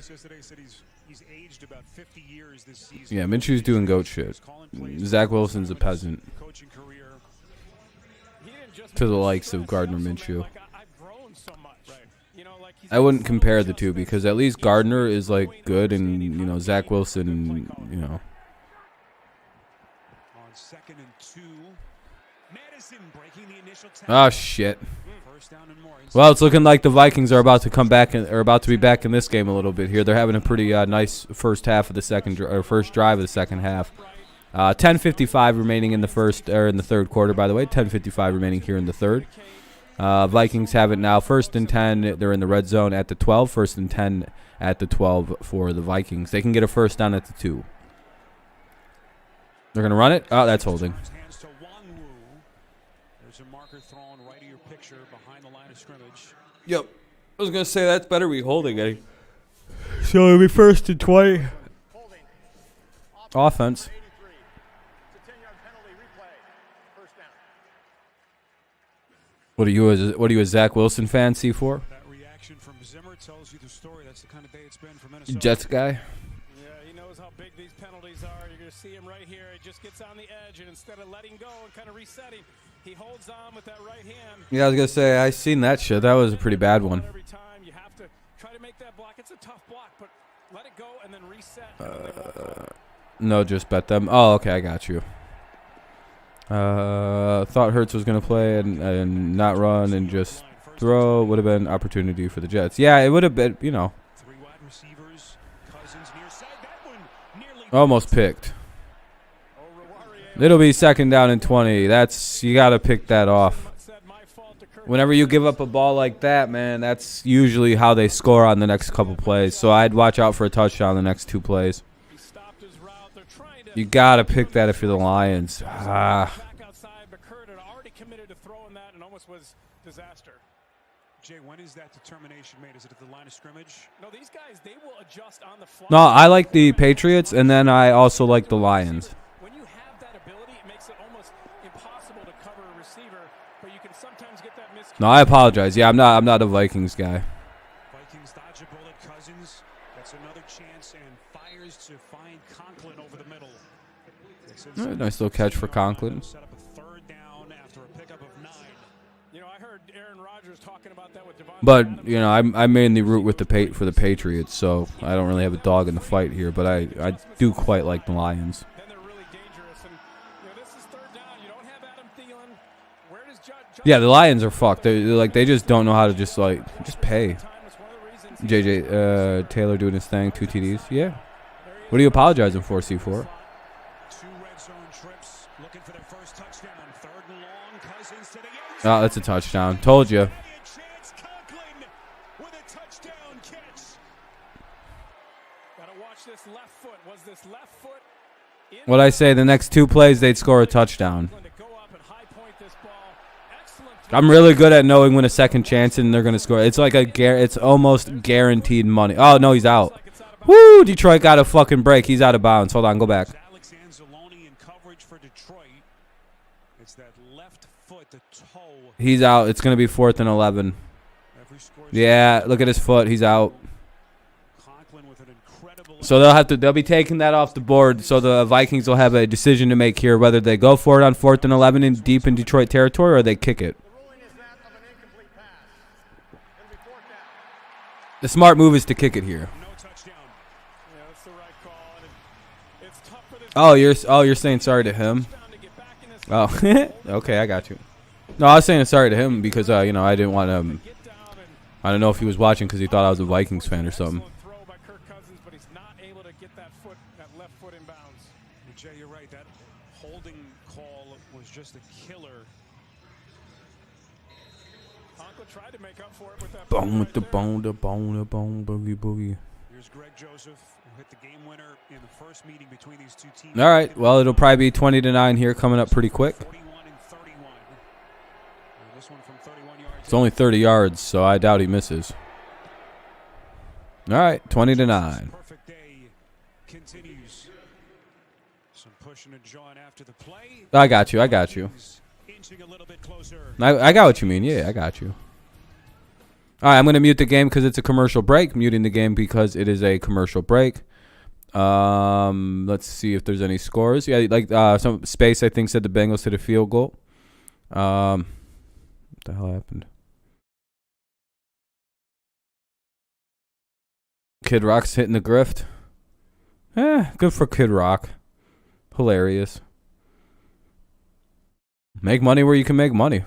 Yeah, Minshew's doing GOAT shit. Zach Wilson's a peasant. To the likes of Gardner Minshew. I wouldn't compare the two because at least Gardner is like good and, you know, Zach Wilson, you know. On 2nd and 2. Madison breaking the initial tackle. Oh shit. Well, it's looking like the Vikings are about to come back and are about to be back in this game a little bit here. They're having a pretty nice first half of the first drive of the second half. 10:55 remaining in the third quarter, by the way. 10:55 remaining here in the third. Vikings have it now 1st and 10. They're in the red zone at the 12. 1st and 10 at the 12 for the Vikings. They can get a first down at the 2. They're going to run it. Oh, that's holding. There's a marker thrown right of your picture behind the line of scrimmage. Yep. I was going to say that's better be holding, Eddie. So it'll be 1st and 20. Offense. What are you a Zach Wilson fan, C4? That reaction from Zimmer tells you the story. That's the kind of day it's been for Minnesota. Jets guy? Yeah, he knows how big these penalties are. You're going to see him right here. He just gets on the edge, and instead of letting go and kind of resetting, he holds on with that right hand. Yeah, I was going to say, I seen that shit. That was a pretty bad one. Every time you have to try to make that block. It's a tough block, but let it go and then reset. No, just bet them. Oh, okay, I got you. Thought Hurts was going to play and not run and just throw. Would have been opportunity for the Jets. Yeah, it would have been, you know. Almost picked. It'll be 2nd down and 20. You got to pick that off. Whenever you give up a ball like that, man, that's usually how they score on the next couple plays. So I'd watch out for a touchdown the next 2 plays. You got to pick that if you're the Lions. Jay, when is that determination made? Is it at the line of scrimmage? No, these guys, they will adjust on the fly. No, I like the Patriots, and then I also like the Lions. When you have that ability, it makes it almost impossible to cover a receiver, but you can sometimes get that miscue. No, I apologize. Yeah, I'm not a Vikings guy. Vikings dodge a bullet. Cousins gets another chance and fires to find Conklin over the middle. Nice little catch for Conklin. Set up a 3rd down after a pickup of 9. You know, I heard Aaron Rodgers talking about that with Devontae But, Adams. you know, I mainly root with for the Patriots, so I don't really have a dog in the fight here. But I do quite like the Lions. Then they're really dangerous. And, you know, this is 3rd down. You don't have Adam Thielen. Where does Yeah, the Lions are fucked. They just don't know how to just pay. JJ Taylor doing his thing, 2 TDs. Yeah. What are you apologizing for, C4? 2 red zone trips looking for their first touchdown. 3rd and long. Cousins to the end zone. Oh, that's a touchdown. Told you. Conklin with a touchdown catch. Gotta watch this left foot. Was this left foot? What I say, the next 2 plays, they'd score a touchdown. I'm really good at knowing when a second chance and they're going to score. It's like it's almost guaranteed money. Oh, no, he's out. Woo, Detroit got a fucking break. He's out of bounds. Hold on, go back. Alex Anzalone in coverage for Detroit. It's that left foot, the toe. He's out. It's going to be 4th and 11. Yeah, look at his foot. He's out. So they'll be taking that off the board. So the Vikings will have a decision to make here whether they go for it on 4th and 11 in deep in Detroit territory or they kick it. The smart move is to kick it here. Oh, you're saying sorry to him? Oh, okay, I got you. No, I was saying sorry to him because you know, I didn't want to. I don't know if he was watching because he thought I was a Vikings fan or something. Throw by Kirk Cousins, but he's not able to get that left foot in bounds. Jay, you're right. That holding call was just a killer. Conklin tried to make up for it with that. Bone with the bone, boogie boogie. Here's Greg Joseph, who hit the game winner in the first meeting between these 2 teams. All right, well, it'll probably be 20-9 here, coming up pretty quick. 41 and 31. This one from 31 yards. It's only 30 yards, so I doubt he misses. All right, 20-9. Perfect day continues. Some pushing and jawing after the play. I got you. Inching a little bit closer. I got what you mean. Yeah, I got you. All right, I'm going to mute the game because it's a commercial break. Muting the game because it is a commercial break. Let's see if there's any scores. Yeah, like some Space, I think, said the Bengals hit a field goal. What the hell happened? Kid Rock's hitting the grift. Good for Kid Rock. Hilarious. Make money where you can make money.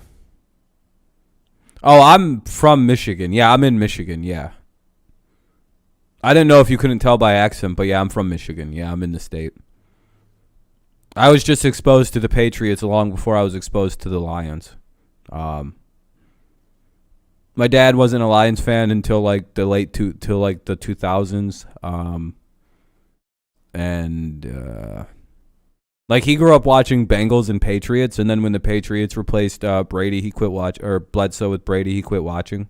Oh, I'm from Michigan. Yeah, I'm in Michigan. Yeah. I didn't know if you couldn't tell by accent, but yeah, I'm from Michigan. Yeah, I'm in the state. I was just exposed to the Patriots long before I was exposed to the Lions. My dad wasn't a Lions fan until like the till like the 2000s. Like he grew up watching Bengals and Patriots, and then when the Patriots replaced Brady, he quit watching, or Bledsoe with Brady, he quit watching.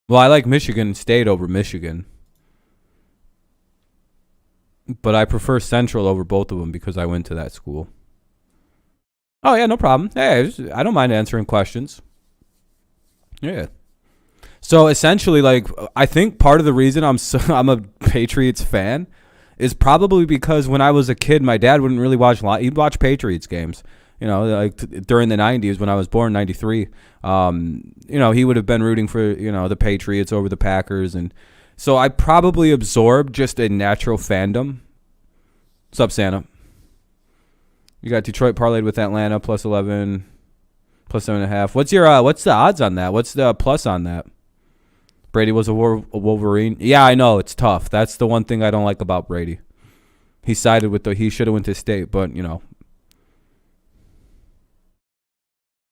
Well, I like Michigan State over Michigan, but I prefer Central over both of them because I went to that school. Oh yeah, no problem. Hey, I don't mind answering questions. Yeah. So essentially, like, I think part of the reason I'm a Patriots fan is probably because when I was a kid, my dad wouldn't really watch. He'd watch Patriots games. You know, like during the 90s when I was born, 93. You know, he would have been rooting for, you know, the Patriots over the Packers. And so I probably absorbed just a natural fandom. What's up, Santa? You got Detroit parlayed with Atlanta plus 11, plus 7.5. What's the odds on that? What's the plus on that? Brady was a Wolverine. Yeah, I know it's tough. That's the one thing I don't like about Brady. He sided with he should have went to state, but you know.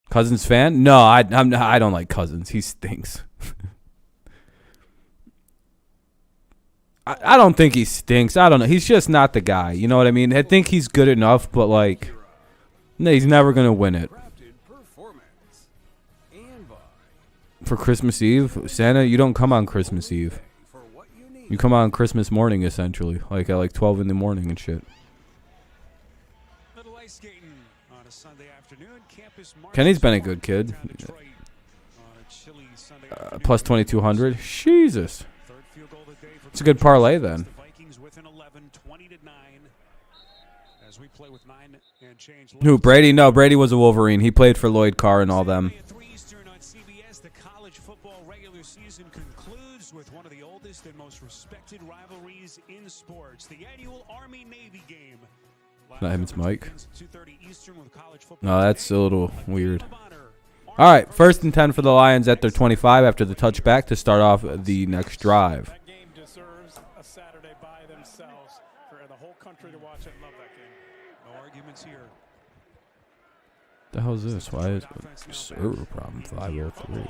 Cousins fan? No, I don't like Cousins. He stinks. I don't think he stinks. I don't know. He's just not the guy. You know what I mean? I think he's good enough, but like, no, he's never gonna win it. For Christmas Eve, Santa, you don't come on Christmas Eve. You come on Christmas morning, essentially, like at like 12 in the morning and shit. Kenny's been a good kid. Plus 2,200. Jesus. It's a good parlay then. Who, Brady? No, Brady was a Wolverine. He played for Lloyd Carr and all them. One of the oldest and most respected rivalries in sports, the annual Army-Navy game. Not him, it's Mike. No, that's a little weird. All right, 1st and 10 for the Lions at their 25 after the touchback to start off the next drive. That game deserves a Saturday by themselves for the whole country to watch and love that game. No arguments here. The hell is this? Why is server problem 503?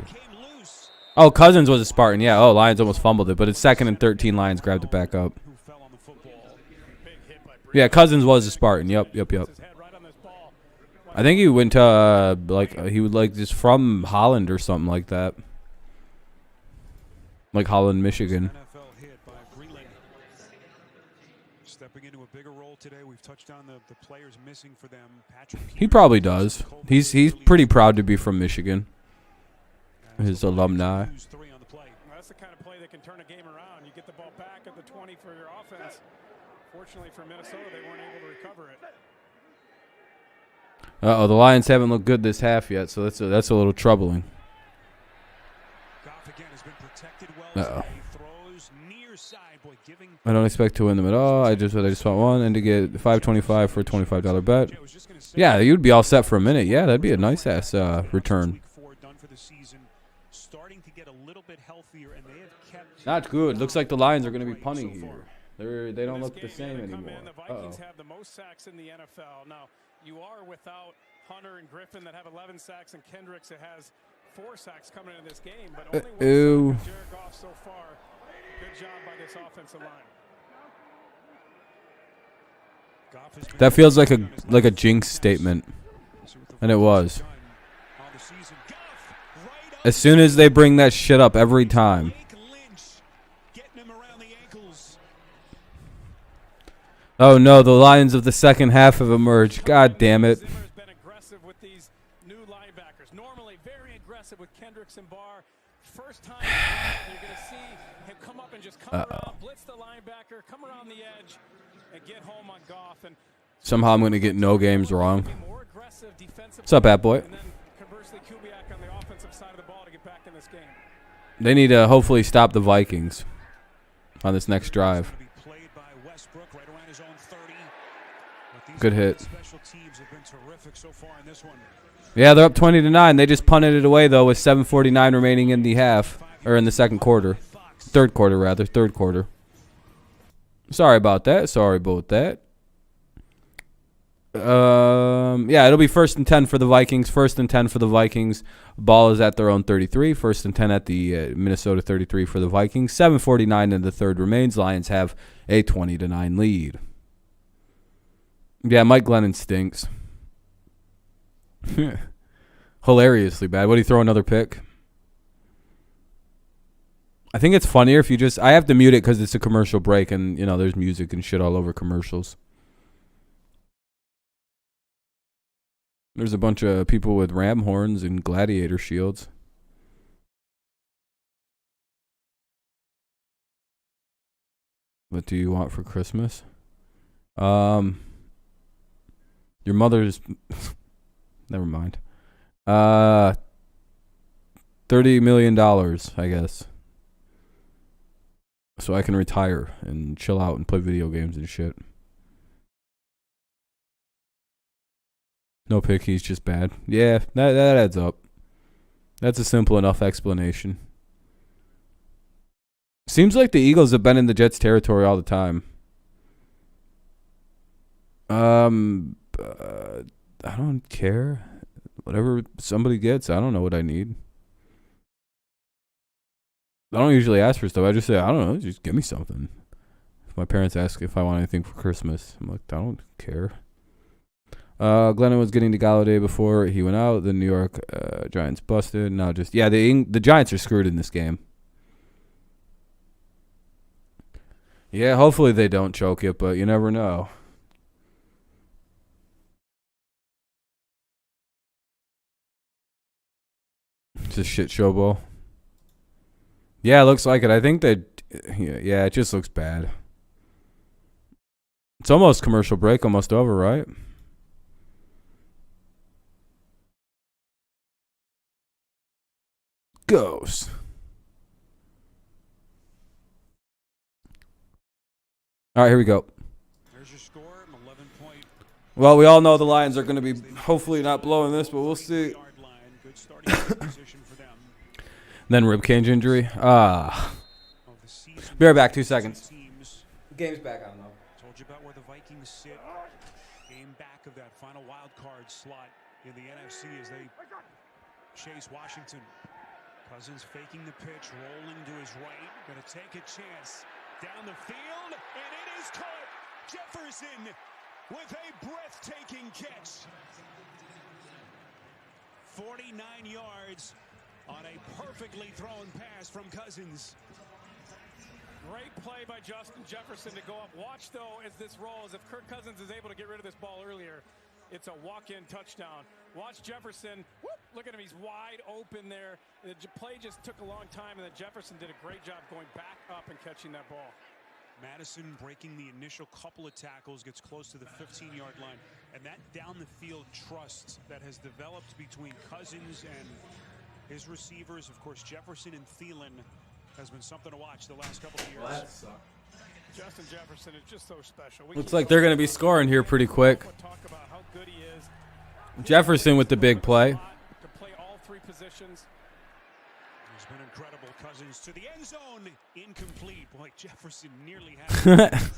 Oh, Cousins was a Spartan. Yeah. Oh, Lions almost fumbled it, but it's 2nd and 13. Lions grabbed it back up. Yeah, Cousins was a Spartan. Yep. I think he went to he would like just from Holland or something like that, like Holland, Michigan. Stepping into a bigger role today. We've touched on the players missing for them. He probably does. He's pretty proud to be from Michigan. His alumni. That's the kind of play that can turn a game around. You get the ball back at the 20 for your offense. Fortunately for Minnesota, they weren't able to recover it. The Lions haven't looked good this half yet, so that's a little troubling. I don't expect to win them at all. I just want one and to get $5.25 for a $25 bet. Yeah, you'd be all set for a minute. Yeah, that'd be a nice ass return. Not good. Looks like the Lions are going to be punting here. They don't look the same anymore. The Vikings have the most sacks in the NFL. Now, you are without Hunter and Griffin that have 11 sacks, and Kendricks that has 4 sacks coming into this game, but only one sack Jared Goff so far. Good job by this offensive line. That feels like a jinx statement, and it was. As soon as they bring that shit up every time. Oh no, the Lions of the second half have emerged. God damn it. Zimmer's been aggressive with these new linebackers. Normally very aggressive with Kendricks and Barr. First time you're going to see him come up and just come around, blitz the linebacker, come around the edge, and get home on Goff. And somehow I'm going to get no games wrong. What's up, Bat Boy? And then conversely, Kubiak on the offensive side of the ball to get back in this game. They need to hopefully stop the Vikings on this next drive. Good hit. Yeah, they're up 20-9. They just punted it away though with 7:49 remaining in the half, or in the second quarter, third quarter. Sorry about that. Yeah, it'll be 1st and 10 for the Vikings. 1st and 10 for the Vikings. Ball is at their own 33. 1st and 10 at the Minnesota 33 for the Vikings. 7:49 in the third remains. Lions have a 20-9 lead. Yeah, Mike Glennon stinks. Hilariously bad. What, do you throw another pick? I think it's funnier if you just... I have to mute it because it's a commercial break and, you know, there's music and shit all over commercials. There's a bunch of people with ram horns and gladiator shields. What do you want for Christmas? Your mother's. Never mind. $30 million, I guess. So I can retire and chill out and play video games and shit. No pick, he's just bad. Yeah, that adds up. That's a simple enough explanation. Seems like the Eagles have been in the Jets' territory all the time. I don't care. Whatever somebody gets, I don't know what I need. I don't usually ask for stuff. I just say, I don't know, just give me something. If my parents ask if I want anything for Christmas, I'm like, I don't care. Glennon was getting to Galladay before he went out. The New York Giants busted. Now just, yeah, the Giants are screwed in this game. Yeah, hopefully they don't choke it, but you never know. It's a shit show bowl. Yeah, it looks like it. I think that, yeah, it just looks bad. It's almost commercial break, almost over, right? Goes. All right, here we go. There's your score, 11-point. Well, we all know the Lions are going to be hopefully not blowing this, but we'll see. Good starting position for them. Then rib cage injury. Be right back. 2 seconds. Game's back on though. Told you about where the Vikings sit. Game back of that final wild card slot in the NFC as they chase Washington. Cousins faking the pitch, rolling to his right. Going to take a chance down the field, and it is caught. Jefferson with a breathtaking catch. 49 yards on a perfectly thrown pass from Cousins. Great play by Justin Jefferson to go up. Watch, though, as this rolls. If Kirk Cousins is able to get rid of this ball earlier, it's a walk-in touchdown. Watch Jefferson. Whoop, look at him. He's wide open there. The play just took a long time, and then Jefferson did a great job going back up and catching that ball. Madison breaking the initial couple of tackles, gets close to the 15-yard line. And that down-the-field trust that has developed between Cousins and his receivers, of course, Jefferson and Thielen, has been something to watch the last couple of years. Well, that sucks. Justin Jefferson is just so special. Looks like they're going to be scoring here pretty quick. Talk about how good he is. Jefferson with the big play. To play all three positions. It's been incredible. Cousins to the end zone. Incomplete. Boy, Jefferson nearly had it. Would have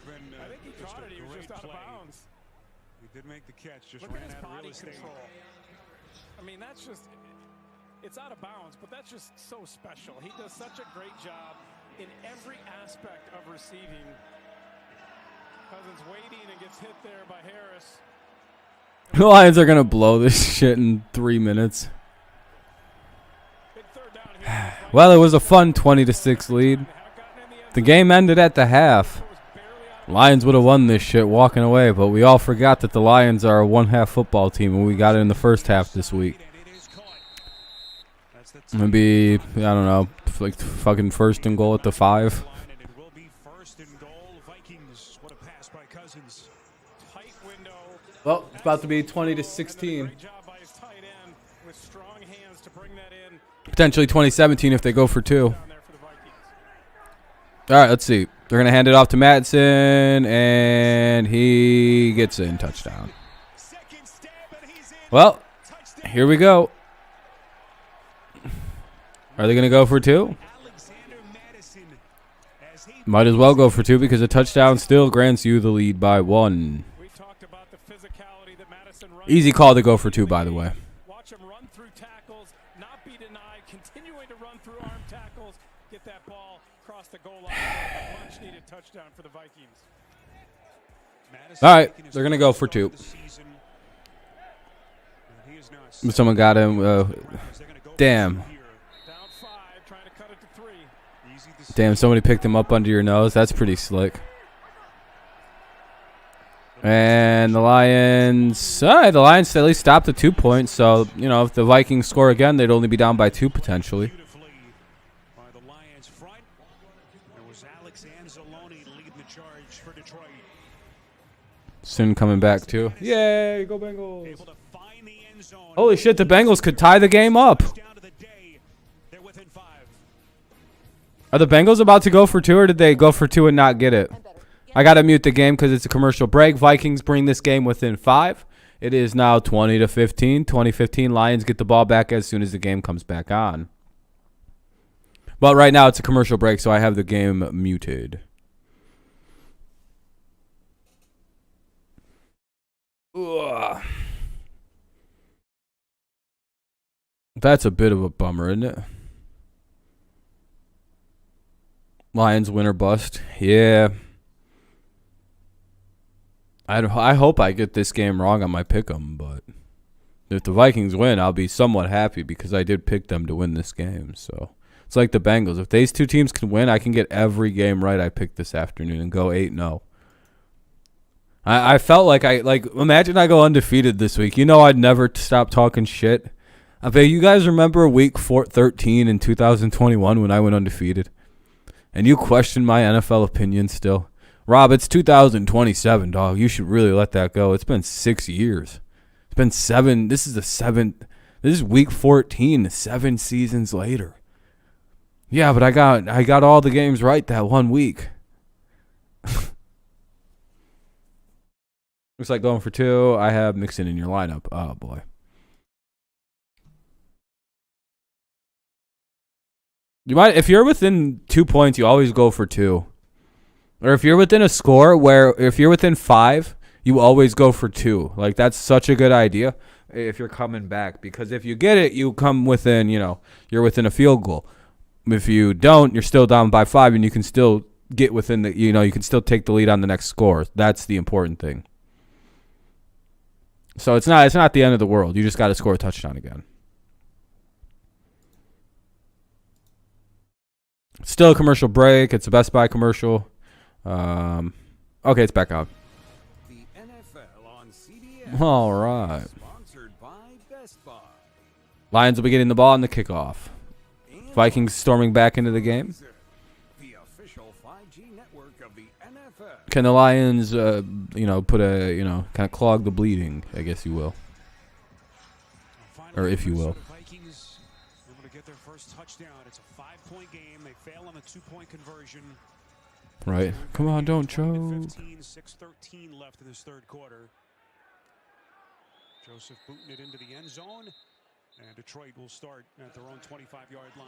been I think he caught it. He was just out of bounds. He did make the catch. Just Look ran at his out of body real estate. control. I mean, that's just, it's out of bounds, but that's just so special. He does such a great job in every aspect of receiving. Cousins waiting and gets hit there by Harris. The Lions are going to blow this shit in 3 minutes. Well, it was a fun 20-6 lead. The game ended at the half. Lions would have won this shit walking away, but we all forgot that the Lions are a one-half football team, and we got it in the first half this week. Maybe, I don't know, like fucking 1st and goal at the 5. Well, it's about to be 20-16. Potentially 2017 if they go for 2. All right, let's see. They're going to hand it off to Madsen, and he gets in. Touchdown. Well, here we go. Are they going to go for 2? Might as well go for 2 because a touchdown still grants you the lead by 1. Easy call to go for 2, by the way. Watch him run through tackles, not be denied, continuing to run through arm tackles, get that ball across the goal line. A much-needed touchdown for the Vikings. All right, they're going to go for 2. Someone got him. Damn. Damn, somebody picked him up under your nose. That's pretty slick. And the Lions at least stopped at 2 points. So, you know, if the Vikings score again, they'd only be down by 2 potentially. yards for Detroit. Soon coming back too. Yay, go Bengals. Able to find the end zone. Holy shit, the Bengals could tie the game up. Down to the day. They're within 5. Are the Bengals about to go for 2, or did they go for 2 and not get it? I got to mute the game because it's a commercial break. Vikings bring this game within 5. It is now 20-15. 20-15. Lions get the ball back as soon as the game comes back on. But right now it's a commercial break, so I have the game muted. Ugh. That's a bit of a bummer, isn't it? Lions win or bust. Yeah. I hope I get this game wrong on my pick'em, but if the Vikings win, I'll be somewhat happy because I did pick them to win this game. So it's like the Bengals. If these two teams can win, I can get every game right I picked this afternoon and go 8-0. I felt like imagine I go undefeated this week. You know I'd never stop talking shit. I bet you guys remember week 13 in 2021 when I went undefeated. And you question my NFL opinion still. Rob, it's 2027, dog. You should really let that go. It's been 6 years. It's been 7. This is the 7th. This is week 14, 7 seasons later. Yeah, but I got all the games right that one week. Looks like going for 2. I have Mixon in your lineup. Oh, boy. You might, if you're within 2 points, you always go for 2. Or if you're within a score if you're within 5, you always go for 2. Like, that's such a good idea if you're coming back. Because if you get it, you come within, you're within a field goal. If you don't, you're still down by 5, and you can still get within the, you can still take the lead on the next score. That's the important thing. So it's not the end of the world. You just got to score a touchdown again. Still a commercial break. It's a Best Buy commercial. Okay, it's back on. The NFL on CBS. All right. Sponsored by Best Buy. Lions will be getting the ball on the kickoff. Vikings storming back into the game. The official 5G network of the NFL. Can the Lions, put a, kind of clog the bleeding, I guess you will. Or if you will. Vikings able to get their first touchdown. It's a 5-point game. They fail on the 2-point conversion. Right. Come on, don't choke. 6:13 left in this third quarter. Joseph booting it into the end zone. And Detroit will start at their own 25-yard line.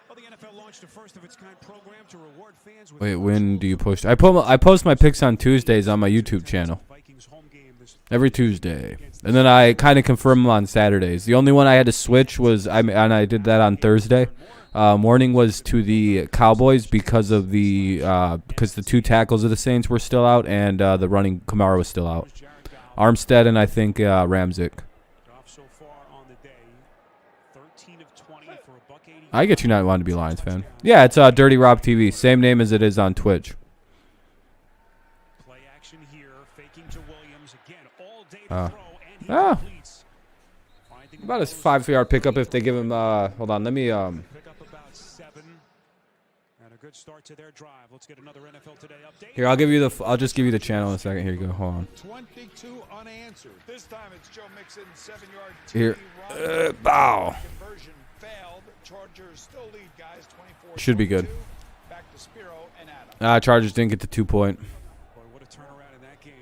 Well, the NFL launched a first-of-its-kind program to reward fans with... Wait, when do you post? I post my picks on Tuesdays on my YouTube channel. Every Tuesday. And then I kind of confirm them on Saturdays. The only one I had to switch was, and I did that on Thursday. Morning was to the Cowboys because the 2 tackles of the Saints were still out, and the running Kamara was still out. Armstead and I think Ramczyk. I get you not wanting to be a Lions fan. Yeah, it's Dirty Rob TV, same name as it is on Twitch. Play action here, faking to Williams again, all day to throw, and he about a 5-yard pickup if they give him. Hold on, let me. Pick up about 7, and a good start to their drive. Let's get another NFL Today update. Here, I'll just give you the channel in a second. Here you go. Hold on. 22 unanswered. This time it's Joe Mixon, 7-yard Here, bow. Conversion failed. Chargers still lead, guys. 24. Should be good. Back to Spiro and Adam. Chargers didn't get the 2-point. Boy, what a turnaround in that game.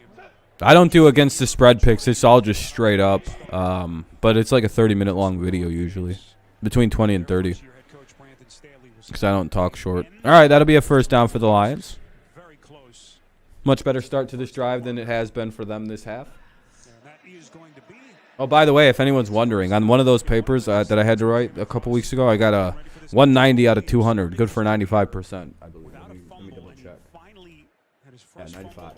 I don't do against the spread picks. It's all just straight up. But it's like a 30-minute long video usually, between 20 and 30. Because I don't talk short. All right, that'll be a first down for the Lions. Very close. Much better start to this drive than it has been for them this half. And that is going to be. Oh, by the way, if anyone's wondering, on one of those papers that I had to write a couple weeks ago, I got a 190 out of 200, good for 95%, I believe. Let me double check. Yeah, 95.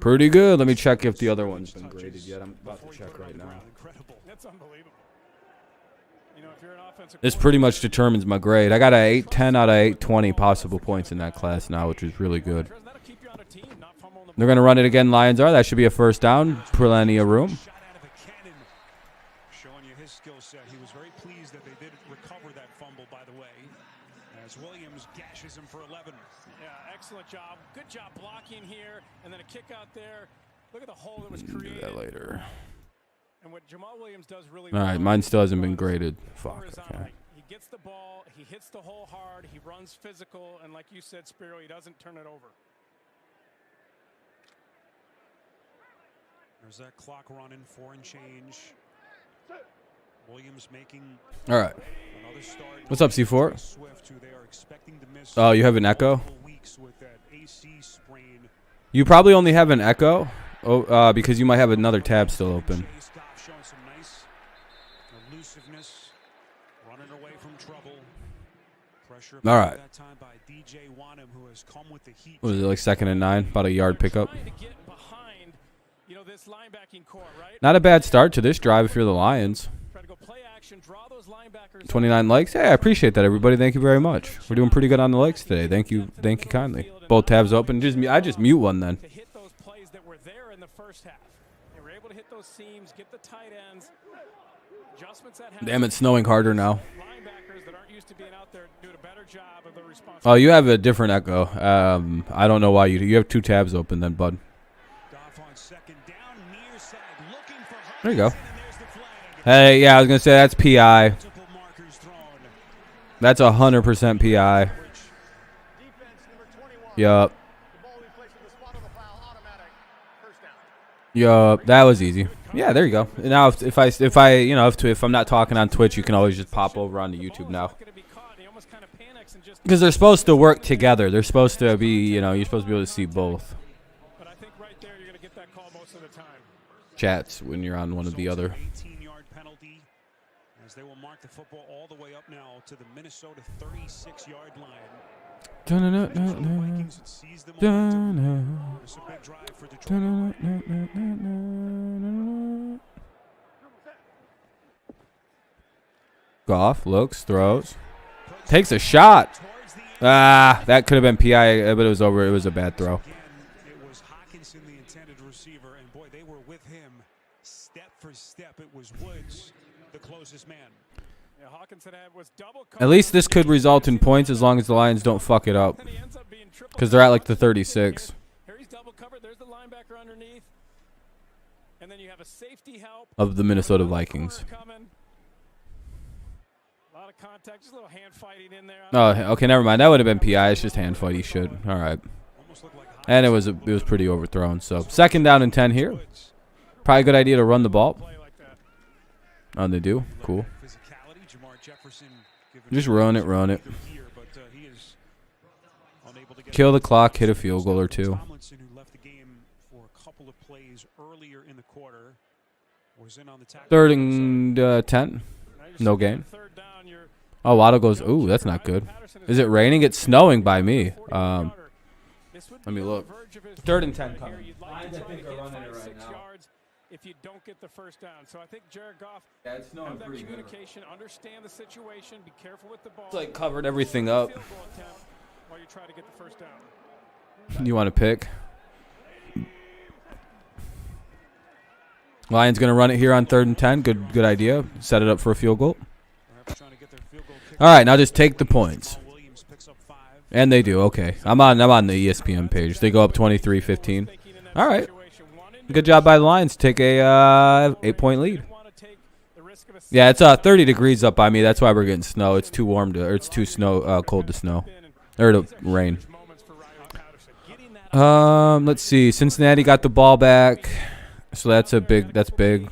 Pretty good. Let me check if the other one's been graded yet. I'm about to check right now. That's unbelievable. If you're an offensive This pretty much determines my grade. I got a 810 out of 820 possible points in that class now, which is really good. They're going to run it again, Lions are. That should be a first down. Plenty of room. Showing you his skill set. He was very pleased that they did recover that fumble, by the way, as Williams gashes him for 11. Yeah, excellent job. Good job blocking here, and then a kick out there. Look at the hole that was created. Do that later. And what Jamal Williams does really All right, mine still hasn't been graded. Fuck. Okay. He gets the ball, he hits the hole hard, he runs physical, and like you said, Spiro, he doesn't turn it over. There's that clock running, 4 and change. Williams making. All right. Another start. What's up, C4? Swift, who they are expecting to miss Oh, you have an echo? weeks with that AC sprain. You probably only have an echo, because you might have another tab still open. Showing some nice elusiveness, running away from trouble. Pressure All right. that time by DJ Wanham, who has come with the heat. What was it, like 2nd and 9? About a yard pickup. Trying to get behind, this linebacking core, right? Not a bad start to this drive if you're the Lions. Try to go play action, draw those linebackers 29 likes. Hey, I appreciate that, everybody. Thank you very much. We're doing pretty good on the likes today. Thank you kindly. Both tabs open. I just mute one then. to hit those plays that were there in the first half. They were able to hit those seams, get the tight ends. Adjustments that happen. Damn, it's snowing harder now. Linebackers that aren't used to being out there doing a better job of the response. Oh, you have a different echo. I don't know why you have 2 tabs open then, bud. There you go. Hey, yeah, I was going to say that's PI. That's 100% PI. Yup. Yup, that was easy. Yeah, there you go. Now if I'm not talking on Twitch, you can always just pop over onto YouTube now. Because they're supposed to work together. They're supposed to be, you're supposed to be able to see both chats when you're on one of the other. 18-yard penalty as they will mark the football all the way up now to the Minnesota 36-yard line. It's a big drive for Detroit. Goff looks, throws, takes a shot. That could have been PI, but it was over. It was a bad throw. It was Hawkinson, the intended receiver, and boy, they were with him step for step. It was Woods, the closest man. Yeah, Hawkinson was double At least this could result in points as long as the Lions don't fuck it up. Because they're at like the 36. Here he's double covered. There's the linebacker underneath. And then you have a safety help Of the Minnesota Vikings. A lot of contact, just a little hand fighting in there. Oh, okay, never mind. That would have been PI. It's just hand fighty shit. All right. And it was pretty overthrown. So 2nd down and 10 here. Probably a good idea to run the ball. Oh, they do? Cool. Just run it. Kill the clock, hit a field goal or 2. Tomlinson, who left the game for a couple of plays earlier in the quarter, was in on the tackle. 3rd and 10. No gain. Oh, Waddle goes, ooh, that's not good. Is it raining? It's snowing by me. Let me look. 3rd and 10 coming. Lions, I think, are running it right now. If you don't get the first down. So I think Jared Goff it's snowing have that pretty good. communication, understand the situation, be careful with the ball. It's like covered everything up. While you try to get the first down. You want to pick? Lions going to run it here on 3rd and 10. Good idea. Set it up for a field goal. All right, now just take the points. And they do. Okay. I'm on the ESPN page. They go up 23-15. All right. Good job by the Lions to take a 8-point lead. Yeah, it's 30 degrees up by me. That's why we're getting snow. It's too warm it's too cold to snow or to rain. Let's see. Cincinnati got the ball back, so that's big.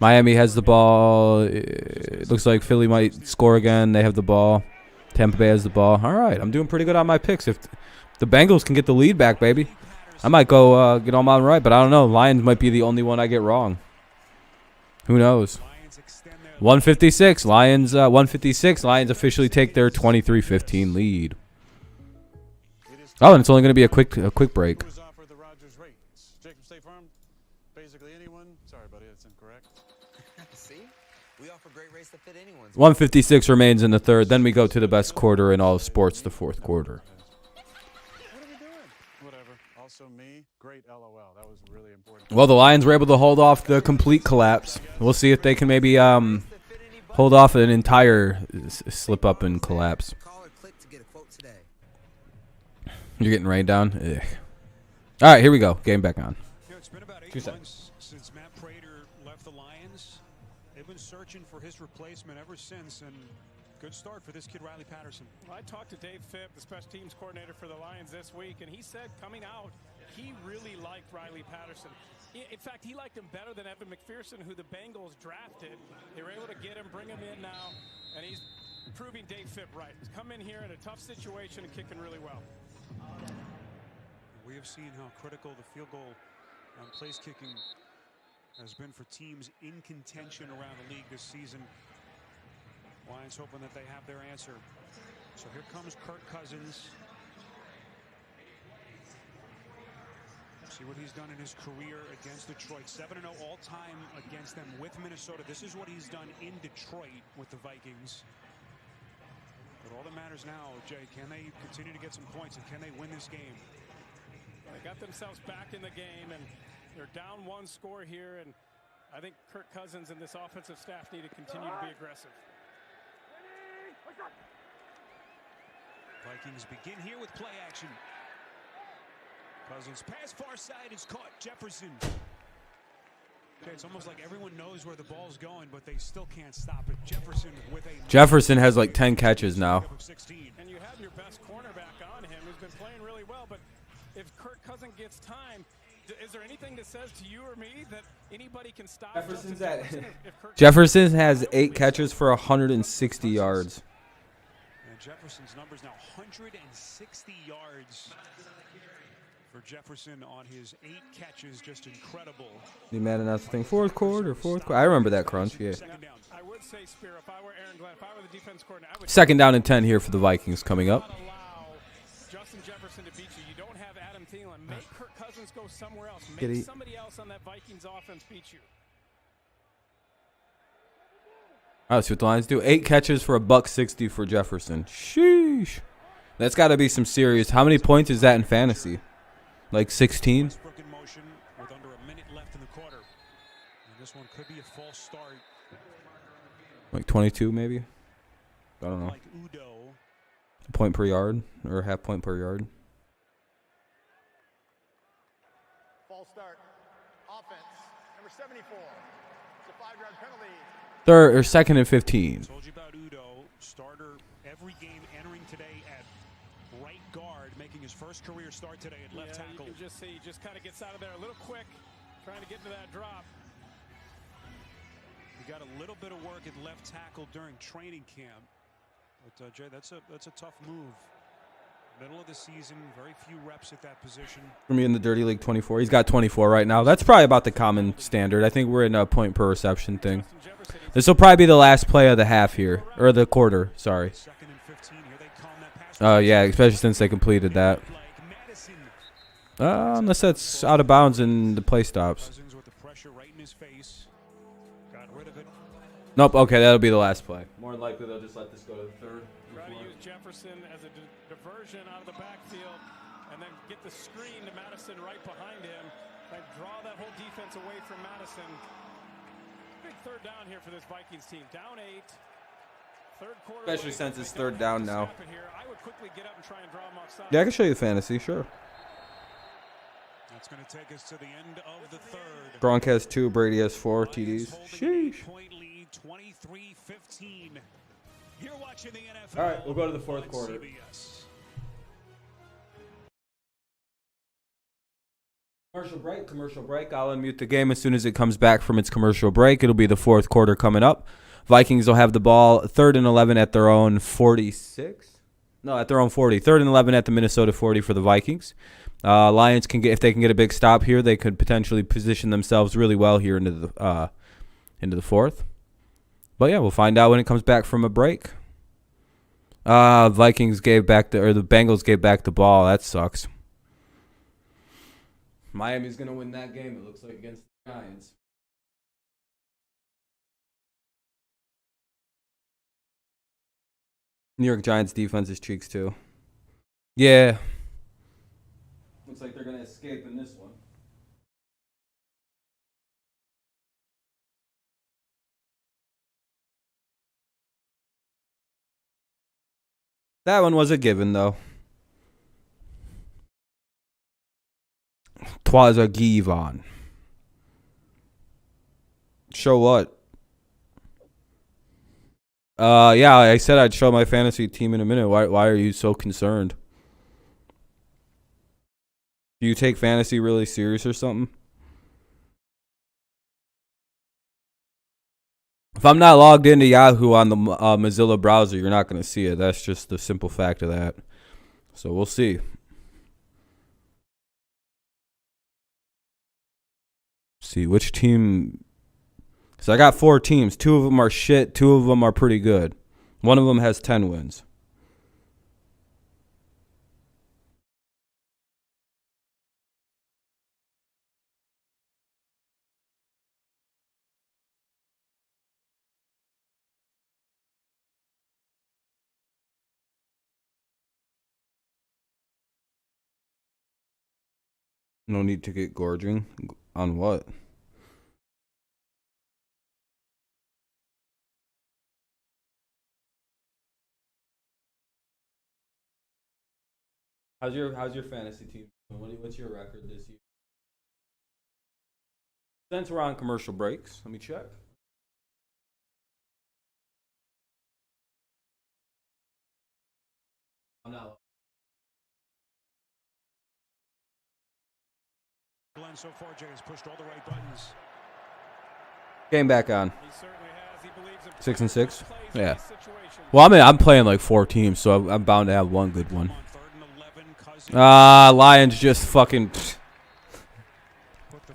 Miami has the ball. It looks like Philly might score again. They have the ball. Tampa Bay has the ball. All right, I'm doing pretty good on my picks. If the Bengals can get the lead back, baby, I might go get all mine right, but I don't know. Lions might be the only one I get wrong. Who knows? 156. Lions 156. Lions officially take their 23-15 lead. Oh, and it's only going to be a quick break. Basically anyone. Sorry, buddy, that's incorrect. See? We offer great rates that fit anyone's. 156 remains in the 3rd. Then we go to the best quarter in all of sports, the 4th quarter. Also me, great LOL. That was really important. Well, the Lions were able to hold off the complete collapse. We'll see if they can maybe hold off an entire slip up and collapse. You're getting rained down? Ugh. All right, here we go. Game back on. It's been about 8 months since Matt Prater left the Lions. They've been searching for his replacement ever since, and good start for this kid, Riley Patterson. Well, I talked to Dave Phipp, the special teams coordinator for the Lions this week, and he said coming out, he really liked Riley Patterson. In fact, he liked him better than Evan McPherson, who the Bengals drafted. They were able to get him, bring him in now, and he's proving Dave Phipp right. He's come in here in a tough situation and kicking really well. We have seen how critical the field goal on place kicking has been for teams in contention around the league this season. Lions hoping that they have their answer. So here comes Kirk Cousins. See what he's done in his career against Detroit. 7-0 all-time against them with Minnesota. This is what he's done in Detroit with the Vikings. But all that matters now, Jay, can they continue to get some points, and can they win this game? They got themselves back in the game, and they're down one score here, and I think Kirk Cousins and this offensive staff need to continue to be aggressive. Vikings begin here with play action. Cousins pass far side is caught. Jefferson. Okay, it's almost like everyone knows where the ball's going, but they still can't stop it. Jefferson has like 10 catches now. And you have your best cornerback on him, who's been playing really well, but if Kirk Cousins gets time, is there anything that says to you or me that anybody can stop Jefferson has 8 catches for 160 yards. And Jefferson's numbers now 160 yards for Jefferson on his 8 catches. Just incredible. You mad announced the thing? Fourth quarter. I remember that crunch. Yeah. I would say, Spear, if I were Aaron Glenn, if I were the defense coordinator, I would Second down and 10 here for the Vikings coming up. allow Justin Jefferson to beat you. You don't have Adam Thielen. Make Kirk Cousins go somewhere else. Make somebody else on that Vikings offense beat you. All right, see what the Lions do. 8 catches for $160 for Jefferson. Sheesh. That's got to be some serious. How many points is that in fantasy? Like 16? Westbrook in motion with under a minute left in the quarter. And this one could be a false start. Like 22 maybe? I don't know. Like Udo. A point per yard or a half point per yard. False start. Offense. Number 74. It's a 5-yard penalty. Third or second and 15. Told you about Udo. Starter every game entering today at right guard, making his first career start today at left tackle. You can just see he just kind of gets out of there a little quick, trying to get into that drop. He got a little bit of work at left tackle during training camp. But, Jay, that's a tough move. Middle of the season, very few reps at that position. For me in the Dirty League 24. He's got 24 right now. That's probably about the common standard. I think we're in a point per reception thing. This will probably be the last play of the half here. Or the quarter, sorry. Second and 15. Here they calm that pass. Yeah, especially since they completed that. Unless that's out of bounds and the play stops. Cousins with the pressure right in his face. Got rid of it. Nope, okay, that'll be the last play. More than likely they'll just let this go to the third. Try to use Jefferson as a diversion out of the backfield and then get the screen to Madison right behind him and draw that whole defense away from Madison. Big third down here for this Vikings team. Down 8. Third quarter. Especially since it's third down now. I would quickly get up and try and draw him offside. Yeah, I can show you the fantasy, sure. That's going to take us to the end of the third. Gronk has 2, Brady has 4 TDs. Sheesh. Point lead, 23-15. You're watching the NFL. All right, we'll go to the fourth quarter. CBS. Commercial break. I'll unmute the game as soon as it comes back from its commercial break. It'll be the fourth quarter coming up. Vikings will have the ball 3rd and 11 at their own 46. No, at their own 40. 3rd and 11 at the Minnesota 40 for the Vikings. Lions can get, if they can get a big stop here, they could potentially position themselves really well here into the fourth. But yeah, we'll find out when it comes back from a break. Vikings gave back the Bengals gave back the ball. That sucks. Miami's gonna win that game. It looks like against the Giants. New York Giants defense is cheeks too. Yeah. Looks like they're going to escape in this one. That one was a given, though. Twas a give-on. Show what? Yeah, I said I'd show my fantasy team in a minute. Why are you so concerned? Do you take fantasy really serious or something? If I'm not logged into Yahoo on the Mozilla browser, you're not going to see it. That's just the simple fact of that. So we'll see. See which team. So I got 4 teams. 2 of them are shit. 2 of them are pretty good. One of them has 10 wins. No need to get gorging. On what? How's your fantasy team? What's your record this year? Since we're on commercial breaks, let me check. I'm not. Glenn so far, Jay has pushed all the right buttons. Game back on. 6-6. Yeah. Well, I'm playing like 4 teams, so I'm bound to have one good one. Lions just fucking.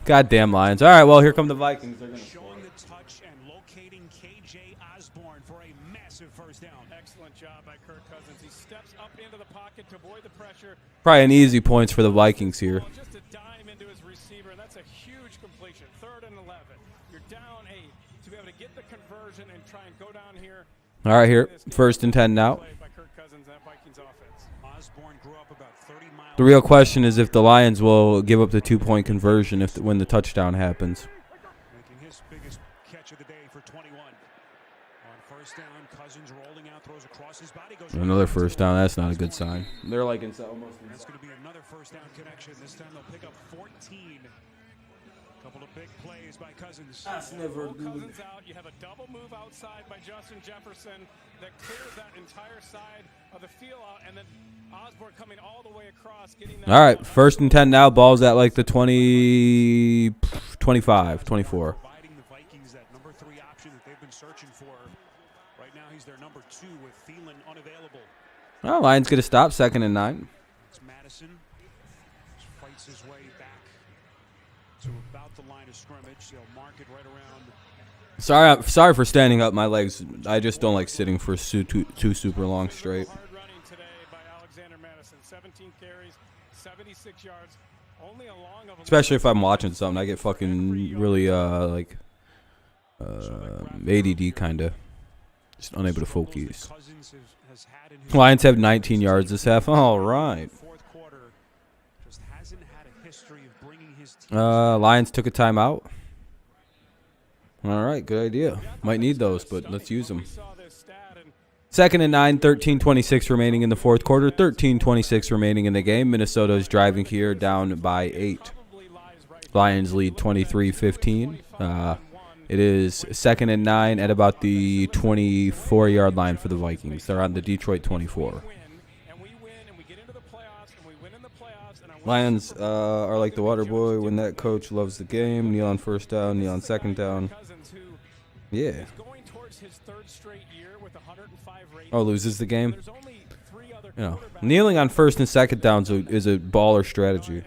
Goddamn Lions. All right, well here come the Vikings. They're gonna showing the touch and locating KJ Osborne for a massive first down. Excellent job by Kirk Cousins. He steps up into the pocket to avoid the pressure. Probably an easy points for the Vikings here. Just a dime into his receiver, and that's a huge completion. 3rd and 11. You're down 8. To be able to get the conversion and try and go down here. All right, here 1st and 10 now. The real question is if the Lions will give up the 2-point conversion when the touchdown happens. Making his biggest catch of the day for 21. On first down, Cousins rolling out, throws across his body, goes Another first down. That's not a good sign. They're like inside almost. That's going to be another first down connection. This time they'll pick up 14. Couple of big plays by Cousins. That's never good. Cousins out. You have a double move outside by Justin Jefferson that clears that entire side of the field out, and then Osborne coming all the way across, getting that. All right, 1st and 10 now. Ball's at like the 20, 25, 24. Providing the Vikings that number 3 option that they've been searching for. Right now, he's their number 2 with Thielen unavailable. Oh, Lions get a stop. 2nd and 9. It's Madison. Just fights his way back to about the line of scrimmage. They'll mark it right around. Sorry for standing up. My legs. I just don't like sitting for too super long straight. Hard running today by Alexander Madison. 17 carries, 76 yards. Only a long of Especially if I'm watching something, I get fucking really ADD kind of. Just unable to focus. Lions have 19 yards this half. All right. Lions took a timeout. All right, good idea. Might need those, but let's use them. 2nd and 9, 13:26 remaining in the 4th quarter. 13:26 remaining in the game. Minnesota is driving here down by 8. Lions lead 23-15. It is 2nd and 9 at about the 24-yard line for the Vikings. They're on the Detroit 24. Lions are like the water boy when that coach loves the game. Kneel on 1st down, kneel on 2nd down. Yeah. Oh, loses the game? You know, kneeling on 1st and 2nd downs is a baller strategy.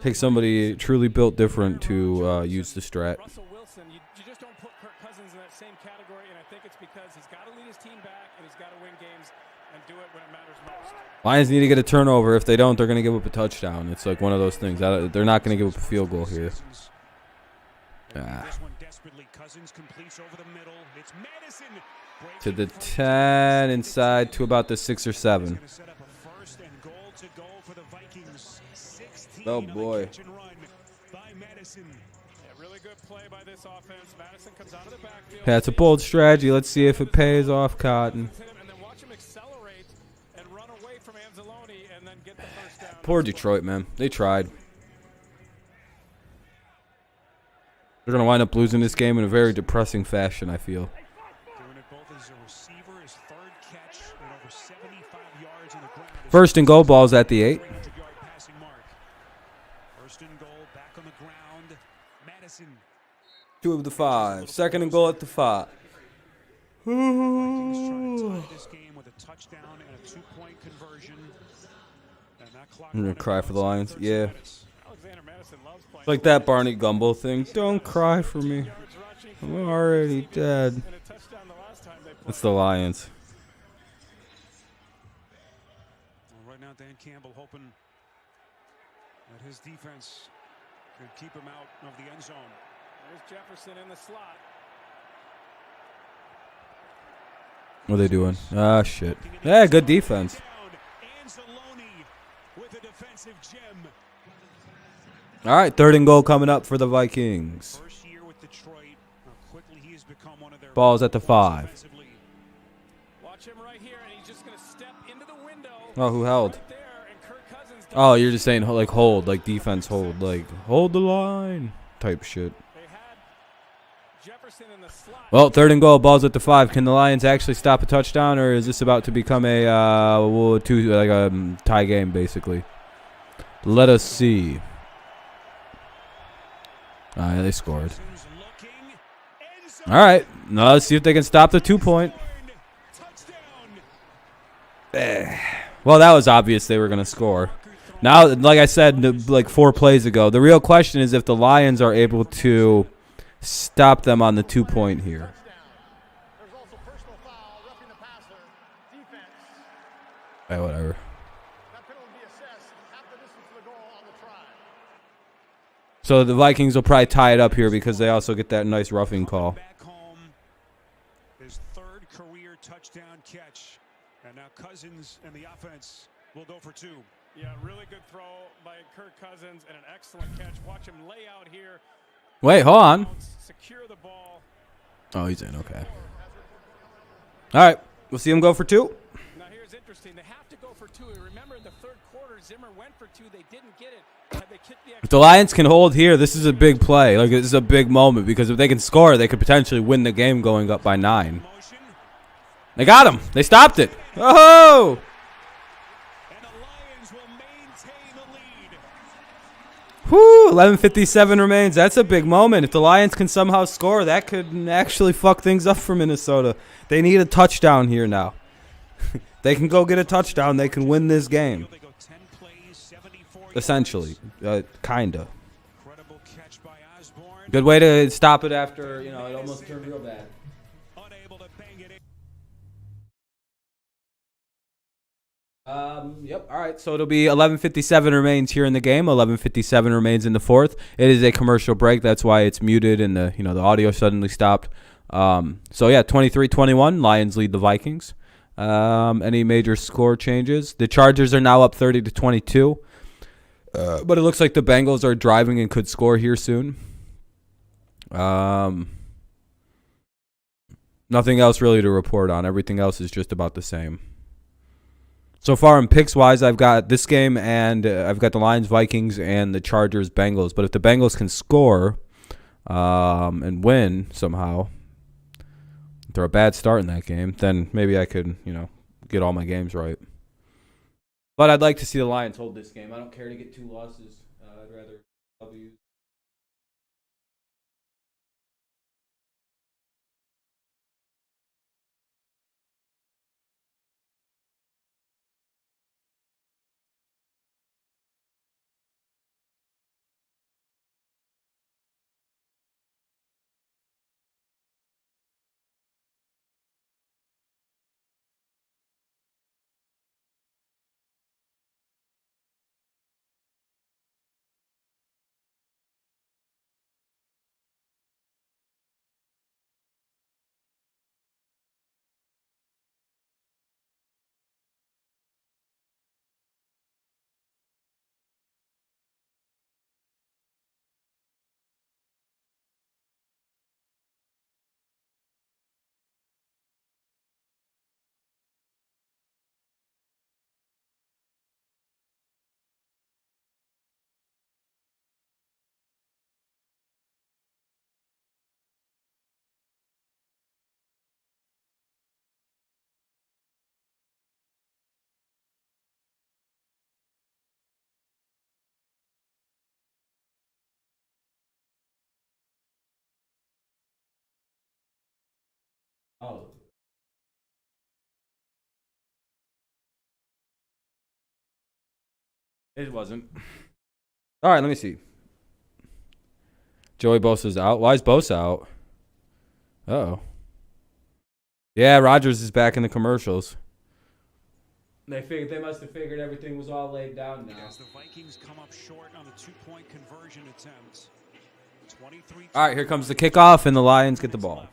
Take somebody truly built different to use the strat. Russell Wilson, you just don't put Kirk Cousins in that same category, and I think it's because he's got to lead his team back and he's got to win games and do it when it matters most. Lions need to get a turnover. If they don't, they're going to give up a touchdown. It's like one of those things. They're not going to give up a field goal here. This one desperately. Cousins completes over the middle. It's Madison. To the 10 inside to about the 6 or 7. Oh boy. Yeah, it's a bold strategy. Let's see if it pays off, Cotton. run away from Anzalone and then get the first down. Poor Detroit, man. They tried. They're going to wind up losing this game in a very depressing fashion, I feel. Doing it both as a receiver, his third catch, and over 75 yards in the ground. First and goal, ball's at the 8. 300-yard passing mark. First and goal, back on the ground. Madison. 2 of the 5. Second and goal at the 5. Vikings trying to tie this game with a touchdown and a 2-point conversion. And that clock I'm going to cry for the Lions. Yeah. Alexander Madison loves playing. It's like that Barney Gumble thing. Don't cry for me. I'm already dead. And a touchdown the last time they played. It's the Lions. Well, right now, Dan Campbell hoping that his defense could keep him out of the end zone. There's Jefferson in the slot. What are they doing? Ah, shit. Yeah, good defense. Anzalone with a defensive gem. All right, third and goal coming up for the Vikings. First year with Detroit. How quickly he has become one of their Ball's at the 5. Watch him right here, and he's just going to step into the window. Oh, who held? Right there, and Kirk Cousins Oh, you're just saying like hold, like defense hold, like hold the line type shit. They had Jefferson in the slot. Well, third and goal, ball's at the 5. Can the Lions actually stop a touchdown, or is this about to become a tie game, basically? Let us see. All right, they scored. All right, now let's see if they can stop the 2-point. Well, that was obvious they were going to score. Now, like I said, like 4 plays ago, the real question is if the Lions are able to stop them on the 2-point here. Hey, whatever. So the Vikings will probably tie it up here because they also get that nice roughing call. Back home, his third career touchdown catch. And now Cousins and the offense will go for 2. Yeah, really good throw by Kirk Cousins and an excellent catch. Watch him lay out here. Wait, hold on. Secure the ball. Oh, he's in. Okay. All right. We'll see him go for 2. Now, here's interesting. They have to go for 2. Remember, in the third quarter, Zimmer went for 2. They didn't get it. Had they kicked the If the Lions can hold here, this is a big play. Like, this is a big moment because if they can score, they could potentially win the game going up by 9. They got him. They stopped it. Oh! And the Lions will maintain the lead. Whew, 11:57 remains. That's a big moment. If the Lions can somehow score, that could actually fuck things up for Minnesota. They need a touchdown here now. They can go get a touchdown. They can win this game. Essentially. Kinda. Good way to stop it after, it almost turned real bad. Yep. All right. So it'll be 11:57 remains here in the game. 11:57 remains in the 4th. It is a commercial break. That's why it's muted and the audio suddenly stopped. So yeah, 23-21. Lions lead the Vikings. Any major score changes? The Chargers are now up 30-22. But it looks like the Bengals are driving and could score here soon. Nothing else really to report on. Everything else is just about the same. So far in picks-wise, I've got this game and I've got the Lions, Vikings, and the Chargers, Bengals. But if the Bengals can score and win somehow, if they're a bad start in that game, then maybe I could, get all my games right. But I'd like to see the Lions hold this game. I don't care to get 2 losses. I'd rather W's. Oh. It wasn't. All right, let me see. Joey Bosa's out. Why is Bosa out? Uh-oh. Yeah, Rodgers is back in the commercials. They must have figured everything was all laid down now. As the Vikings come up short on the two-point conversion attempt. 23. All right, here comes the kickoff, and the Lions get the ball.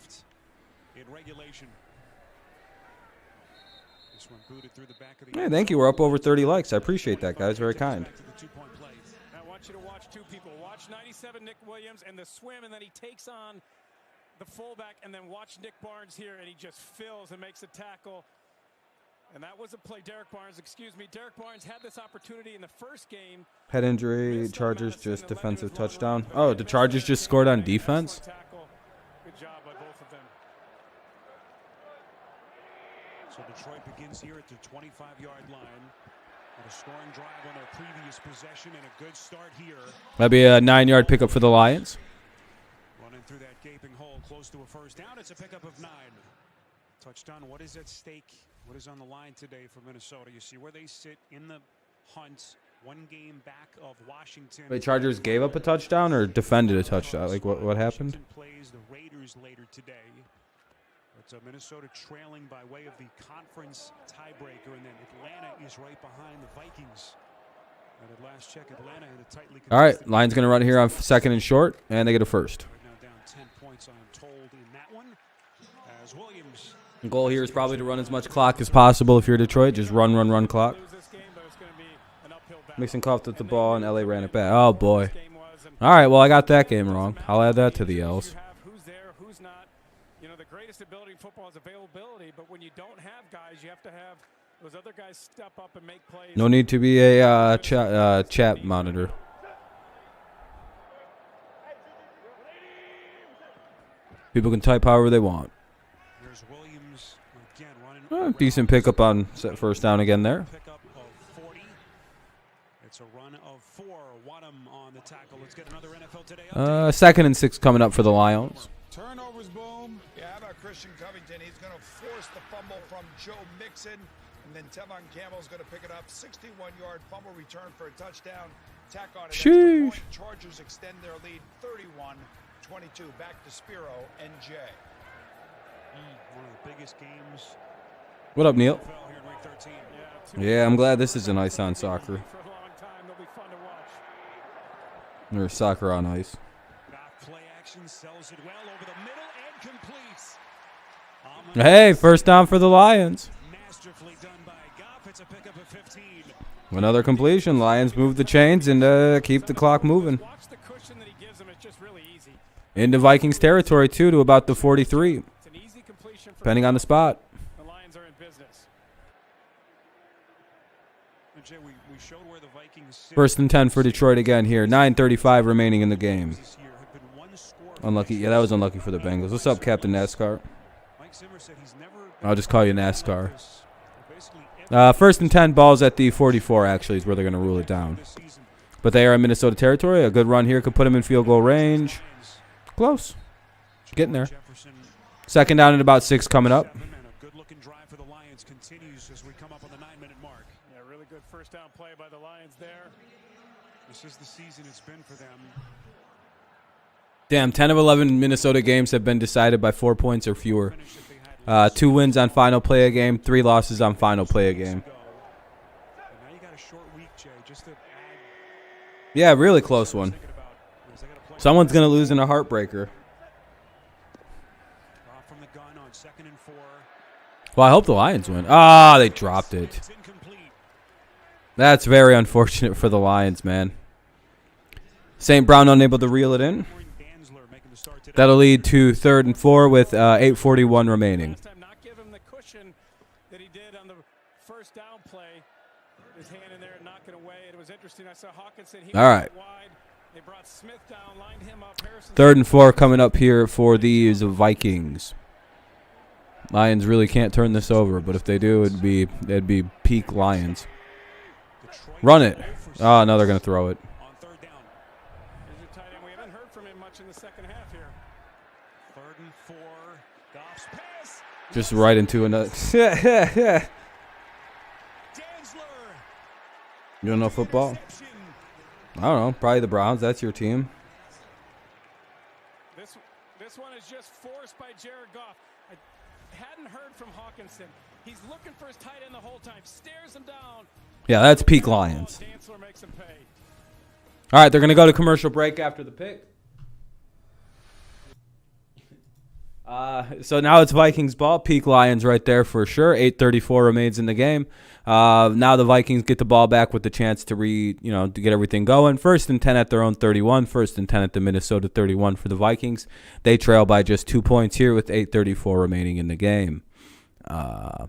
In regulation. This one booted through the back of the Hey, thank you. We're up over 30 likes. I appreciate that, guys. Very kind. I want you to watch two people. Watch 97 Nick Williams and the swim, and then he takes on the fullback, and then watch Nick Barnes here, and he just fills and makes a tackle. And that was a play. Derek Barnes had this opportunity in the first game. Head injury, Chargers just defensive touchdown. Oh, the Chargers just scored on defense? Good job by both of them. So Detroit begins here at the 25-yard line. With a scoring drive on their previous possession and a good start here. That'd be a 9-yard pickup for the Lions. Running through that gaping hole close to a first down. It's a pickup of 9. Touchdown. What is at stake? What is on the line today for Minnesota? You see where they sit in the hunt. One game back of Washington. Wait, Chargers gave up a touchdown or defended a touchdown? Like, what happened? Washington plays the Raiders later today. It's Minnesota trailing by way of the conference tiebreaker, and then Atlanta is right behind the Vikings. And at last check, Atlanta in a tightly. All right, Lions going to run here on second and short, and they get a first. Right now down 10 points, I am told, in that one. As Williams. The goal here is probably to run as much clock as possible if you're Detroit. Just run clock. Mixon coughed at the ball, and LA ran it back. Oh, boy. All right, well, I got that game wrong. I'll add that to the L's. Who's there, who's not. You know, the greatest ability in football is availability, but when you don't have guys, you have to have those other guys step up and make plays. No need to be a chat monitor. People can type however they want. There's Williams again running. Decent pickup on first down again there. Pickup of 40. It's a run of 4. Wadham on the tackle. Let's get another NFL Today. Second and 6 coming up for the Lions. Turnovers, boom. Yeah, how about Christian Covington? He's going to force the fumble from Joe Mixon. And then Tevon Campbell's going to pick it up. 61-yard fumble return for a touchdown. Tack on an extra point. Chargers extend their lead 31-22. Back to Spiro and Jay. One of the biggest games. What up, Neil? Yeah, I'm glad this isn't ice on soccer. Or soccer on ice. Play action sells it well over the middle and completes. Hey, first down for the Lions. Masterfully done by Goff. It's a pickup of 15. Another completion. Lions move the chains and keep the clock moving. Watch the cushion that he gives them. It's just really easy. Into Vikings territory, too, to about the 43. It's an easy completion for depending on the spot. The Lions are in business. And Jay, we showed where the Vikings sit. First and 10 for Detroit again here. 9:35 remaining in the game. Unlucky. Yeah, that was unlucky for the Bengals. What's up, Captain NASCAR? I'll just call you NASCAR. First and 10, balls at the 44, actually, is where they're going to rule it down. But they are in Minnesota territory. A good run here could put them in field goal range. Close. Getting there. Second down at about 6 coming up. A good-looking drive for the Lions continues as we come up on the 9-minute mark. Yeah, really good first down play by the Lions there. This is the season it's been for them. Damn, 10 of 11 Minnesota games have been decided by 4 points or fewer. 2 wins on final play a game, 3 losses on final play a game. Yeah, really close one. Someone's going to lose in a heartbreaker. Well, I hope the Lions win. Ah, they dropped it. That's very unfortunate for the Lions, man. St. Brown unable to reel it in. That'll lead to 3rd and 4 with 8:41 remaining. Not give him the cushion that he did on the first down play. His hand in there and knock it away. It was interesting. I saw Hawkinson. He All right. wide. They brought Smith down, lined him up. 3rd and 4 coming up here for these Vikings. Lions really can't turn this over, but if they do, it'd be peak Lions. Run it. Oh, no, they're going to throw it. We haven't heard from him much in the second half here. 3rd and 4. Goff's pass. Just right into another. You don't know football? I don't know. Probably the Browns. That's your team. This one is just forced by Jared Goff. I hadn't heard from Hawkinson. He's looking for his tight end the whole time. Stares him down. Yeah, that's peak Lions. Dantzler makes him pay. All right, they're going to go to commercial break after the pick. So now it's Vikings ball. Peak Lions right there for sure. 8:34 remains in the game. Now the Vikings get the ball back with the chance to to get everything going. 1st and 10 at their own 31. 1st and 10 at the Minnesota 31 for the Vikings. They trail by just 2 points here with 8:34 remaining in the game. L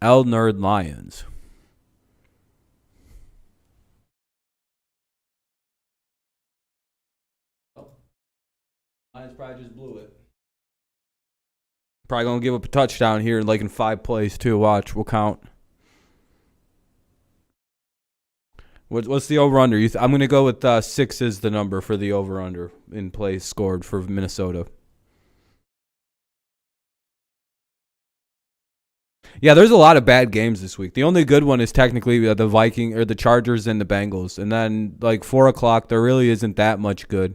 Nerd Lions. Lions probably just blew it. Probably going to give up a touchdown here like in 5 plays too. Watch, we'll count. What's the over-under? I'm going to go with 6 is the number for the over-under in plays scored for Minnesota. Yeah, there's a lot of bad games this week. The only good one is technically the Chargers and the Bengals. And then like 4 o'clock, there really isn't that much good.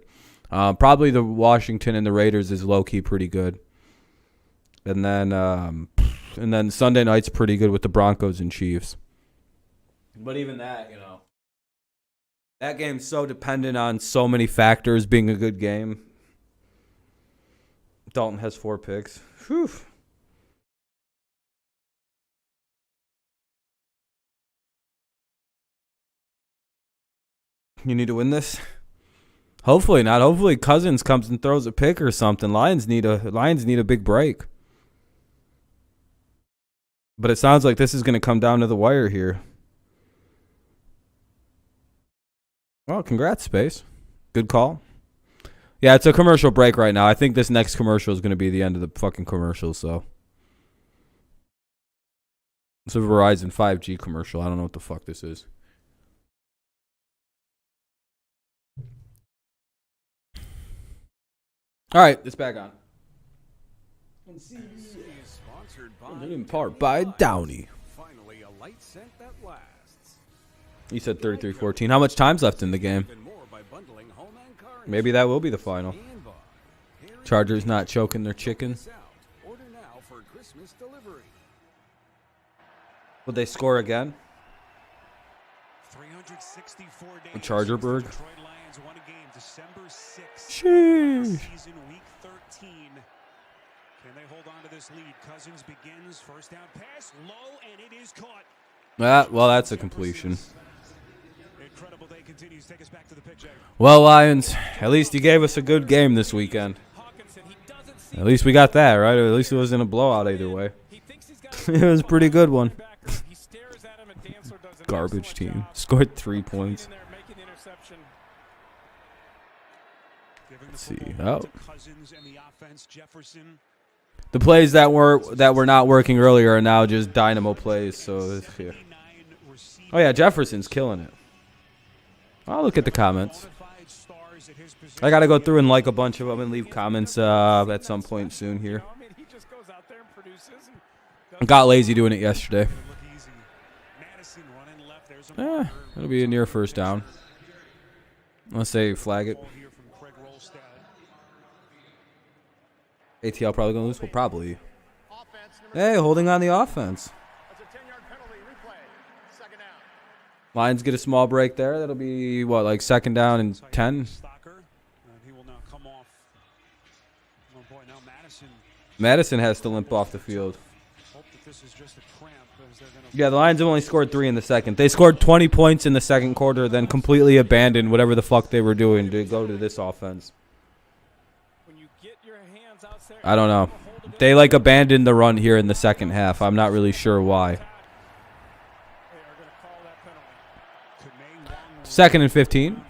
Probably the Washington and the Raiders is low-key pretty good. And then Sunday night's pretty good with the Broncos and Chiefs. But even that, that game's so dependent on so many factors being a good game. Dalton has 4 picks. Whew. You need to win this? Hopefully not. Hopefully Cousins comes and throws a pick or something. Lions need a big break. But it sounds like this is going to come down to the wire here. Well, congrats, Space. Good call. Yeah, it's a commercial break right now. I think this next commercial is going to be the end of the fucking commercial, so. It's a Verizon 5G commercial. I don't know what the fuck this is. All right, it's back on. In part by Downey. Finally, a light scent that lasts. You said 33-14. How much time's left in the game? Maybe that will be the final. Chargers not choking their chicken. Order now for Christmas delivery. Would they score again? 364 days. Chargerberg. Detroit Lions won a game December 6th. Sheesh. Season week 13. Can they hold on to this lead? Cousins begins first down pass low and it is caught. Well, that's a completion. Incredible day continues. Take us back to the pitch. Well, Lions, at least you gave us a good game this weekend. At least we got that, right? Or at least it wasn't a blowout either way. It was a pretty good one. Garbage team. Scored 3 points. Let's see. Oh. The plays that were not working earlier are now just dynamo plays. So yeah. Oh yeah, Jefferson's killing it. I'll look at the comments. I gotta go through and like a bunch of them and leave comments at some point soon here. Got lazy doing it yesterday. It'll be a near first down. Unless they flag it. ATL probably going to lose? Well, probably. Hey, holding on the offense. Lions get a small break there. That'll be, what, like 2nd down and 10? Madison has to limp off the field. Yeah, the Lions have only scored 3 in the second. They scored 20 points in the second quarter, then completely abandoned whatever the fuck they were doing to go to this offense. I don't know. They abandoned the run here in the second half. I'm not really sure why. 2nd and 15.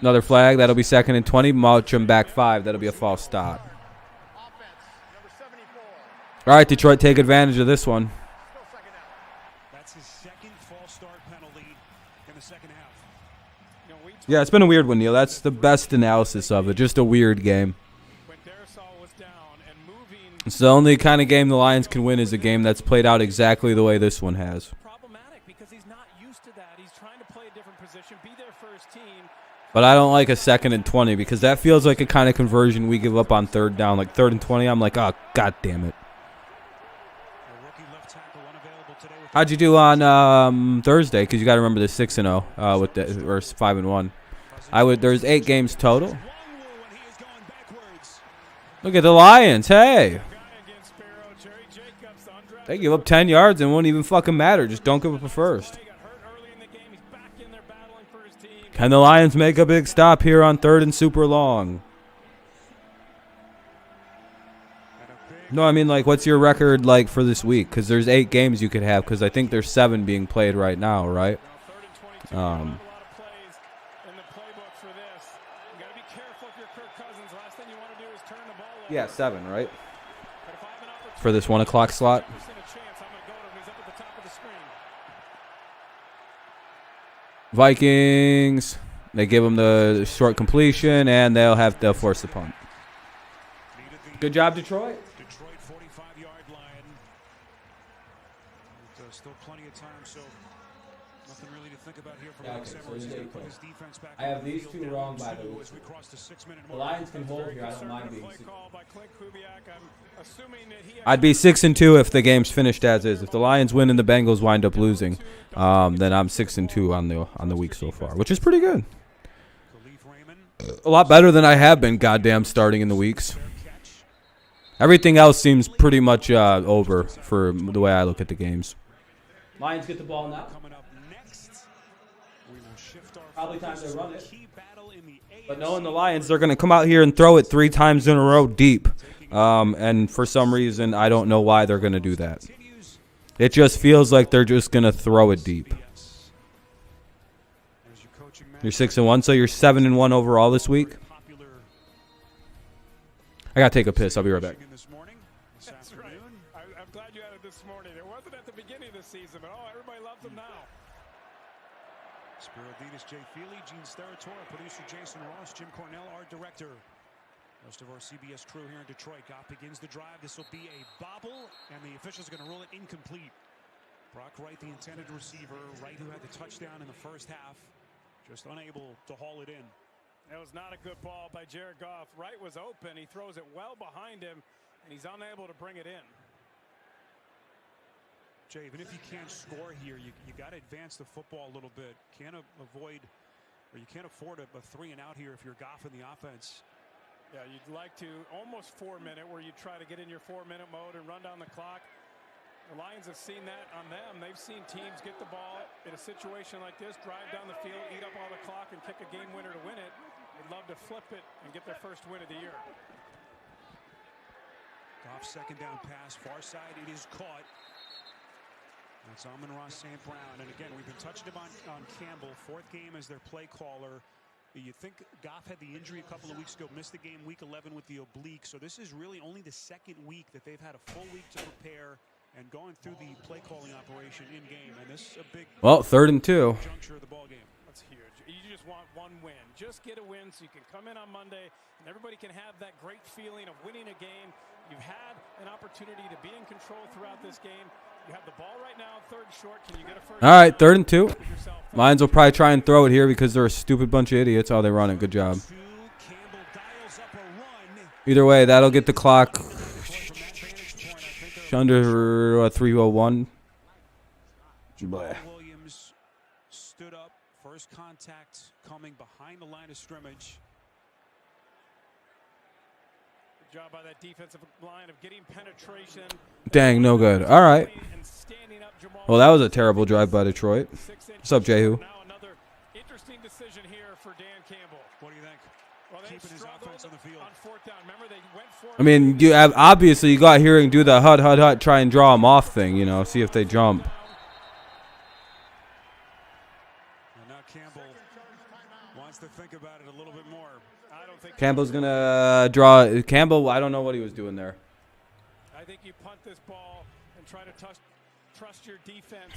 Another flag. That'll be 2nd and 20. Marcham back 5. That'll be a false start. All right, Detroit, take advantage of this one. That's his 2nd false start penalty in the second half. Yeah, it's been a weird one, Neil. That's the best analysis of it. Just a weird game. It's the only kind of game the Lions can win is a game that's played out exactly the way this one has. Problematic because he's not used to that. He's trying to play a different position, be there for his team. But I don't like a 2nd and 20 because that feels like a kind of conversion we give up on 3rd down. Like 3rd and 20, I'm like, oh, God damn it. How'd you do on Thursday? Because you got to remember the 6-0 with the or 5-1. There's 8 games total. Look at the Lions. Hey, they give up 10 yards and won't even fucking matter. Just don't give up a first. Can the Lions make a big stop here on 3rd and super long? No, I mean, like, what's your record like for this week? Because there's 8 games you could have. Because I think there's 7 being played right now, right? Yeah, 7, right? For this 1 o'clock slot. Vikings. They give them the short completion, and they'll force the punt. Good job, Detroit. Detroit 45-yard line. Still plenty of time, so nothing really to think about here from Mike Zimmer. Put his defense back. I have these 2 wrong, by the way. As we cross the 6-minute The mark. Lions can hold here. I don't mind being 6. I'm assuming that he I'd be 6-2 if the game's finished as is. If the Lions win and the Bengals wind up losing, then I'm 6-2 on the week so far, which is pretty good. A lot better than I have been, goddamn, starting in the weeks. Everything else seems pretty much over for the way I look at the games. Lions get the ball now. Probably time to run it. But knowing the Lions, they're going to come out here and throw it 3 times in a row deep. And for some reason, I don't know why they're going to do that. It just feels like they're just going to throw it deep. You're 6-1, so you're 7-1 overall this week. I got to take a piss. I'll be right back. That's right. I'm glad you had it this morning. It wasn't at the beginning of the season, but everybody loves him now. Spiro Ditas, Jay Feely, Gene Steratore, producer Jason Ross, Jim Cornell, art director. Most of our CBS crew here in Detroit. Goff begins the drive. This will be a bobble, and the officials are going to rule it incomplete. Brock Wright, the intended receiver. Wright, who had the touchdown in the first half, just unable to haul it in. That was not a good ball by Jared Goff. Wright was open. He throws it well behind him, and he's unable to bring it in. Jay, even if you can't score here, you got to advance the football a little bit. Can't avoid, or you can't afford a 3-and-out here if you're Goff in the offense. Yeah, you'd like to almost 4-minute where you try to get in your 4-minute mode and run down the clock. The Lions have seen that on them. They've seen teams get the ball in a situation like this, drive down the field, eat up all the clock, and kick a game winner to win it. They'd love to flip it and get their first win of the year. Goff's second down pass, far side, it is caught. That's Amon-Ra St. Brown. And again, we've been touching him on Campbell. 4th game as their play caller. You think Goff had the injury a couple of weeks ago, missed the game week 11 with the oblique. So this is really only the 2nd week that they've had a full week to prepare and going through the play calling operation in game. And this is a big 3rd and 2. juncture of the ball game. That's huge. You just want one win. Just get a win so you can come in on Monday and everybody can have that great feeling of winning a game. You've had an opportunity to be in control throughout this game. You have the ball right now, 3rd short. Can you get a first? All right, 3rd and 2. Lions will probably try and throw it here because they're a stupid bunch of idiots. Oh, they run it. Good job. Either way, that'll get the clock under 3:01. Williams stood up. First contact coming behind the line of scrimmage. Good job by that defensive line of getting penetration. Dang, no good. All right. Well, that was a terrible drive by Detroit. What's up, Jehu? Now another interesting decision here for Dan Campbell. What do you think? Well, keeping his offense on the field. On 4th down. Remember, they went for I mean, you have obviously you got here and do the hut, try and draw them off thing, see if they jump. And now Campbell wants to think about it a little bit more. I don't think Campbell's gonna draw. Campbell, I don't know what he was doing there. I think you punt this ball and try to trust your defense.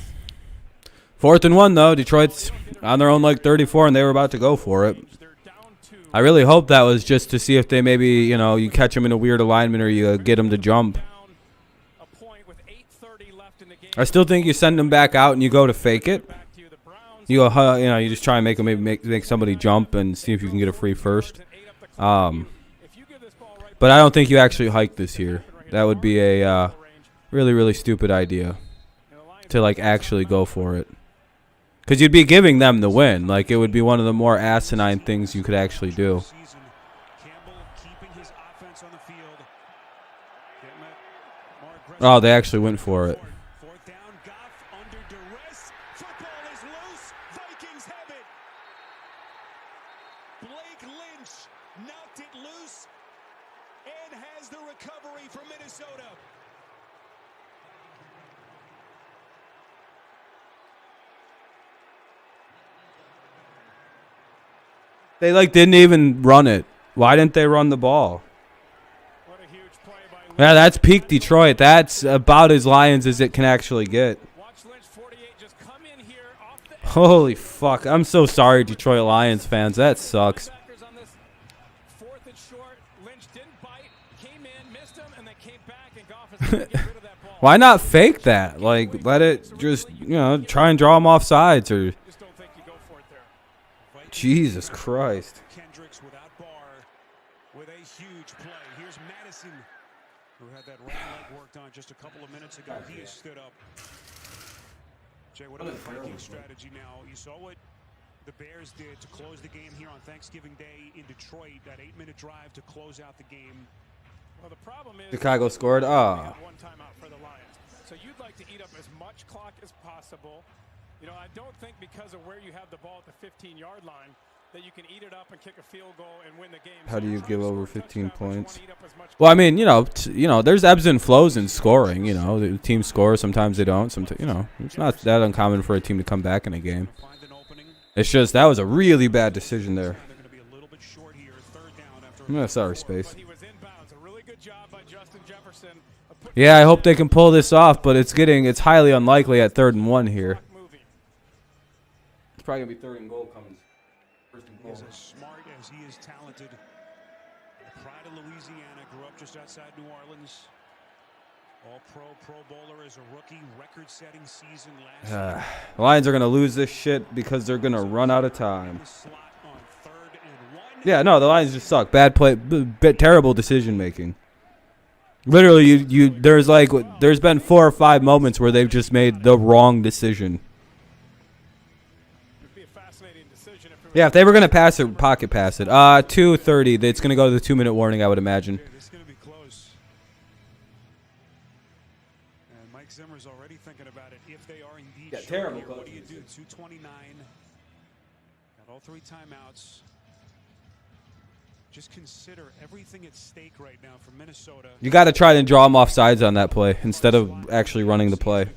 4th and 1 though. Detroit's on their own 34, and they were about to go for it. They're down 2. I really hope that was just to see if they maybe, you know, you catch them in a weird alignment or you get them to jump. I still think you send them back out and you go to fake it. You go, you know, you just try and make them make somebody jump and see if you can get a free first. But I don't think you actually hike this here. That would be a really, really stupid idea to like actually go for it. Because you'd be giving them the win. Like, it would be one of the more asinine things you could actually do. Oh, they actually went for it. Fourth down, Goff under duress. Football is loose. Vikings have it. Blake Lynch knocked it loose and has the recovery for Minnesota. They like didn't even run it. Why didn't they run the ball? Yeah, that's peak Detroit. That's about as Lions as it can actually get. Holy fuck. I'm so sorry, Detroit Lions fans. That sucks. Why not fake that? Like, let it just, you know, try and draw them off sides or... Jesus Christ. Kendricks without bar with a huge play. Here's Madison, who had that right leg worked on just a couple of minutes ago. He has stood up. Jay, what about the Viking strategy now? You saw what the Bears did to close the game here on Thanksgiving Day in Detroit. That 8-minute drive to close out the game. Well, the problem is Chicago scored. Oh. One timeout for the Lions. So you'd like to eat up as much clock as possible. You know, I don't think because of where you have the ball at the 15-yard line that you can eat it up and kick a field goal and win the game. How do you give over 15 points? Well, I mean, you know, there's ebbs and flows in scoring. You know, the team scores, sometimes they don't. Sometimes, you know, it's not that uncommon for a team to come back in a game. It's just that was a really bad decision there. Sorry, Space. Yeah, I hope they can pull this off, but it's highly unlikely at 3rd and 1 here. It's probably gonna be 3rd and goal coming. He's as smart as he is talented. Pride of Louisiana, grew up just outside New Orleans. All-Pro, Pro Bowler as a rookie, record-setting season last year. The Lions are gonna lose this shit because they're gonna run out of time. Yeah, no, the Lions just suck. Bad play, terrible decision making. Literally, there's been 4 or 5 moments where they've just made the wrong decision. Yeah, if they were going to pass it, pocket pass it. 2:30. It's going to go to the 2-minute warning, I would imagine. This is going to be close. And Mike Zimmer's already thinking about it. If they are indeed terrible here, what do you do? 2:29. Got all 3 timeouts. Just consider everything at stake right now for Minnesota. You got to try and draw them off sides on that play instead of actually running the play.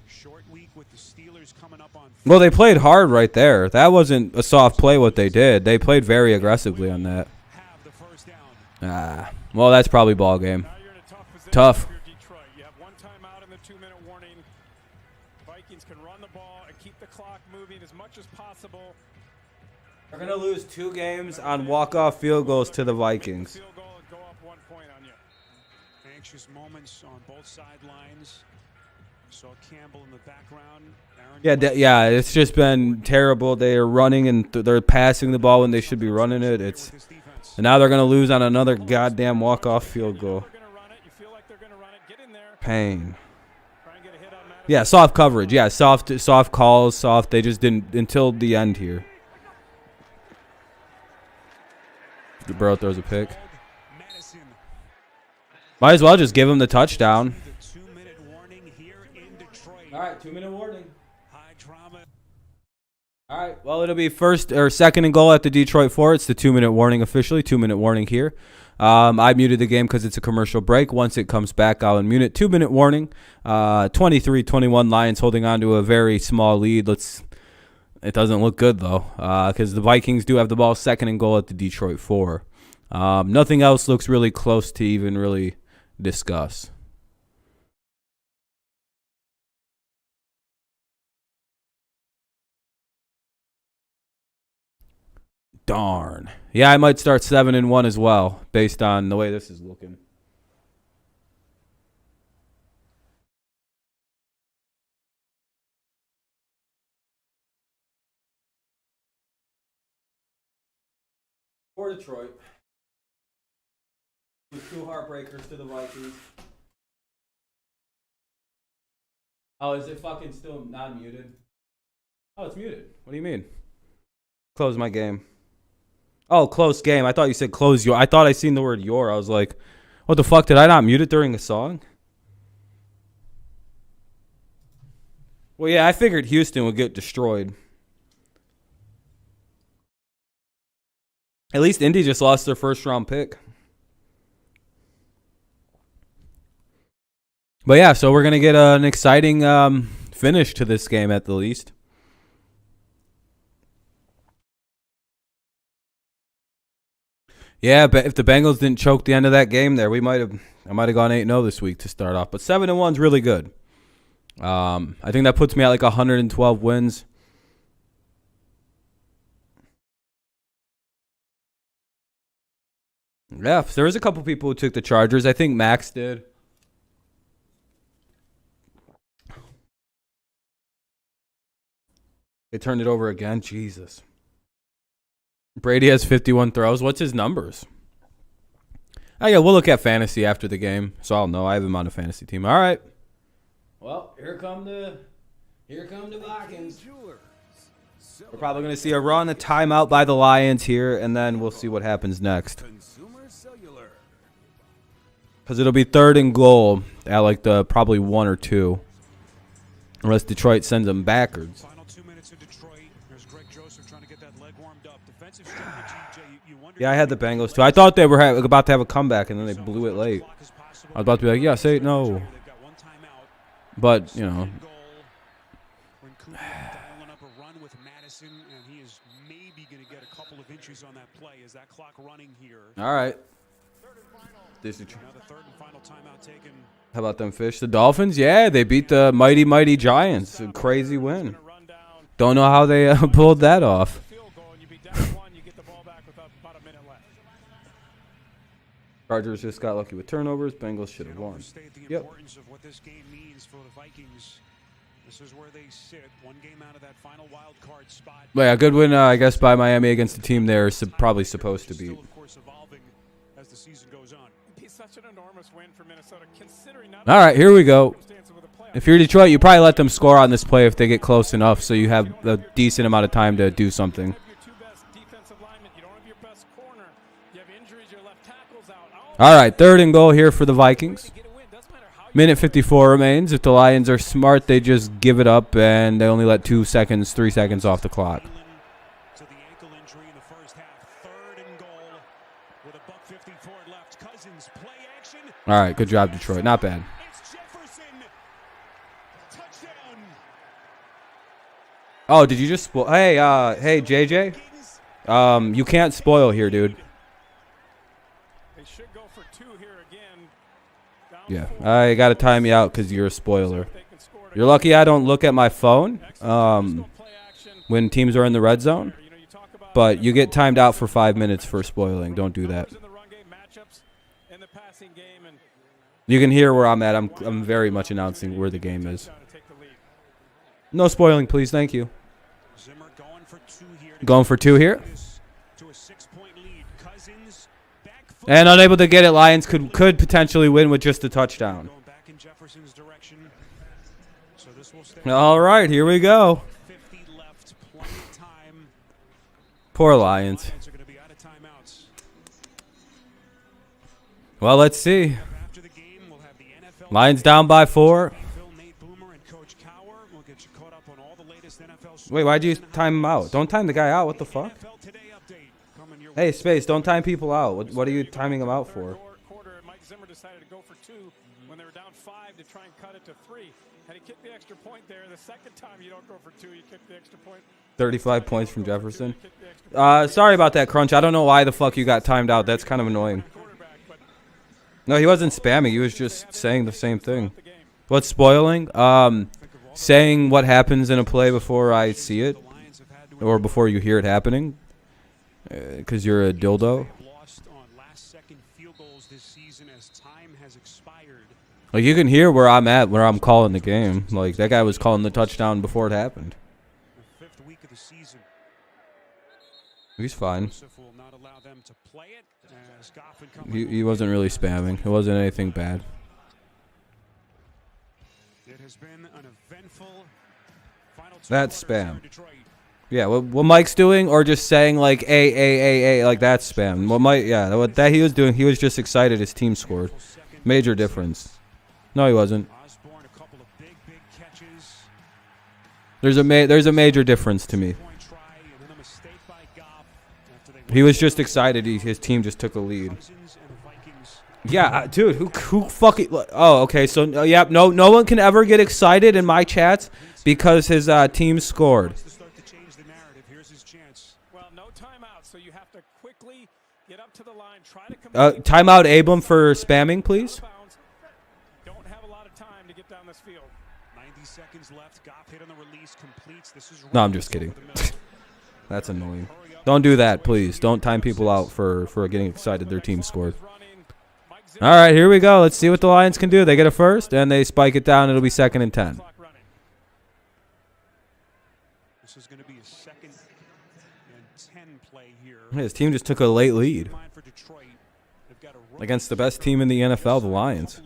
Short week with the Steelers coming up on. Well, they played hard right there. That wasn't a soft play what they did. They played very aggressively on that. Well, that's probably ball game. Tough. You have 1 timeout in the 2-minute warning. Vikings can run the ball and keep the clock moving as much as possible. They're going to lose 2 games on walk-off field goals to the Vikings. Field goal and go up 1 point on you. Anxious moments on both sidelines. Saw Campbell in the background. Yeah, it's just been terrible. They are running and they're passing the ball when they should be running it. And now they're going to lose on another goddamn walk-off field goal. Pain. Yeah, soft coverage. Yeah, soft calls, soft. They just didn't until the end here. Burrow throws a pick. Might as well just give him the touchdown. All right, 2-minute warning. All right, well, it'll be 1st or 2nd and goal at the Detroit 4. It's the 2-minute warning officially. 2-minute warning here. I muted the game because it's a commercial break. Once it comes back, I'll unmute it. 2-minute warning. 23-21 Lions holding on to a very small lead. It doesn't look good, though, because the Vikings do have the ball 2nd and goal at the Detroit 4. Nothing else looks really close to even really discuss. Darn. Yeah, I might start 7-1 as well, based on the way this is looking. For Detroit. With 2 heartbreakers to the Vikings. Oh, is it fucking still not muted? Oh, it's muted. What do you mean? Close my game. Oh, close game. I thought you said close your. I thought I seen the word your. I was like, what the fuck? Did I not mute it during a song? Well, yeah, I figured Houston would get destroyed. At least Indy just lost their first round pick. But yeah, so we're going to get an exciting finish to this game at the least. Yeah, but if the Bengals didn't choke the end of that game there, I might have gone 8-0 this week to start off. But 7-1 is really good. I think that puts me at like 112 wins. Yeah, there was a couple people who took the Chargers. I think Max did. They turned it over again. Jesus. Brady has 51 throws. What's his numbers? Oh, yeah, we'll look at fantasy after the game, so I'll know. I have him on a fantasy team. All right. Well, here come the Vikings. We're probably going to see a run, a timeout by the Lions here, and then we'll see what happens next. Because it'll be 3rd and goal at like the probably 1 or 2. Unless Detroit sends them backwards. Yeah, I had the Bengals too. I thought they were about to have a comeback, and then they blew it late. I was about to be like, yeah, say no. But, you know. All right. How about them fish? The Dolphins? Yeah, they beat the mighty, mighty Giants. A crazy win. Don't know how they pulled that off. Chargers just got lucky with turnovers. Bengals should have won. Yep. What this game means for the Vikings. This is where they sit. 1 game out of that final wild card spot. Well, yeah, good win, I guess, by Miami against the team they're probably supposed to beat. As the season goes on. It'd be such an enormous win for Minnesota, considering not all right, here we go. If you're Detroit, you probably let them score on this play if they get close enough, so you have a decent amount of time to do something. All right, 3rd and goal here for the Vikings. Minute 54 remains. If the Lions are smart, they just give it up, and they only let 3 seconds off the clock. All right, good job, Detroit. Not bad. Oh, did you just spoil? Hey, hey, JJ. You can't spoil here, dude. Yeah, I got to time you out because you're a spoiler. You're lucky I don't look at my phone when teams are in the red zone. But you get timed out for 5 minutes for spoiling. Don't do that. You can hear where I'm at. I'm very much announcing where the game is. No spoiling, please. Thank you. Going for 2 here. And unable to get it, Lions could potentially win with just a touchdown. All right, here we go. Poor Lions. Well, let's see. Lions down by 4. Wait, why'd you time him out? Don't time the guy out. What the fuck? Hey, Space, don't time people out. What are you timing them out for? Mike Zimmer decided to go for 2 when they were down 5 to try and cut it to 3. And he kicked the extra point there. The second time you don't go for 2, you kick the extra point. 35 points from Jefferson. Sorry about that, Crunch. I don't know why the fuck you got timed out. That's kind of annoying. No, he wasn't spamming. He was just saying the same thing. What's spoiling? Saying what happens in a play before I see it. Or before you hear it happening. Because you're a dildo. Lost on last-second field goals this season as time has expired. Like, you can hear where I'm at, where I'm calling the game. Like, that guy was calling the touchdown before it happened. The 5th week of the season. He's fine. Will not allow them to play it as Goff and company He wasn't really spamming. It wasn't anything bad. It has been an eventful final. That's spam. Yeah, what Mike's doing, or just saying like a like that's spam. What Mike, yeah, what that he was doing, he was just excited his team scored. Major difference. No, he wasn't. There's a major difference to me. He was just excited. His team just took a lead. Yeah, dude, who fucking? Oh, okay. So yeah, no one can ever get excited in my chats because his team scored. Timeout Abram for spamming, please. Don't have a lot of time to get down this field. 90 seconds left. Goff hit on the release, completes. This is No, I'm just kidding. That's annoying. Don't do that, please. Don't time people out for getting excited their team scored. All right, here we go. Let's see what the Lions can do. They get a first, and they spike it down. It'll be 2nd and 10. This is going to be a 2nd and 10 play here. His team just took a late lead against the best team in the NFL, the Lions.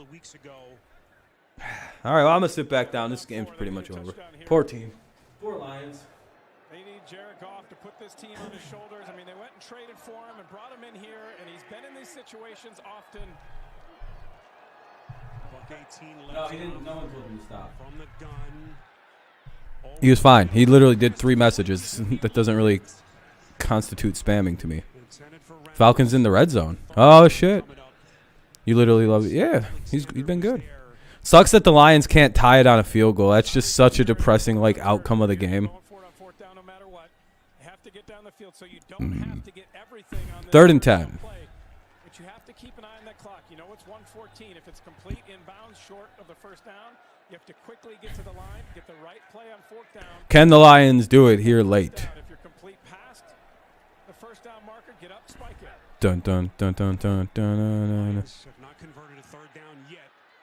All right, well, I'm going to sit back down. This game's pretty much over. Poor team. Poor Lions. They need Jared Goff to put this team on his shoulders. I mean, they went and traded for him and brought him in here, and he's been in these situations often. No, he didn't. No one told him to stop. From the gun. He was fine. He literally did 3 messages. That doesn't really constitute spamming to me. Falcons in the red zone. Oh, shit. You literally love it. Yeah, he's been good. Sucks that the Lions can't tie it on a field goal. That's just such a depressing like outcome of the game. 3rd and 10. But you have to keep an eye on that clock. You know it's 1:14. If it's complete inbounds short of the first down, you have to quickly get to the line, get the right play on 4th down. Can the Lions do it here late? If you're complete past the first down marker, get up, spike it. Dun dun dun dun dun dun dun. Have not converted a 3rd down yet.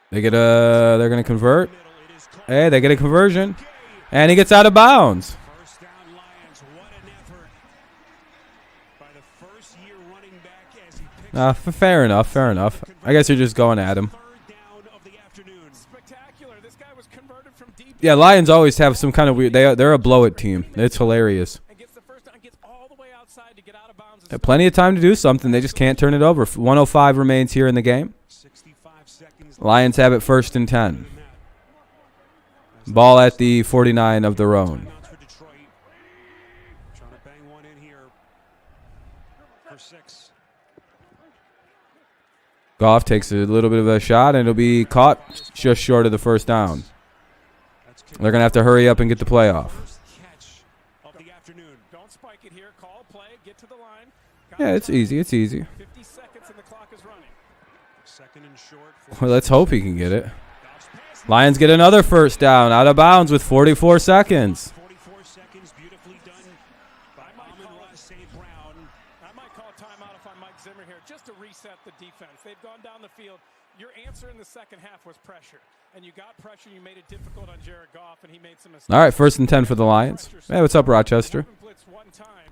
They get they're gonna convert. Hey, they get a conversion, and he gets out of bounds. First down Lions. What an effort by the first-year running back as he picks Fair enough. Fair enough. I guess you're just going at him. 3rd down of the afternoon. Spectacular. This guy was converted from deep. Yeah, Lions always have some kind of weird. They're a blow-it team. It's hilarious. And gets the first down, gets all the way outside to get out of bounds. They have plenty of time to do something. They just can't turn it over. 105 remains here in the game. 65 seconds. Lions have it 1st and 10. Ball at the 49 of their own. For Detroit. Trying to bang one in here for 6. Goff takes a little bit of a shot, and it'll be caught just short of the 1st down. They're going to have to hurry up and get the play off. Catch of the afternoon. Don't spike it here. Call play. Get to the line. Yeah, it's easy. It's easy. 50 seconds and the clock is running. 2nd and short. Well, let's hope he can get it. Lions get another 1st down out of bounds with 44 seconds. 44 seconds. Beautifully done by Amon-Ra St. Brown. I might call timeout if I'm Mike Zimmer here, just to reset the defense. They've gone down the field. Your answer in the second half was pressure, and you got pressure. You made it difficult on Jared Goff, and he made some mistakes. All right, 1st and 10 for the Lions. Hey, what's up, Rochester?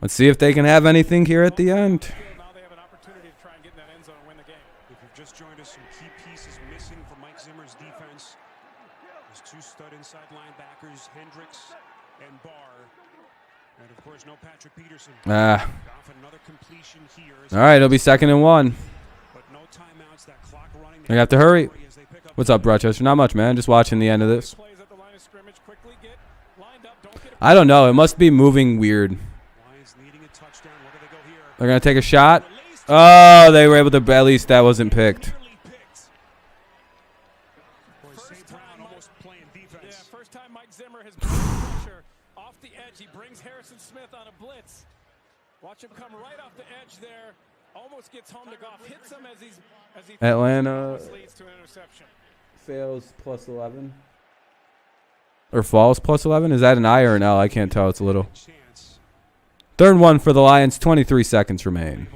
Let's see if they can have anything here at the end. Now they have an opportunity to try and get in that end zone and win the game. If you've just joined us, some key pieces missing from Mike Zimmer's defense. There's 2 stud inside linebackers, Hendricks and Barr. And, of course, no Patrick Peterson. Ah. Goff, another completion here. All right, it'll be 2nd and 1. But no timeouts, that clock running. They have to hurry. What's up, Rochester? Not much, man. Just watching the end of this. I don't know. It must be moving weird. Lions needing a touchdown. Where do they go here? They're going to take a shot. Oh, they were able to. At least that wasn't picked. Yeah, first time Mike Zimmer has brought pressure off the edge. He brings Harrison Smith on a blitz. Watch him come right off the edge there. Almost gets home to Goff. Hits him as he Atlanta leads to an interception. Fails plus 11. Or falls plus 11? Is that an I or an L? I can't tell. It's a little. 3rd and 1 for the Lions. 23 seconds remain.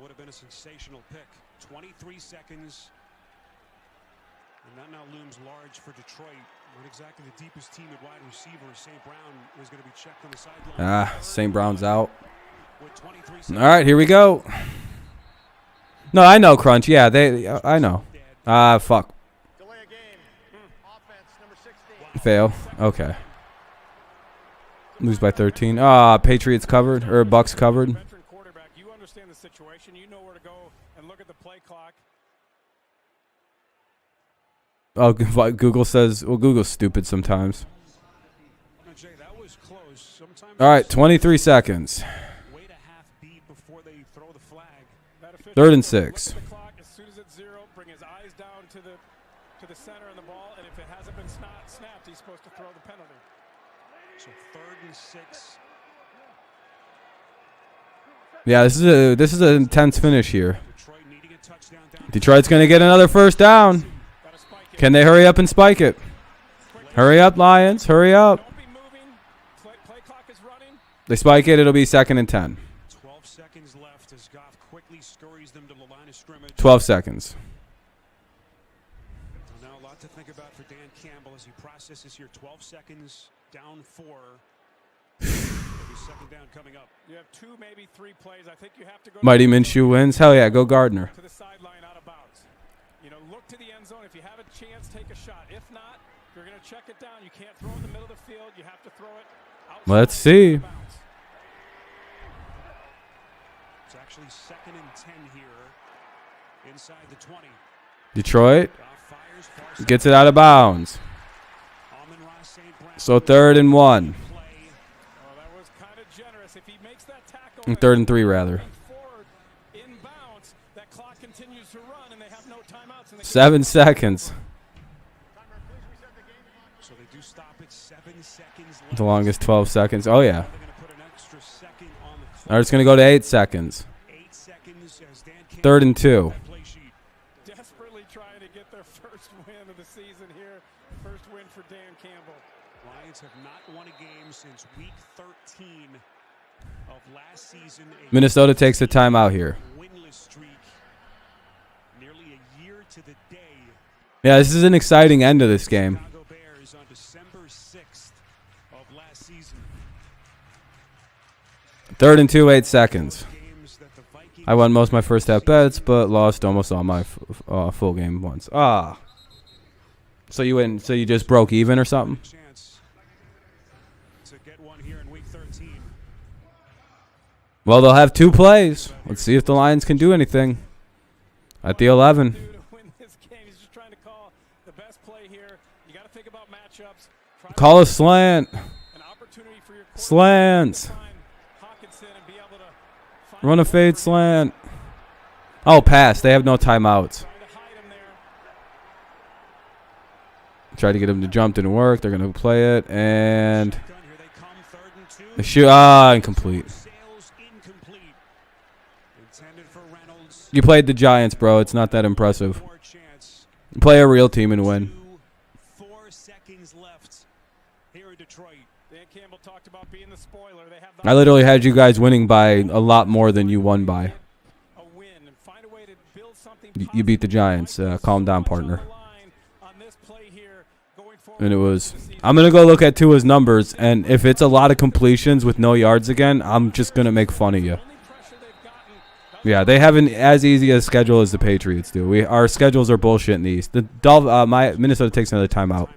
Would have been a sensational pick. 23 seconds. And that now looms large for Detroit. Not exactly the deepest team at wide receiver. St. Brown is going to be checked on the sideline. St. Brown's out. All right, here we go. No, I know, Crunch. Yeah, I know. Fuck. Fail. Okay. Lose by 13. Patriots covered, or Bucks covered. Veteran quarterback, you understand the situation. You know where to go and look at the play clock. Oh, Google says, well, Google's stupid sometimes. Jay, that was close. Sometimes All right, 23 seconds. wait a half beat before they throw the flag. 3rd and 6. Look at the clock. As soon as it's 0, bring his eyes down to the center of the ball, and if it hasn't been snapped, he's supposed to throw the penalty. So 3rd and 6. Yeah, this is an intense finish here. Detroit's going to get another 1st down. Can they hurry up and spike it? Hurry up, Lions. Hurry up. They spike it. It'll be 2nd and 10. 12 seconds left as Goff quickly scurries them to the line of scrimmage. 12 seconds. Now a lot to think about for Dan Campbell as he processes here. 12 seconds, down 4. Maybe 2nd down coming up. You have 2, maybe 3 plays. I think you have to go. Mighty Minshew wins. Hell yeah, go Gardner. To the sideline out of bounds. Look to the end zone. If you have a chance, take a shot. If not, you're going to check it down. You can't throw it in the middle of the field. You have to throw it outside. Let's see. It's actually 2nd and 10 here inside the 20. Detroit gets it out of bounds. So 3rd and 1. That was kind of generous. If he makes that tackle, 3rd and 3 rather. Inbounds, that clock continues to run, and they have no timeouts. 7 seconds. So they do stop at 7 seconds. The longest 12 seconds. Oh yeah. Now it's going to go to 8 seconds. 8 seconds as Dan 3rd and 2. Desperately trying to get their 1st win of the season here. 1st win for Dan Campbell. Lions have not won a game since week 13 of last season. Minnesota takes a timeout here. Winless streak. Nearly a year to the day. Yeah, this is an exciting end to this game. Chicago Bears on December 6th of last season. 3rd and 2, 8 seconds. I won most of my first half bets, but lost almost all my full game once. So you win? So you just broke even or something? To get one here in week 13. Well, they'll have 2 plays. Let's see if the Lions can do anything. At the 11. Call a slant. Slants. Run a fade slant. Oh, pass. They have no timeouts. Tried to get him to jump. Didn't work. They're going to play it. And the shoot. Incomplete. You played the Giants, bro. It's not that impressive. You play a real team and win. 4 seconds left here in Detroit. Dan Campbell talked about being the spoiler. They have I literally had you guys winning by a lot more than you won by. You beat the Giants. Calm down, partner. And it was... I'm going to go look at Tua's numbers, and if it's a lot of completions with no yards again, I'm just going to make fun of you. Yeah, they have an as easy a schedule as the Patriots do. Our schedules are bullshit in the East. Minnesota takes another timeout.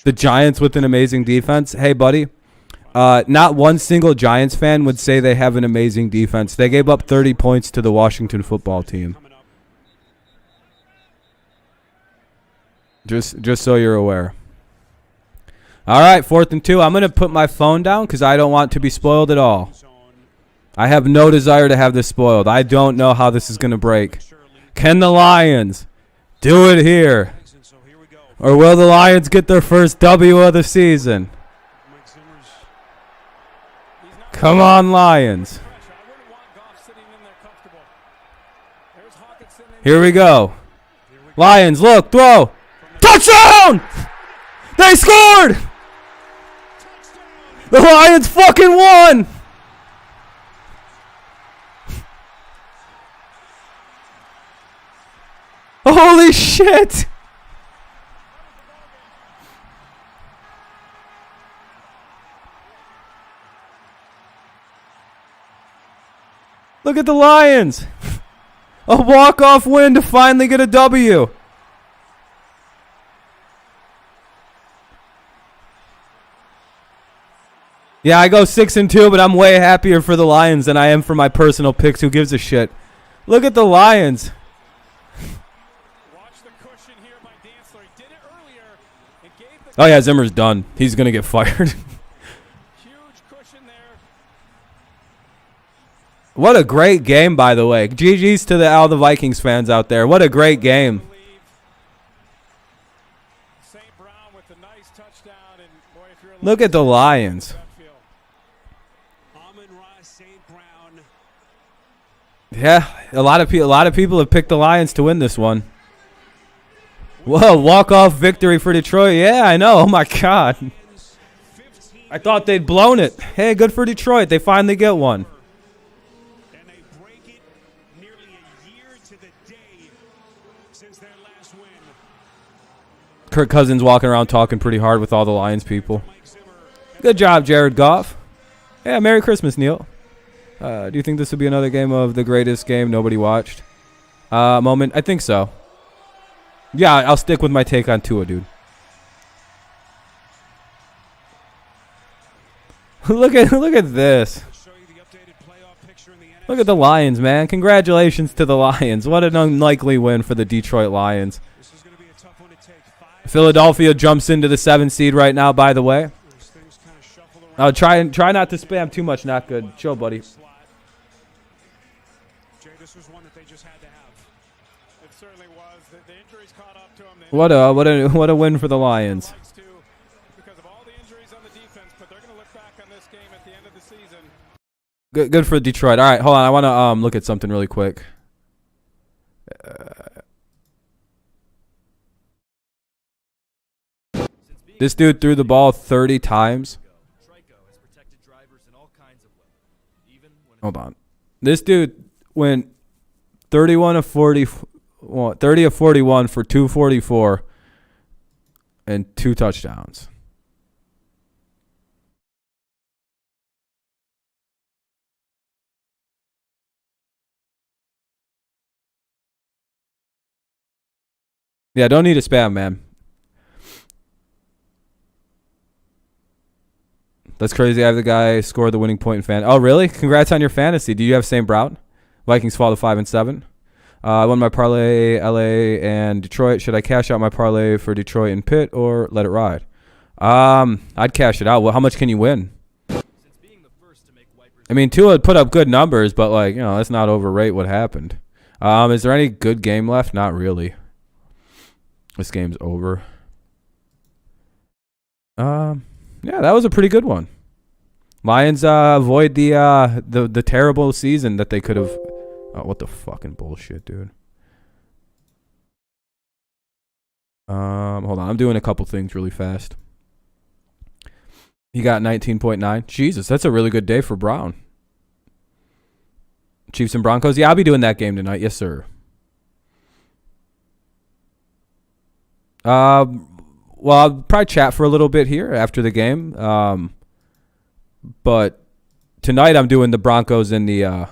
The Giants with an amazing defense. Hey, buddy. Not one single Giants fan would say they have an amazing defense. They gave up 30 points to the Washington football team. Just so you're aware. All right, 4th and 2. I'm going to put my phone down because I don't want to be spoiled at all. I have no desire to have this spoiled. I don't know how this is going to break. Can the Lions do it here? Or will the Lions get their first W of the season? Come on, Lions. Here we go. Lions, look, throw. Touchdown! They scored! The Lions fucking won! Holy shit! Look at the Lions! A walk-off win to finally get a W. Yeah, I go 6-2, but I'm way happier for the Lions than I am for my personal picks. Who gives a shit? Look at the Lions. Oh, yeah, Zimmer's done. He's going to get fired. What a great game, by the way. GG's to all the Vikings fans out there. What a great game. Look at the Lions. Yeah, a lot of people have picked the Lions to win this one. Whoa, walk-off victory for Detroit. Yeah, I know. Oh, my God. I thought they'd blown it. Hey, good for Detroit. They finally get one. Kirk Cousins walking around talking pretty hard with all the Lions people. Good job, Jared Goff. Yeah, Merry Christmas, Neil. Do you think this would be another game of the greatest game nobody watched? Moment? I think so. Yeah, I'll stick with my take on Tua, dude. Look at this. Look at the Lions, man. Congratulations to the Lions. What an unlikely win for the Detroit Lions. Philadelphia jumps into the 7th seed right now, by the way. Try not to spam too much. Not good. Chill, buddy. What a win for the Lions. Good for Detroit. All right, hold on. I want to look at something really quick. This dude threw the ball 30 times. Hold on. This dude went 30 of 41 for 244 and 2 touchdowns. Yeah, don't need to spam, man. That's crazy. I have the guy score the winning point in fan. Oh, really? Congrats on your fantasy. Do you have St. Brown? Vikings fall to 5-7. I won my parlay, LA and Detroit. Should I cash out my parlay for Detroit and Pitt or let it ride? I'd cash it out. Well, how much can you win? I mean, Tua put up good numbers, but like, let's not overrate what happened. Is there any good game left? Not really. This game's over. Yeah, that was a pretty good one. Lions avoid the terrible season that they could have. Oh, what the fucking bullshit, dude. Hold on, I'm doing a couple things really fast. He got 19.9. Jesus, that's a really good day for Brown. Chiefs and Broncos. Yeah, I'll be doing that game tonight. Yes, sir. Well, I'll probably chat for a little bit here after the game. But tonight I'm doing the Broncos and the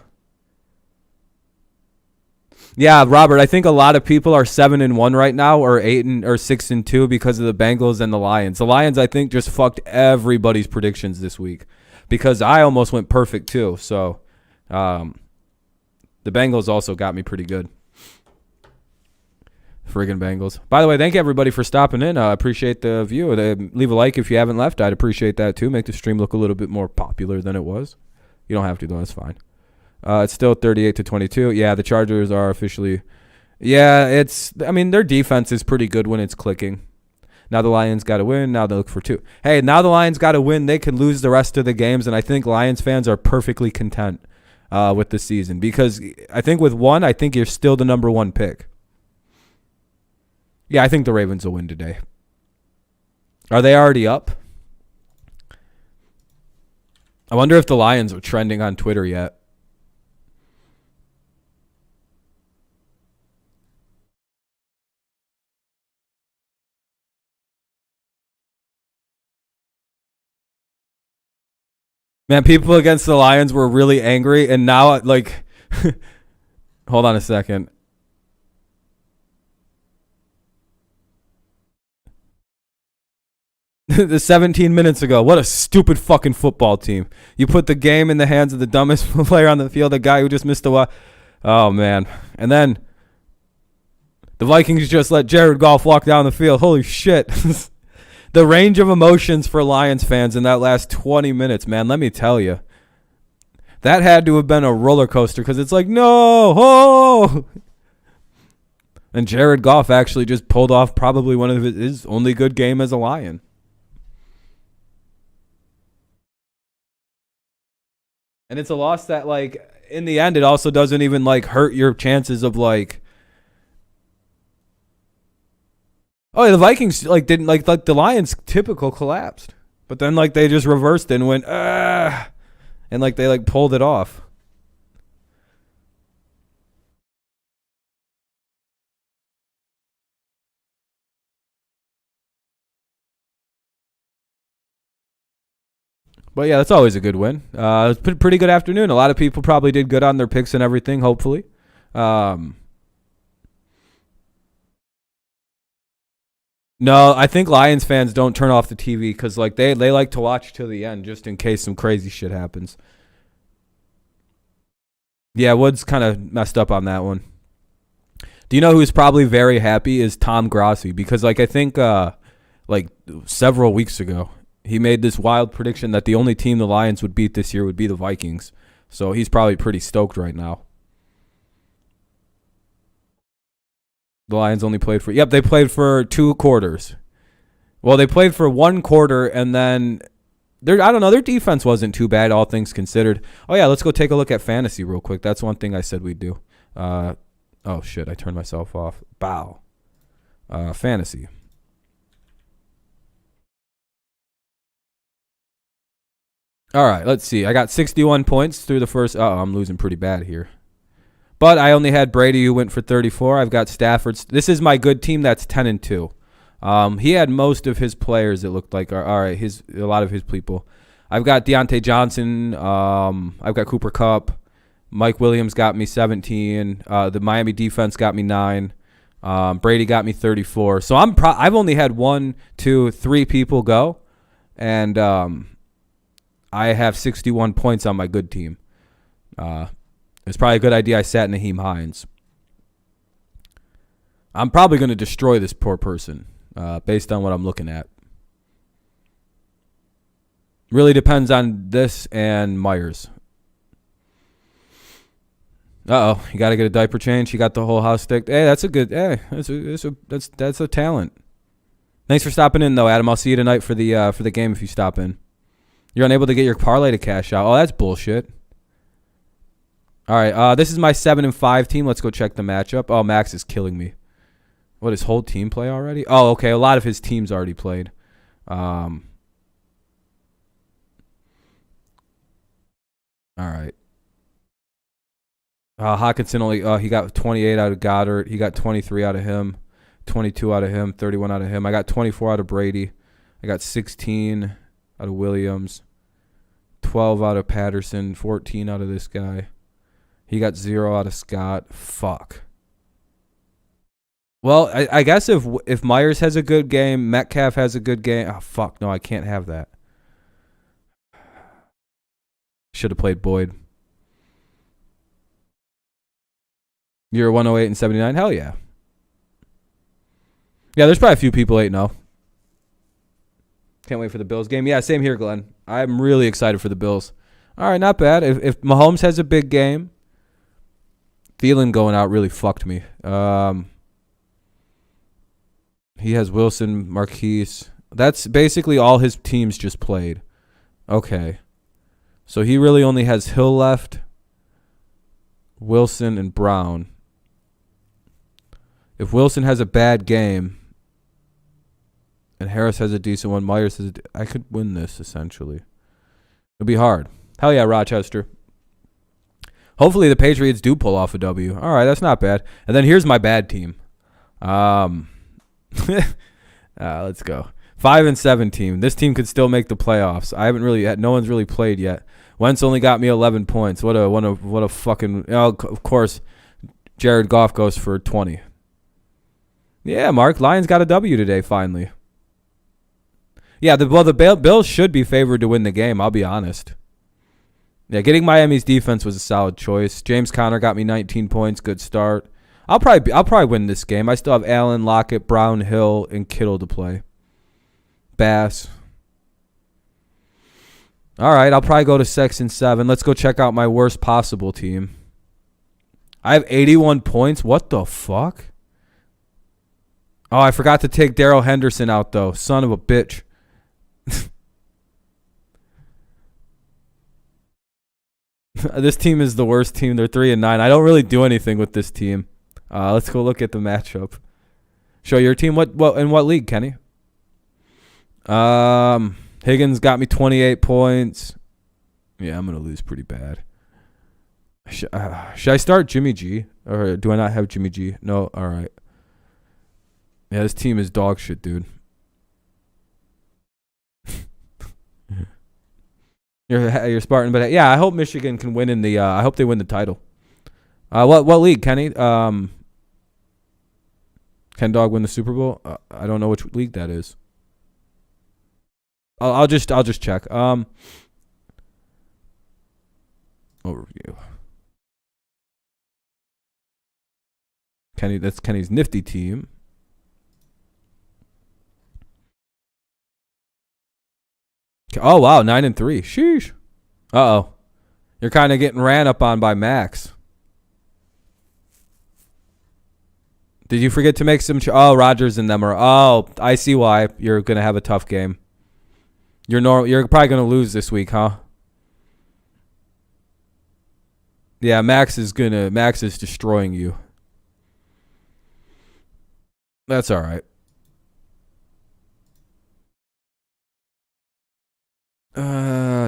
Yeah, Robert, I think a lot of people are 7-1 right now or 6-2 because of the Bengals and the Lions. The Lions, I think, just fucked everybody's predictions this week because I almost went perfect too. So the Bengals also got me pretty good. Friggin' Bengals. By the way, thank you everybody for stopping in. I appreciate the view. Leave a like if you haven't left. I'd appreciate that too. Make the stream look a little bit more popular than it was. You don't have to though. That's fine. It's still 38-22. Yeah, the Chargers are officially. Yeah, their defense is pretty good when it's clicking. Now the Lions got to win. Now they look for 2. Hey, now the Lions got to win. They can lose the rest of the games, and I think Lions fans are perfectly content with the season because I think with 1, I think you're still the number 1 pick. Yeah, I think the Ravens will win today. Are they already up? I wonder if the Lions are trending on Twitter yet. Man, people against the Lions were really angry, and now, like, hold on a second. The 17 minutes ago, what a stupid fucking football team. You put the game in the hands of the dumbest player on the field, the guy who just missed a Oh, man. And then the Vikings just let Jared Goff walk down the field. Holy shit. The range of emotions for Lions fans in that last 20 minutes, man, let me tell you. That had to have been a roller coaster because it's like, no, oh! And Jared Goff actually just pulled off probably one of his only good game as a Lion. And it's a loss that, like, in the end, it also doesn't even, like, hurt your chances of, like, oh, the Vikings, like, didn't, like the Lions typical collapsed. But then, like, they just reversed it and went, and, like, they, like, pulled it off. But, yeah, that's always a good win. It's a pretty good afternoon. A lot of people probably did good on their picks and everything, hopefully. No, I think Lions fans don't turn off the TV because, like, they like to watch till the end just in case some crazy shit happens. Yeah, Woods kind of messed up on that one. Do you know who's probably very happy is Tom Grossi because, like, I think like several weeks ago he made this wild prediction that the only team the Lions would beat this year would be the Vikings. So he's probably pretty stoked right now. The Lions only played for... Yep, they played for 2 quarters. Well, they played for 1 quarter, and then... I don't know, their defense wasn't too bad, all things considered. Oh, yeah, let's go take a look at fantasy real quick. That's one thing I said we'd do. Oh, shit, I turned myself off. Bow. Fantasy. All right, let's see. I got 61 points through the first... I'm losing pretty bad here. But I only had Brady who went for 34. I've got Stafford. This is my good team that's 10-2. He had most of his players, it looked like. All right, a lot of his people. I've got Deontay Johnson. I've got Cooper Kupp. Mike Williams got me 17. The Miami defense got me 9. Brady got me 34. So I've only had 1, 2, 3 people go. And I have 61 points on my good team. It's probably a good idea I sat Naheem Hines. I'm probably going to destroy this poor person based on what I'm looking at. Really depends on this and Myers. Uh-oh, you got to get a diaper change. You got the whole house sticked. Hey, that's a good. Hey, that's a talent. Thanks for stopping in, though, Adam. I'll see you tonight for the game if you stop in. You're unable to get your parlay to cash out. Oh, that's bullshit. All right, this is my 7-5 team. Let's go check the matchup. Oh, Max is killing me. What, his whole team play already? Oh, okay, a lot of his teams already played. All right. Hawkinson only he got 28 out of Goddard. He got 23 out of him, 22 out of him, 31 out of him. I got 24 out of Brady. I got 16 out of Williams, 12 out of Patterson, 14 out of this guy. He got 0 out of Scott. Fuck. Well, I guess if Myers has a good game, Metcalf has a good game. Oh, fuck. No, I can't have that. Should have played Boyd. You're 108 and 79? Hell yeah. Yeah, there's probably a few people 8-0. Can't wait for the Bills game. Yeah, same here, Glenn. I'm really excited for the Bills. All right, not bad. If Mahomes has a big game, Thielen going out really fucked me. He has Wilson, Marquise. That's basically all his teams just played. Okay. So he really only has Hill left, Wilson, and Brown. If Wilson has a bad game and Harris has a decent one, Myers has I could win this, essentially. It'll be hard. Hell yeah, Rochester. Hopefully the Patriots do pull off a W. All right, that's not bad. And then here's my bad team. Let's go. 5-7 team. This team could still make the playoffs. I haven't really had, no one's really played yet. Wentz only got me 11 points. What a fucking, of course, Jared Goff goes for 20. Yeah, Mark, Lions got a W today finally. Yeah, the Bills should be favored to win the game, I'll be honest. Yeah, getting Miami's defense was a solid choice. James Conner got me 19 points, good start. I'll probably win this game. I still have Allen, Lockett, Brown, Hill, and Kittle to play. Bass. All right, I'll probably go to 6-7. Let's go check out my worst possible team. I have 81 points. What the fuck? Oh, I forgot to take Darrell Henderson out, though. Son of a bitch. This team is the worst team. They're 3-9. I don't really do anything with this team. Let's go look at the matchup. Show your team. What in what league, Kenny? Higgins got me 28 points. Yeah, I'm gonna lose pretty bad. Should I start Jimmy G, or do I not have Jimmy G? No. All right. Yeah, this team is dog shit, dude. You're Spartan, but yeah, I hope Michigan can win in the. I hope they win the title. What league, Kenny? Can Dog win the Super Bowl? I don't know which league that is. I'll just check. Overview. Kenny, that's Kenny's nifty team. Oh wow, 9-3. Sheesh. Uh-oh. You're kind of getting ran up on by Max. Did you forget to make some? Rodgers and them are. Oh, I see why you're gonna have a tough game. You're probably gonna lose this week, huh? Yeah, Max is destroying you. That's all right.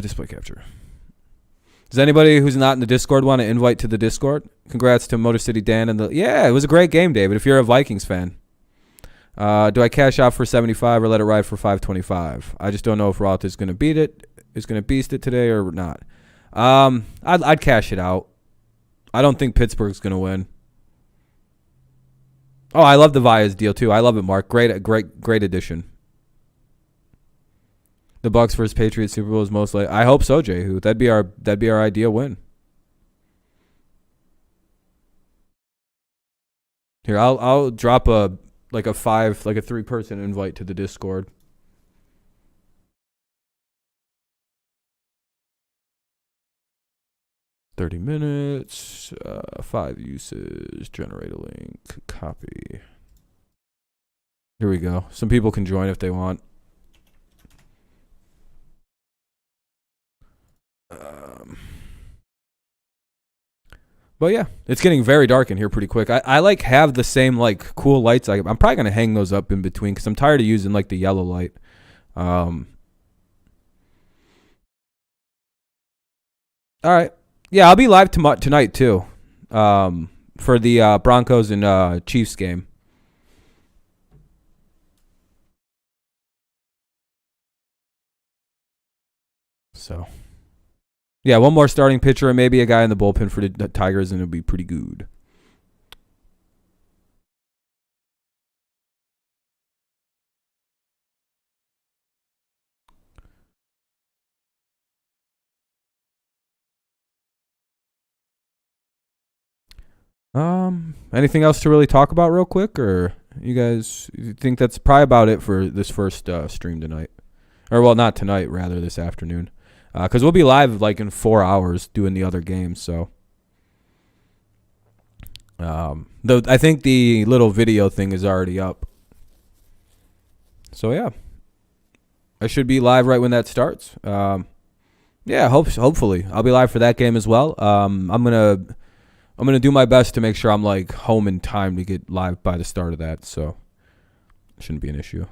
Display capture. Does anybody who's not in the Discord want to invite to the Discord? Congrats to Motor City Dan and yeah, it was a great game, David. If you're a Vikings fan, do I cash out for 75 or let it ride for 525? I just don't know if Roth is going to beast it today or not. I'd cash it out. I don't think Pittsburgh's going to win. Oh, I love the Vias deal too. I love it, Mark. Great addition. The Bucs versus Patriots Super Bowl is most likely. I hope so, Jehu. That'd be our ideal win. Here, I'll drop a 3-person invite to the Discord. $30 minutes, 5 uses, generate a link, copy. Here we go. Some people can join if they want. But yeah, it's getting very dark in here pretty quick. I have the same cool lights. I'm probably gonna hang those up in between because I'm tired of using the yellow light. All right, yeah, I'll be live tonight too, for the Broncos and Chiefs game. So. Yeah, one more starting pitcher and maybe a guy in the bullpen for the Tigers, and it'll be pretty good. Anything else to really talk about real quick, or you guys think that's probably about it for this first stream tonight? Or, well, not tonight, rather this afternoon. Because we'll be live in 4 hours doing the other games. So, I think the little video thing is already up. So yeah, I should be live right when that starts. Yeah, hopefully I'll be live for that game as well. I'm gonna do my best to make sure I'm home in time to get live by the start of that. So, shouldn't be an issue.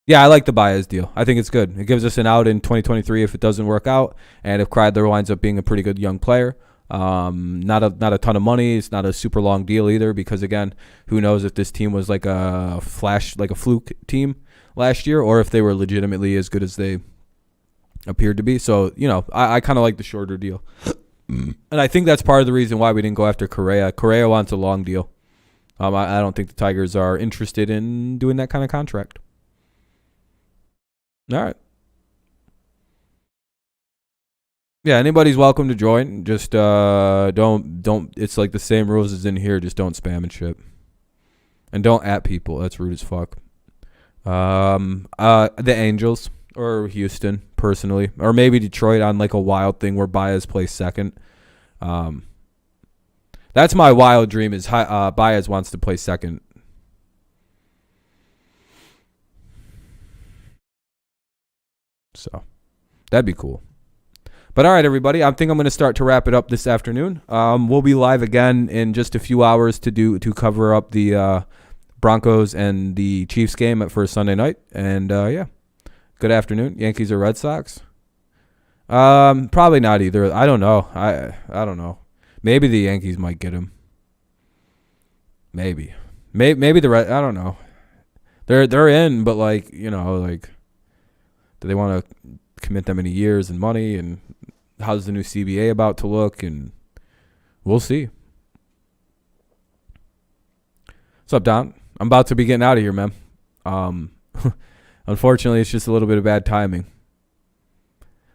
Yeah, I like the Baez deal. I think it's good. It gives us an out in 2023 if it doesn't work out, and if Kreidler winds up being a pretty good young player. Not a ton of money. It's not a super long deal either, because again, who knows if this team was like a fluke team last year, or if they were legitimately as good as they appeared to be. So, I kind of like the shorter deal. And I think that's part of the reason why we didn't go after Correa. Correa wants a long deal. I don't think the Tigers are interested in doing that kind of contract. All right. Yeah, anybody's welcome to join. Just don't. It's like the same rules as in here. Just don't spam and shit, and don't at people. That's rude as fuck. The Angels or Houston personally, or maybe Detroit on like a wild thing where Baez plays second. That's my wild dream. Is Baez wants to play second. So that'd be cool. But all right, everybody, I think I'm going to start to wrap it up this afternoon. We'll be live again in just a few hours to cover up the Broncos and the Chiefs game at first Sunday night. And yeah, good afternoon. Yankees or Red Sox? Probably not either. I don't know. I don't know. Maybe the Yankees might get him. Maybe the Red. I don't know. They're in, but do they want to commit that many years and money, and how's the new CBA about to look, and we'll see. What's up, Don? I'm about to be getting out of here, man. Unfortunately, it's just a little bit of bad timing.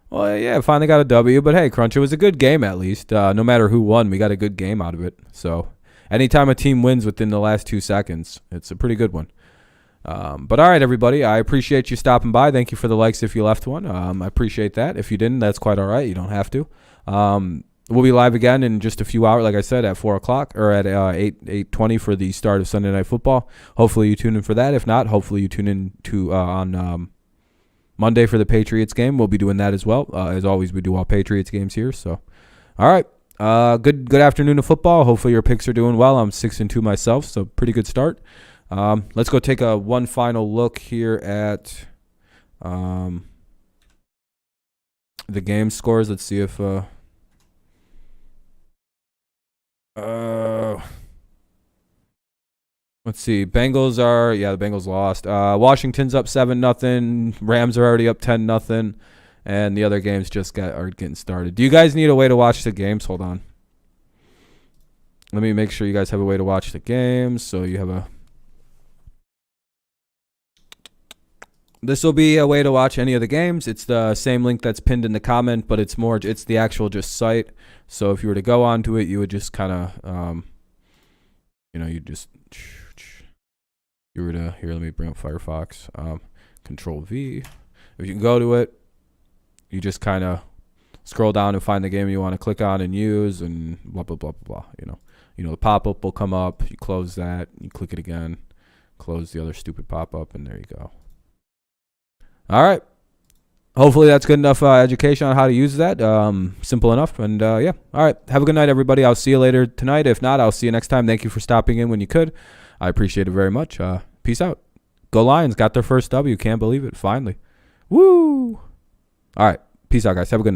Well, yeah, finally got a W, but hey, Crunch, it was a good game at least. No matter who won, we got a good game out of it. So anytime a team wins within the last 2 seconds, it's a pretty good one. But all right, everybody, I appreciate you stopping by. Thank you for the likes if you left one. I appreciate that. If you didn't, that's quite all right. You don't have to. We'll be live again in just a few hours, like I said, at 4 o'clock or at 8:20 for the start of Sunday Night Football. Hopefully you tune in for that. If not, hopefully you tune in to on Monday for the Patriots game. We'll be doing that as well. As always, we do all Patriots games here. So, all right. Good afternoon of football. Hopefully your picks are doing well. I'm 6-2 myself, so pretty good start. Let's go take one final look here at the game scores. Let's see if let's see. The Bengals lost. Washington's up 7-0. Rams are already up 10-0, and the other games are getting started. Do you guys need a way to watch the games? Hold on. Let me make sure you guys have a way to watch the games. So you have This will be a way to watch any of the games. It's the same link that's pinned in the comment, but it's the actual just site. So if you were to go onto it, you would just kind of, here, let me bring up Firefox, Control V. If you can go to it, you just kind of scroll down and find the game you want to click on and use, and blah, blah, blah, blah, blah. The pop-up will come up. You close that, you click it again, close the other stupid pop-up, and there you go. All right. Hopefully that's good enough education on how to use that. Simple enough. And, yeah. All right. Have a good night, everybody. I'll see you later tonight. If not, I'll see you next time. Thank you for stopping in when you could. I appreciate it very much. Peace out. Go Lions. Got their first W. Can't believe it. Finally. Woo. All right. Peace out, guys. Have a good night.